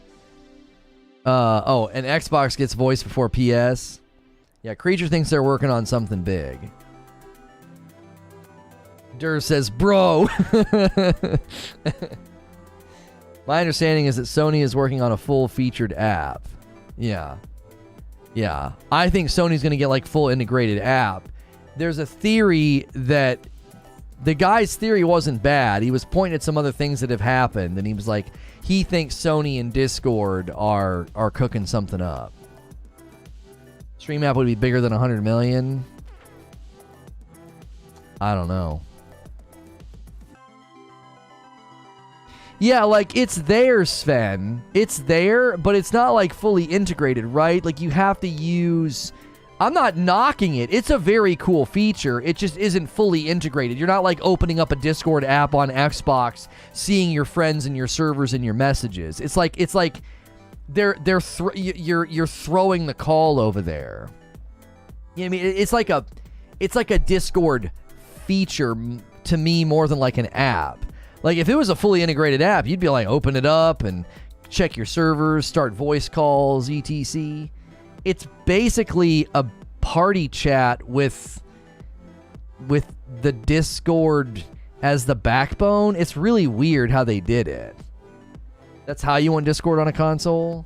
And Xbox gets voice before PS. Yeah, Creature thinks they're working on something big. Dur says, bro. My understanding is that Sony is working on a full-featured app. Yeah. I think Sony's going to get, like, full integrated app. There's a theory that... The guy's theory wasn't bad. He was pointing at some other things that have happened, and he was like, he thinks Sony and Discord are cooking something up. Stream app would be bigger than 100 million. I don't know. Yeah, like, it's there, Sven. It's there, but it's not, like, fully integrated, right? Like, you have to use... I'm not knocking it. It's a very cool feature. It just isn't fully integrated. You're not, like, opening up a Discord app on Xbox, seeing your friends and your servers and your messages. It's like you're throwing the call over there. You know what I mean? It's like a Discord feature to me more than like an app. Like, if it was a fully integrated app, you'd be like, open it up and check your servers, start voice calls, etc. It's basically a party chat with the Discord as the backbone. It's really weird how they did it. That's how you want Discord on a console?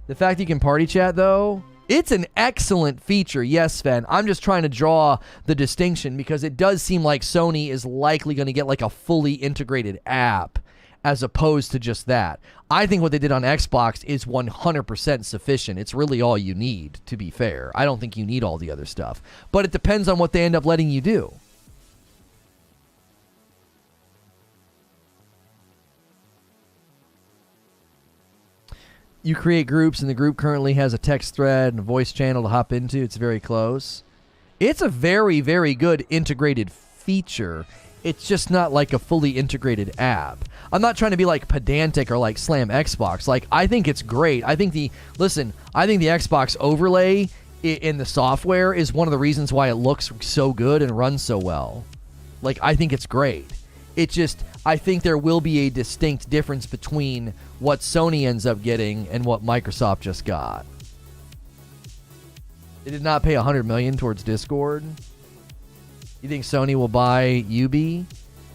The fact you can party chat, though, it's an excellent feature. Yes, Sven. I'm just trying to draw the distinction because it does seem like Sony is likely going to get like a fully integrated app as opposed to just that. I think what they did on Xbox is 100% sufficient. It's really all you need, to be fair. I don't think you need all the other stuff. But it depends on what they end up letting you do. You create groups, and the group currently has a text thread and a voice channel to hop into. It's very close. It's a very, very good integrated feature. It's just not like a fully integrated app. I'm not trying to be like pedantic or like slam Xbox. Like, I think it's great. I think the Xbox overlay in the software is one of the reasons why it looks so good and runs so well. Like, I think it's great. It just, I think there will be a distinct difference between what Sony ends up getting and what Microsoft just got. They did not pay $100 million towards Discord. You think Sony will buy Ubi?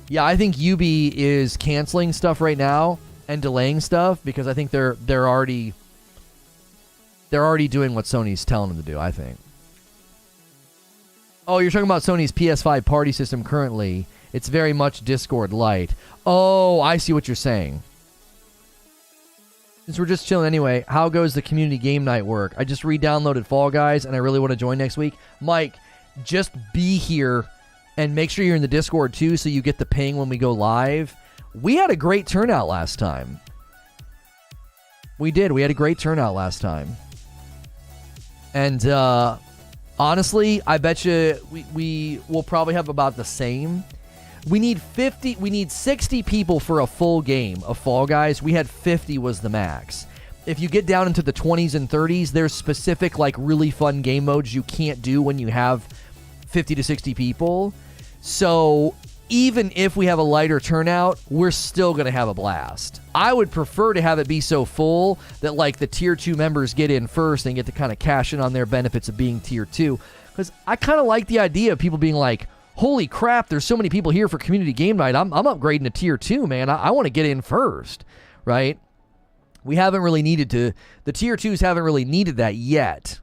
Yeah, I think Ubi is canceling stuff right now and delaying stuff because I think they're already doing what Sony's telling them to do, I think. Oh, you're talking about Sony's PS5 party system currently. It's very much Discord Lite. Oh, I see what you're saying. Since we're just chilling anyway, how goes the community game night work? I just re-downloaded Fall Guys and I really want to join next week. Mike, just be here and make sure you're in the Discord too so you get the ping when we go live. We had a great turnout last time. We did. We had a great turnout last time. And honestly, I bet you we will probably have about the same. We need 60 people for a full game of Fall Guys. We had 50 was the max. If you get down into the 20s and 30s, there's specific like really fun game modes you can't do when you have 50 to 60 people. So even if we have a lighter turnout, we're still going to have a blast. I would prefer to have it be so full that like the tier 2 members get in first and get to kind of cash in on their benefits of being tier 2. Because I kind of like the idea of people being like, holy crap, there's so many people here for community game night. I'm upgrading to tier 2, man. I want to get in first, right? We haven't really needed to, the tier 2s haven't really needed that yet.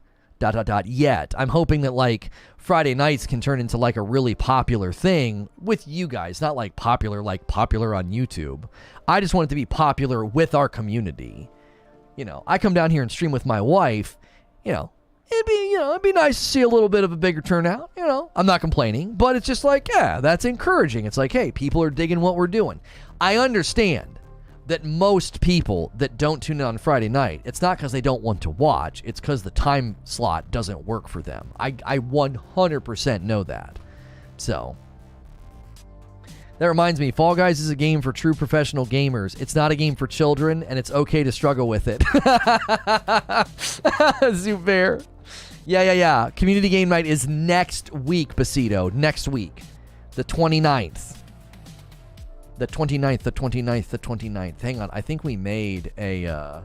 Yet. I'm hoping that like Friday nights can turn into like a really popular thing with you guys, not like popular on YouTube. I just want it to be popular with our community. You know, I come down here and stream with my wife, it'd be nice to see a little bit of a bigger turnout, I'm not complaining, but it's just like, yeah, that's encouraging. It's like, hey, people are digging what we're doing. I understand that most people that don't tune in on Friday night, it's not because they don't want to watch, it's because the time slot doesn't work for them. I 100% know that. So, that reminds me, Fall Guys is a game for true professional gamers. It's not a game for children, and it's okay to struggle with it. Super. Yeah. Community Game Night is next week, Basido. Next week. The 29th. The 29th. Hang on. I think we made a...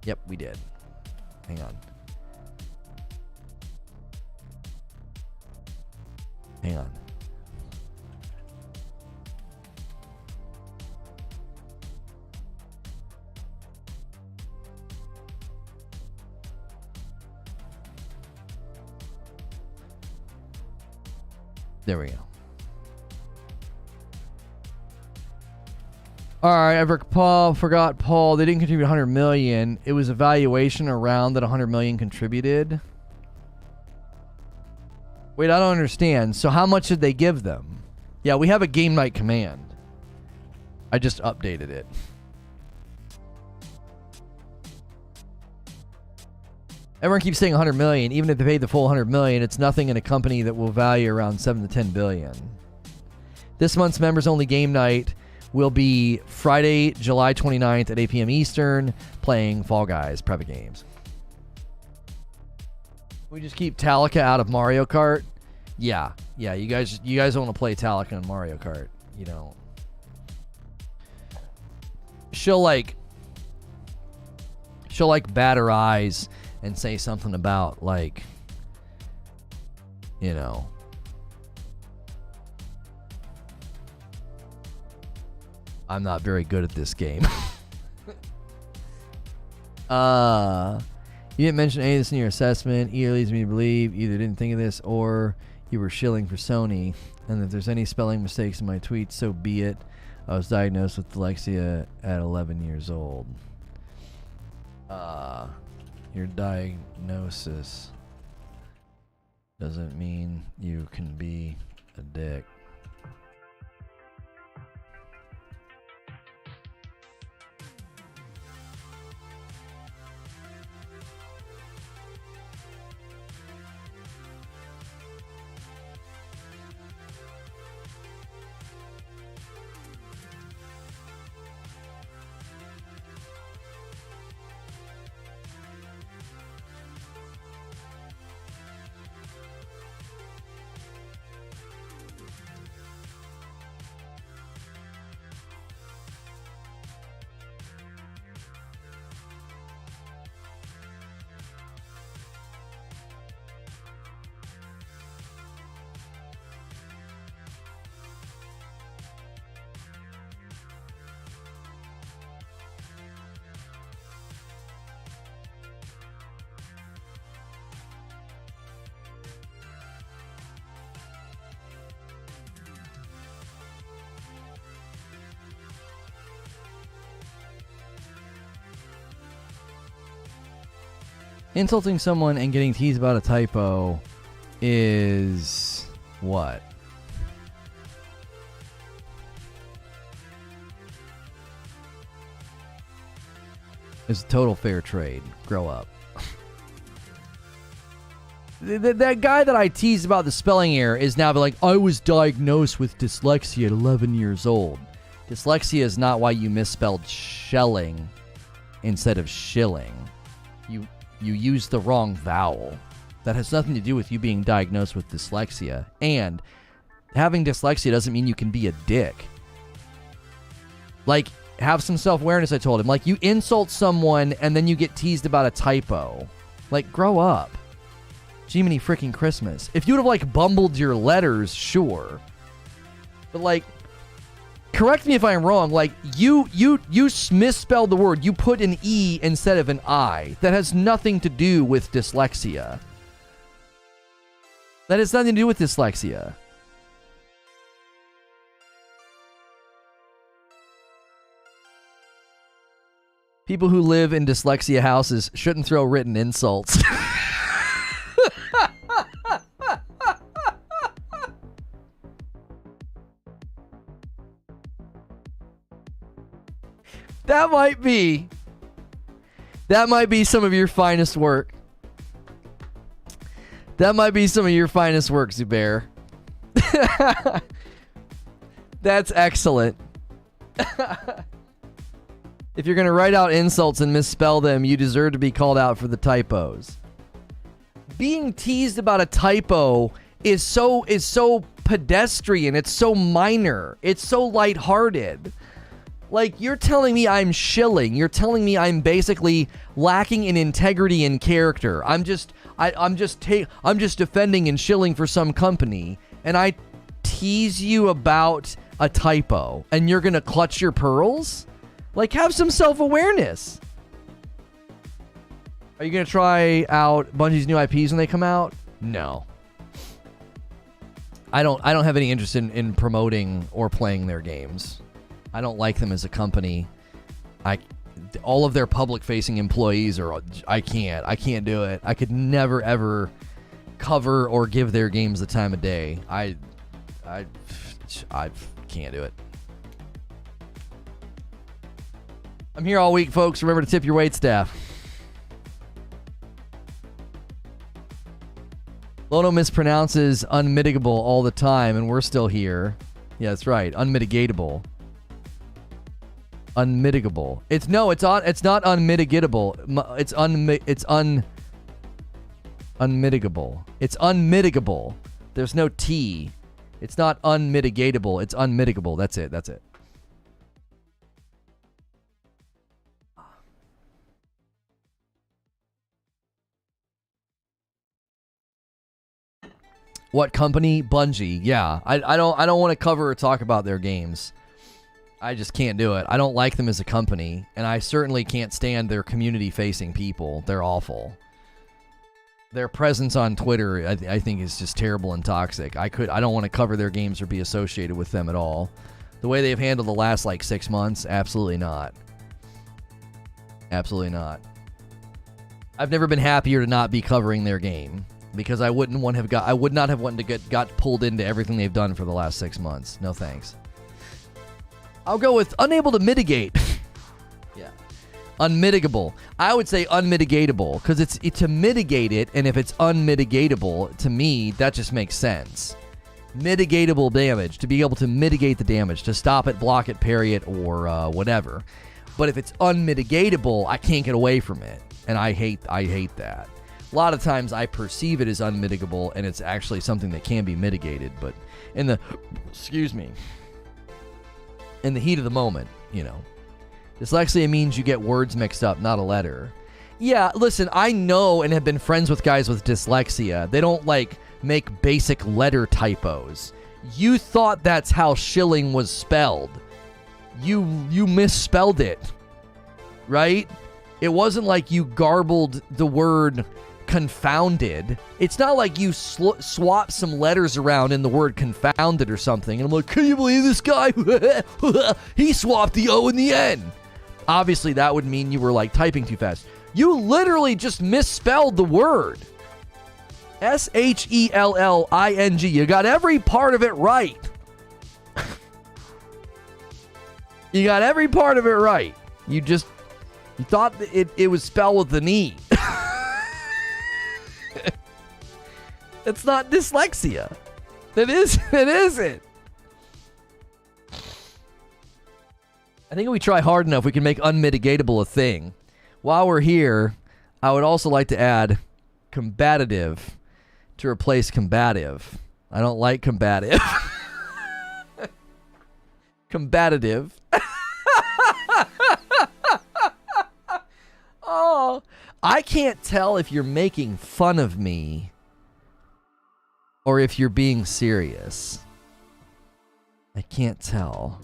Yep, we did. Hang on. There we go. All right, forgot Paul. They didn't contribute 100 million. It was a valuation around that 100 million contributed. Wait, I don't understand. So how much did they give them? Yeah, we have a game night command. I just updated it. Everyone keeps saying 100 million. Even if they paid the full 100 million, it's nothing in a company that will value around 7 to 10 billion. This month's members only game night will be Friday, July 29th at 8 p.m. Eastern, playing Fall Guys private games. We just keep Talika out of Mario Kart. Yeah. You guys don't want to play Talika in Mario Kart. You don't. She'll bat her eyes and say something about like, I'm not very good at this game. You didn't mention any of this in your assessment. Either leads me to believe either didn't think of this or you were shilling for Sony. And if there's any spelling mistakes in my tweet, so be it. I was diagnosed with dyslexia at 11 years old. Your diagnosis doesn't mean you can be a dick. Insulting someone and getting teased about a typo is what? It's a total fair trade. Grow up. That guy that I teased about the spelling error is now like, I was diagnosed with dyslexia at 11 years old. Dyslexia is not why you misspelled shelling instead of shilling. You used the wrong vowel. That has nothing to do with you being diagnosed with dyslexia. And having dyslexia doesn't mean you can be a dick. Like, have some self-awareness, I told him. Like, you insult someone and then you get teased about a typo. Like, grow up. Jiminy freaking Christmas. If you would have, like, bumbled your letters, sure. But, like, correct me if I'm wrong. Like, you misspelled the word. You put an E instead of an I. That has nothing to do with dyslexia. That has nothing to do with dyslexia. People who live in dyslexia houses shouldn't throw written insults. That might be some of your finest work. That might be some of your finest work, Zubair. That's excellent. If you're going to write out insults and misspell them, you deserve to be called out for the typos. Being teased about a typo is so pedestrian. It's so minor. It's so lighthearted. Like, you're telling me I'm shilling. You're telling me I'm basically lacking in integrity and character. I'm just defending and shilling for some company, and I tease you about a typo, and you're going to clutch your pearls? Like, have some self-awareness. Are you going to try out Bungie's new IPs when they come out? No. I don't have any interest in promoting or playing their games. I don't like them as a company. All of their public-facing employees are... I can't do it. I could never, ever cover or give their games the time of day. I can't do it. I'm here all week, folks. Remember to tip your waitstaff. Lono mispronounces unmitigable all the time, and we're still here. Yeah, that's right. Unmitigatable. Unmitigable. It's not unmitigatable. It's unmitigable. It's unmitigable. There's no T. It's not unmitigatable. It's unmitigable. That's it. What company? Bungie. Yeah. I don't want to cover or talk about their games. I just can't do it. I don't like them as a company, and I certainly can't stand their community-facing people. They're awful. Their presence on Twitter, I think, is just terrible and toxic. I don't want to cover their games or be associated with them at all. The way they've handled the last, 6 months, absolutely not. Absolutely not. I've never been happier to not be covering their game, because I would not have wanted to got pulled into everything they've done for the last 6 months. No thanks. I'll go with unable to mitigate. Yeah. Unmitigable. I would say unmitigatable, because it's to mitigate it, and if it's unmitigatable, to me, that just makes sense. Mitigatable damage, to be able to mitigate the damage, to stop it, block it, parry it, or whatever. But if it's unmitigatable, I can't get away from it, and I hate that. A lot of times I perceive it as unmitigable, and it's actually something that can be mitigated, but in the heat of the moment, Dyslexia means you get words mixed up, not a letter. Yeah, listen, I know and have been friends with guys with dyslexia. They don't, make basic letter typos. You thought that's how shilling was spelled. You misspelled it, right? It wasn't like you garbled the word confounded. It's not like you swap some letters around in the word confounded or something, and I'm like, can you believe this guy? He swapped the O and the N. Obviously, that would mean you were, typing too fast. You literally just misspelled the word. Shelling. You got every part of it right. You got every part of it right. You thought it was spelled with an E. It's not dyslexia. It isn't. I think if we try hard enough, we can make unmitigatable a thing. While we're here, I would also like to add combative to replace combative. I don't like combative. Combative. Oh, I can't tell if you're making fun of me or if you're being serious. I can't tell.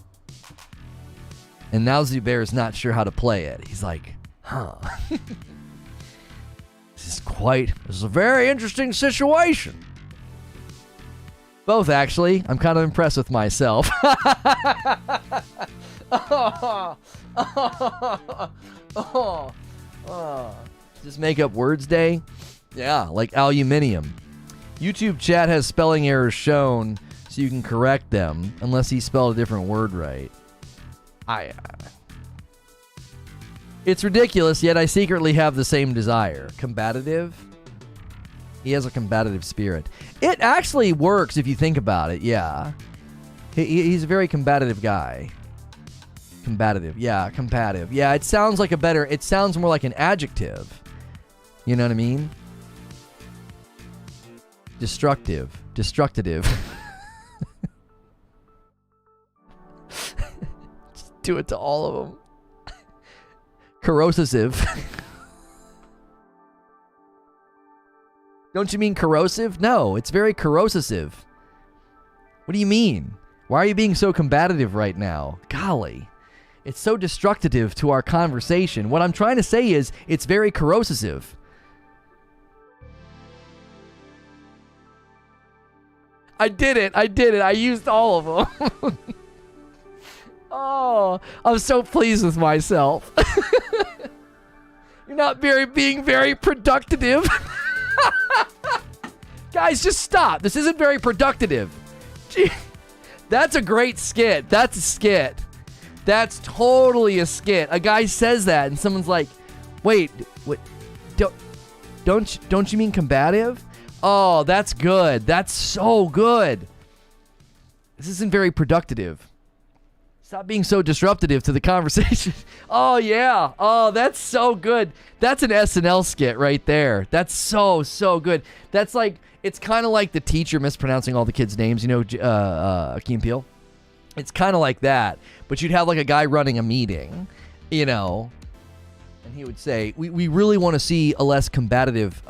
And now Zubair is not sure how to play it. He's like, huh. This is a very interesting situation. Both, actually. I'm kind of impressed with myself. Just make up words day? Yeah, like aluminium. YouTube chat has spelling errors shown so you can correct them, unless he spelled a different word right. It's ridiculous, yet I secretly have the same desire. Combative? He has a combative spirit. It actually works if you think about it, yeah. He's a very combative guy. Combative, yeah, combative. Yeah, it sounds like it sounds more like an adjective. You know what I mean? Destructive. Destructive. Just do it to all of them. Corrosive. Don't you mean corrosive? No, it's very corrosive. What do you mean? Why are you being so combative right now? Golly. It's so destructive to our conversation. What I'm trying to say is, it's very corrosive. I did it. I used all of them. Oh, I'm so pleased with myself. You're not being very productive. Guys, just stop. This isn't very productive. Gee, that's a great skit. That's a skit. That's totally a skit. A guy says that, and someone's like, "Wait, what? Don't you mean combative?" Oh, that's good. That's so good. This isn't very productive. Stop being so disruptive to the conversation. Oh, yeah. Oh, that's so good. That's an SNL skit right there. That's so good. That's like, it's kind of like the teacher mispronouncing all the kids' names, you know, Key and Peele. It's kind of like that. But you'd have like a guy running a meeting, you know, and he would say, we really want to see a less combative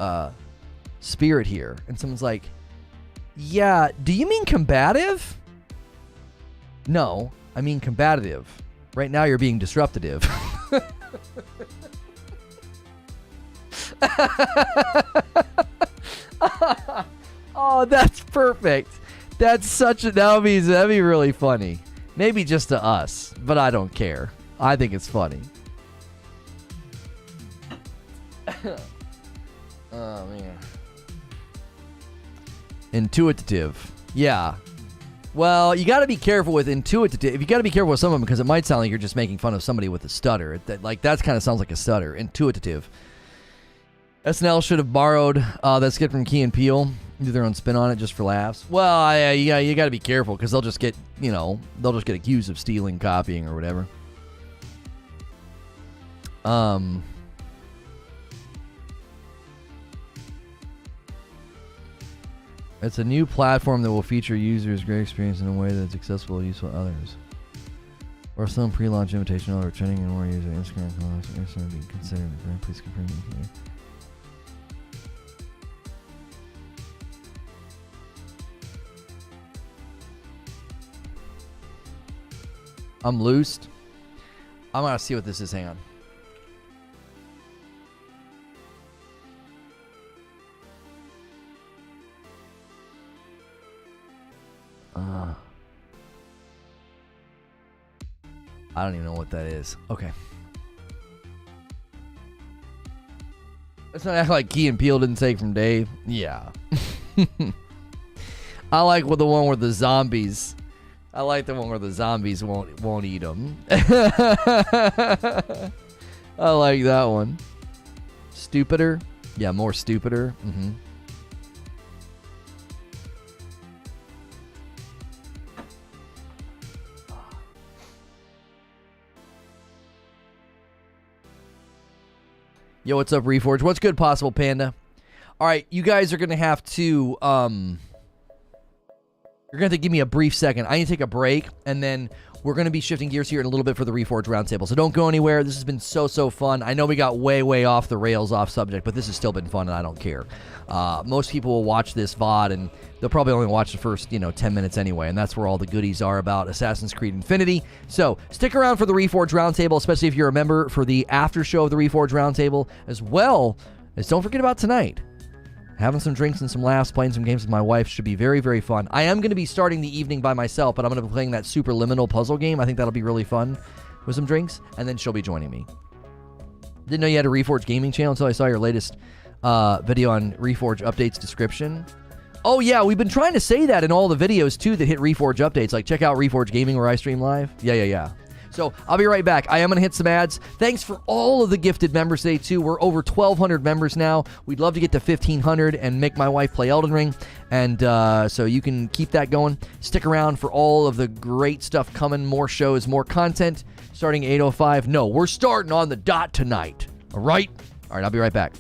spirit here. And someone's like, yeah, do you mean combative? No. I mean combative. Right now you're being disruptive. Oh, that's perfect. That'd be really funny. Maybe just to us, but I don't care. I think it's funny. Oh man. Intuitive. Yeah. Well, you got to be careful with intuitive. You got to be careful with some of them because it might sound like you're just making fun of somebody with a stutter. That kind of sounds like a stutter. Intuitive. SNL should have borrowed that skit from Key and Peele, do their own spin on it just for laughs. Well, you got to be careful because they'll just get accused of stealing, copying, or whatever. It's a new platform that will feature users' great experience in a way that's accessible and useful to others. Or some pre-launch invitation or trending and more user Instagram comments or Instagram being considered. Please confirm it here. I'm loosed. I'm gonna see what this is. Hang on. I don't even know what that is. Okay. Let's not act like Key and Peele didn't take from Dave. Yeah. I like the one where the zombies. I like the one where the zombies won't eat them. I like that one. Stupider? Yeah, more stupider. Mm-hmm. Yo, what's up, Reforge? What's good, Possible Panda? All right, you guys are going to have to, you're going to have to give me a brief second. I need to take a break, and then we're going to be shifting gears here in a little bit for the Reforge Roundtable. So don't go anywhere. This has been so fun. I know we got way off the rails, off subject, but this has still been fun, and I don't care. Most people will watch this VOD, and they'll probably only watch the first 10 minutes anyway, and that's where all the goodies are about Assassin's Creed Infinity. So stick around for the Reforge Roundtable, especially if you're a member, for the after show of the Reforge Roundtable, as well as don't forget about tonight. Having some drinks and some laughs, playing some games with my wife should be very fun. I am going to be starting the evening by myself, but I'm going to be playing that Superliminal puzzle game. I think that'll be really fun with some drinks, and then she'll be joining me. Didn't know you had a Reforge Gaming channel until I saw your latest video on Reforge Updates description. Oh yeah, we've been trying to say that in all the videos too that hit Reforge Updates. Like, check out Reforge Gaming where I stream live. Yeah. So I'll be right back. I am going to hit some ads. Thanks for all of the gifted members today, too. We're over 1,200 members now. We'd love to get to 1,500 and make my wife play Elden Ring. And so you can keep that going. Stick around for all of the great stuff coming. More shows, more content. Starting 8:05. No, we're starting on the dot tonight. All right? All right, I'll be right back.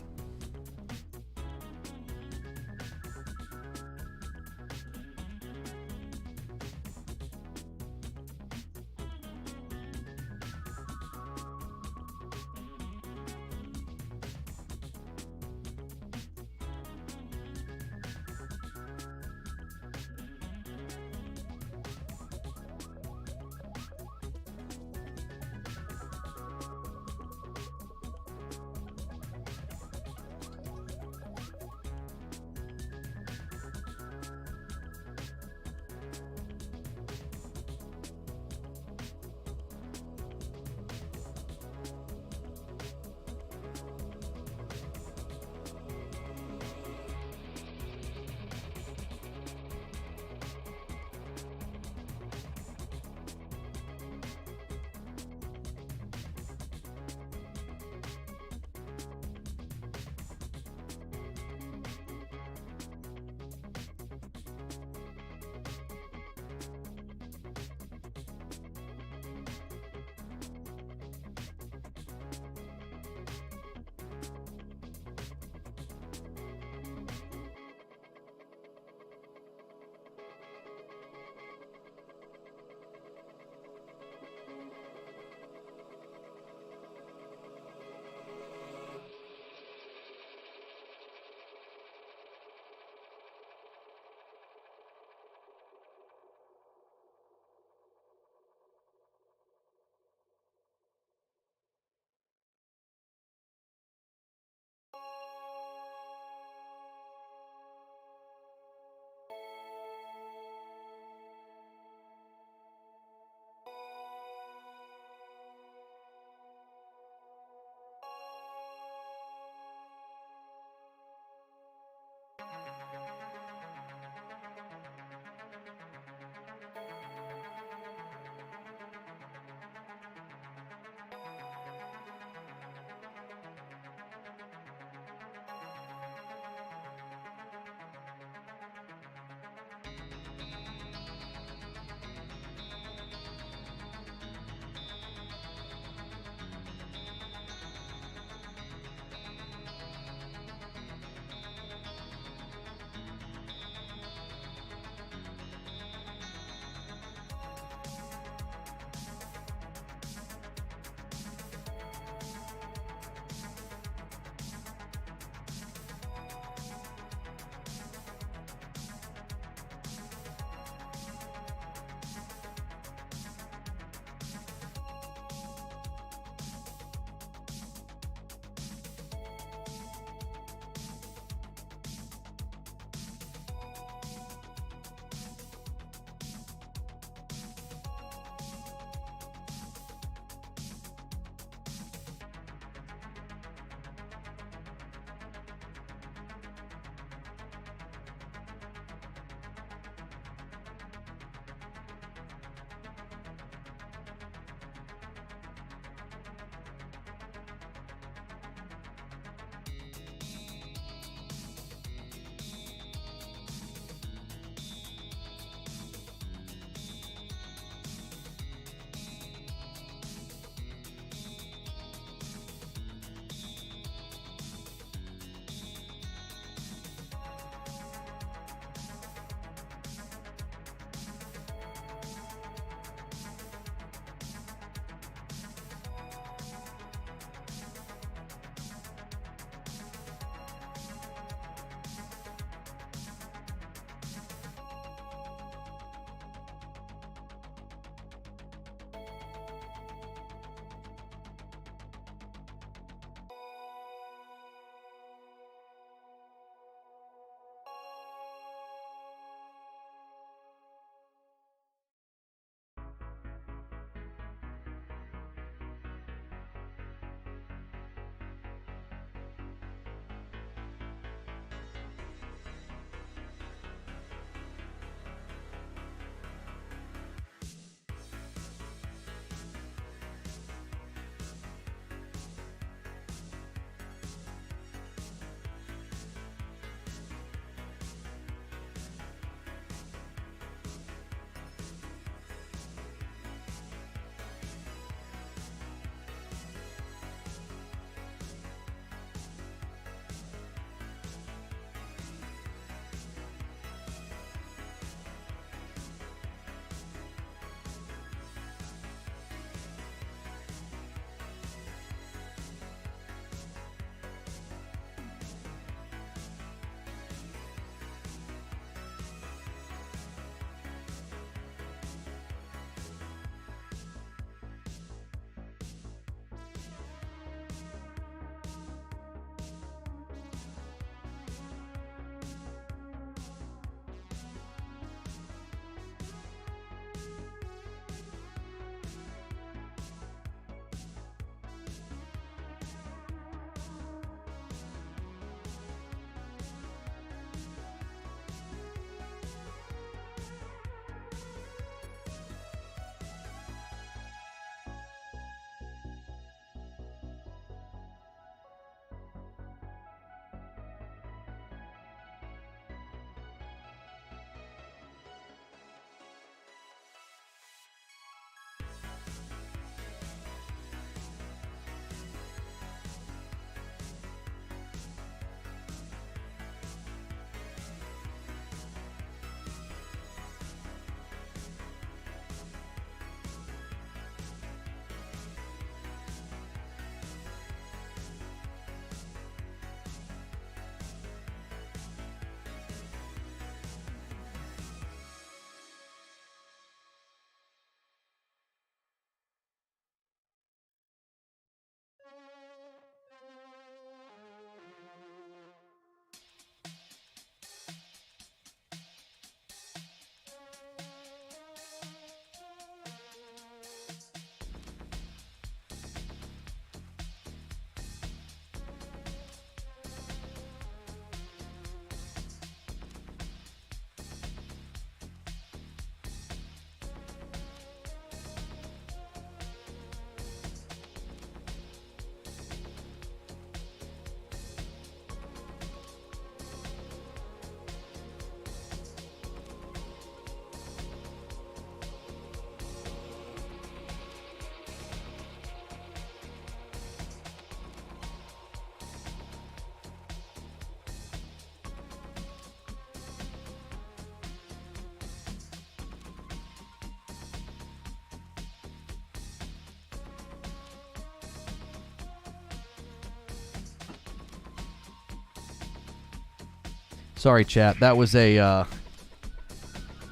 Sorry, chat. That was a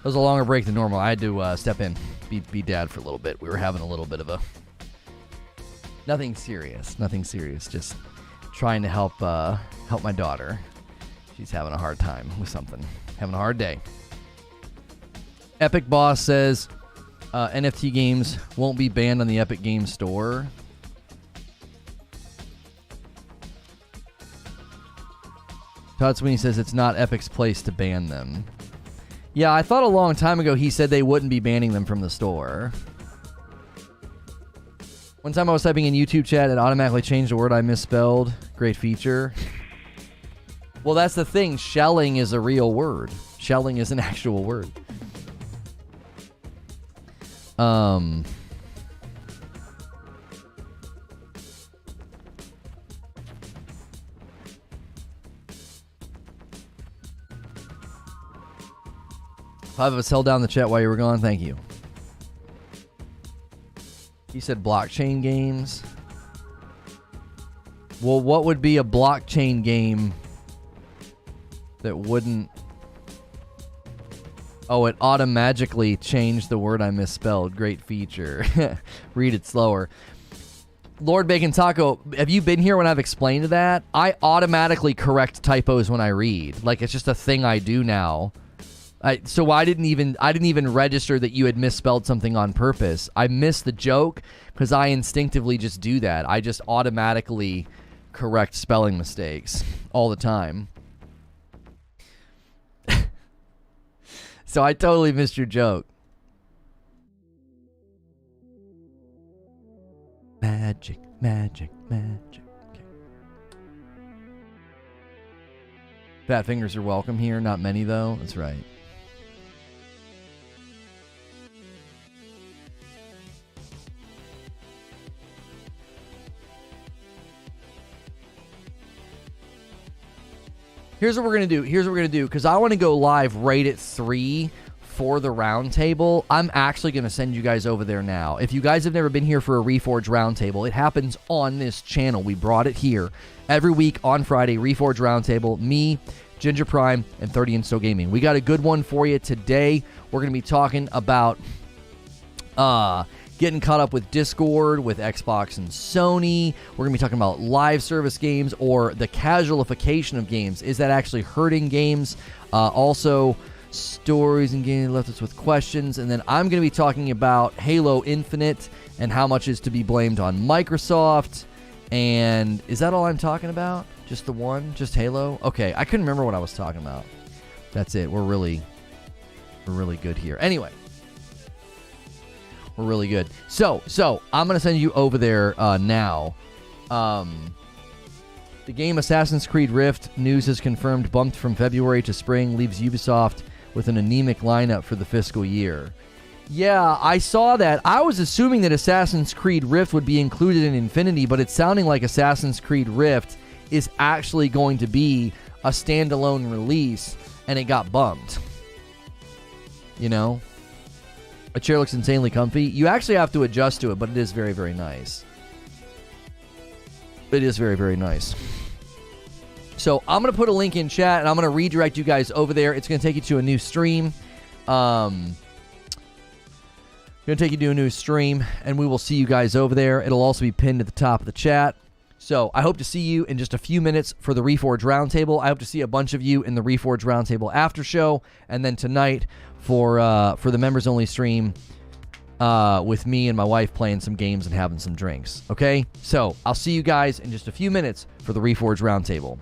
longer break than normal. I had to step in, be dad for a little bit. We were having a little bit of a nothing serious. Just trying to help my daughter. She's having a hard time with something. Having a hard day. Epic Boss says NFT games won't be banned on the Epic Games Store. Todd Sweeney says it's not Epic's place to ban them. Yeah, I thought a long time ago he said they wouldn't be banning them from the store. One time I was typing in YouTube chat, it automatically changed a word I misspelled. Great feature. Well, that's the thing. Shelling is a real word. Shelling is an actual word. Five of us held down the chat while you were gone. Thank you. He said blockchain games. Well, what would be a blockchain game that wouldn't... Oh, it automatically changed the word I misspelled. Great feature. Read it slower. Lord Bacon Taco, have you been here when I've explained that? I automatically correct typos when I read. Like, it's just a thing I do now. So I didn't even register that you had misspelled something on purpose. I missed the joke because I instinctively just do that. I just automatically correct spelling mistakes all the time. So I totally missed your joke. Magic. Okay. Fat fingers are welcome here. Not many, though. That's right. Here's what we're going to do. Because I want to go live right at 3 for the roundtable. I'm actually going to send you guys over there now. If you guys have never been here for a Reforge roundtable, it happens on this channel. We brought it here every week on Friday. Reforge roundtable. Me, Ginger Prime, and 30 and So Gaming. We got a good one for you today. We're going to be talking about getting caught up with Discord, with Xbox and Sony. We're going to be talking about live service games or the casualification of games. Is that actually hurting games? Also, stories and games left us with questions. And then I'm going to be talking about Halo Infinite and how much is to be blamed on Microsoft. And is that all I'm talking about? Just the one? Just Halo? Okay, I couldn't remember what I was talking about. That's it. We're really good here. Anyway. We're really good. So I'm going to send you over there now. The game Assassin's Creed Rift news is confirmed, bumped from February to spring, leaves Ubisoft with an anemic lineup for the fiscal year. Yeah, I saw that. I was assuming that Assassin's Creed Rift would be included in Infinity, but it's sounding like Assassin's Creed Rift is actually going to be a standalone release, and it got bumped. You know? A chair looks insanely comfy. You actually have to adjust to it, but it is very, very nice. It is very, very nice. So I'm going to put a link in chat, and I'm going to redirect you guys over there. It's going to take you to a new stream. And we will see you guys over there. It'll also be pinned at the top of the chat. So I hope to see you in just a few minutes for the Reforge Roundtable. I hope to see a bunch of you in the Reforge Roundtable after show, and then tonight for the members-only stream with me and my wife playing some games and having some drinks. Okay? So I'll see you guys in just a few minutes for the Reforge Roundtable.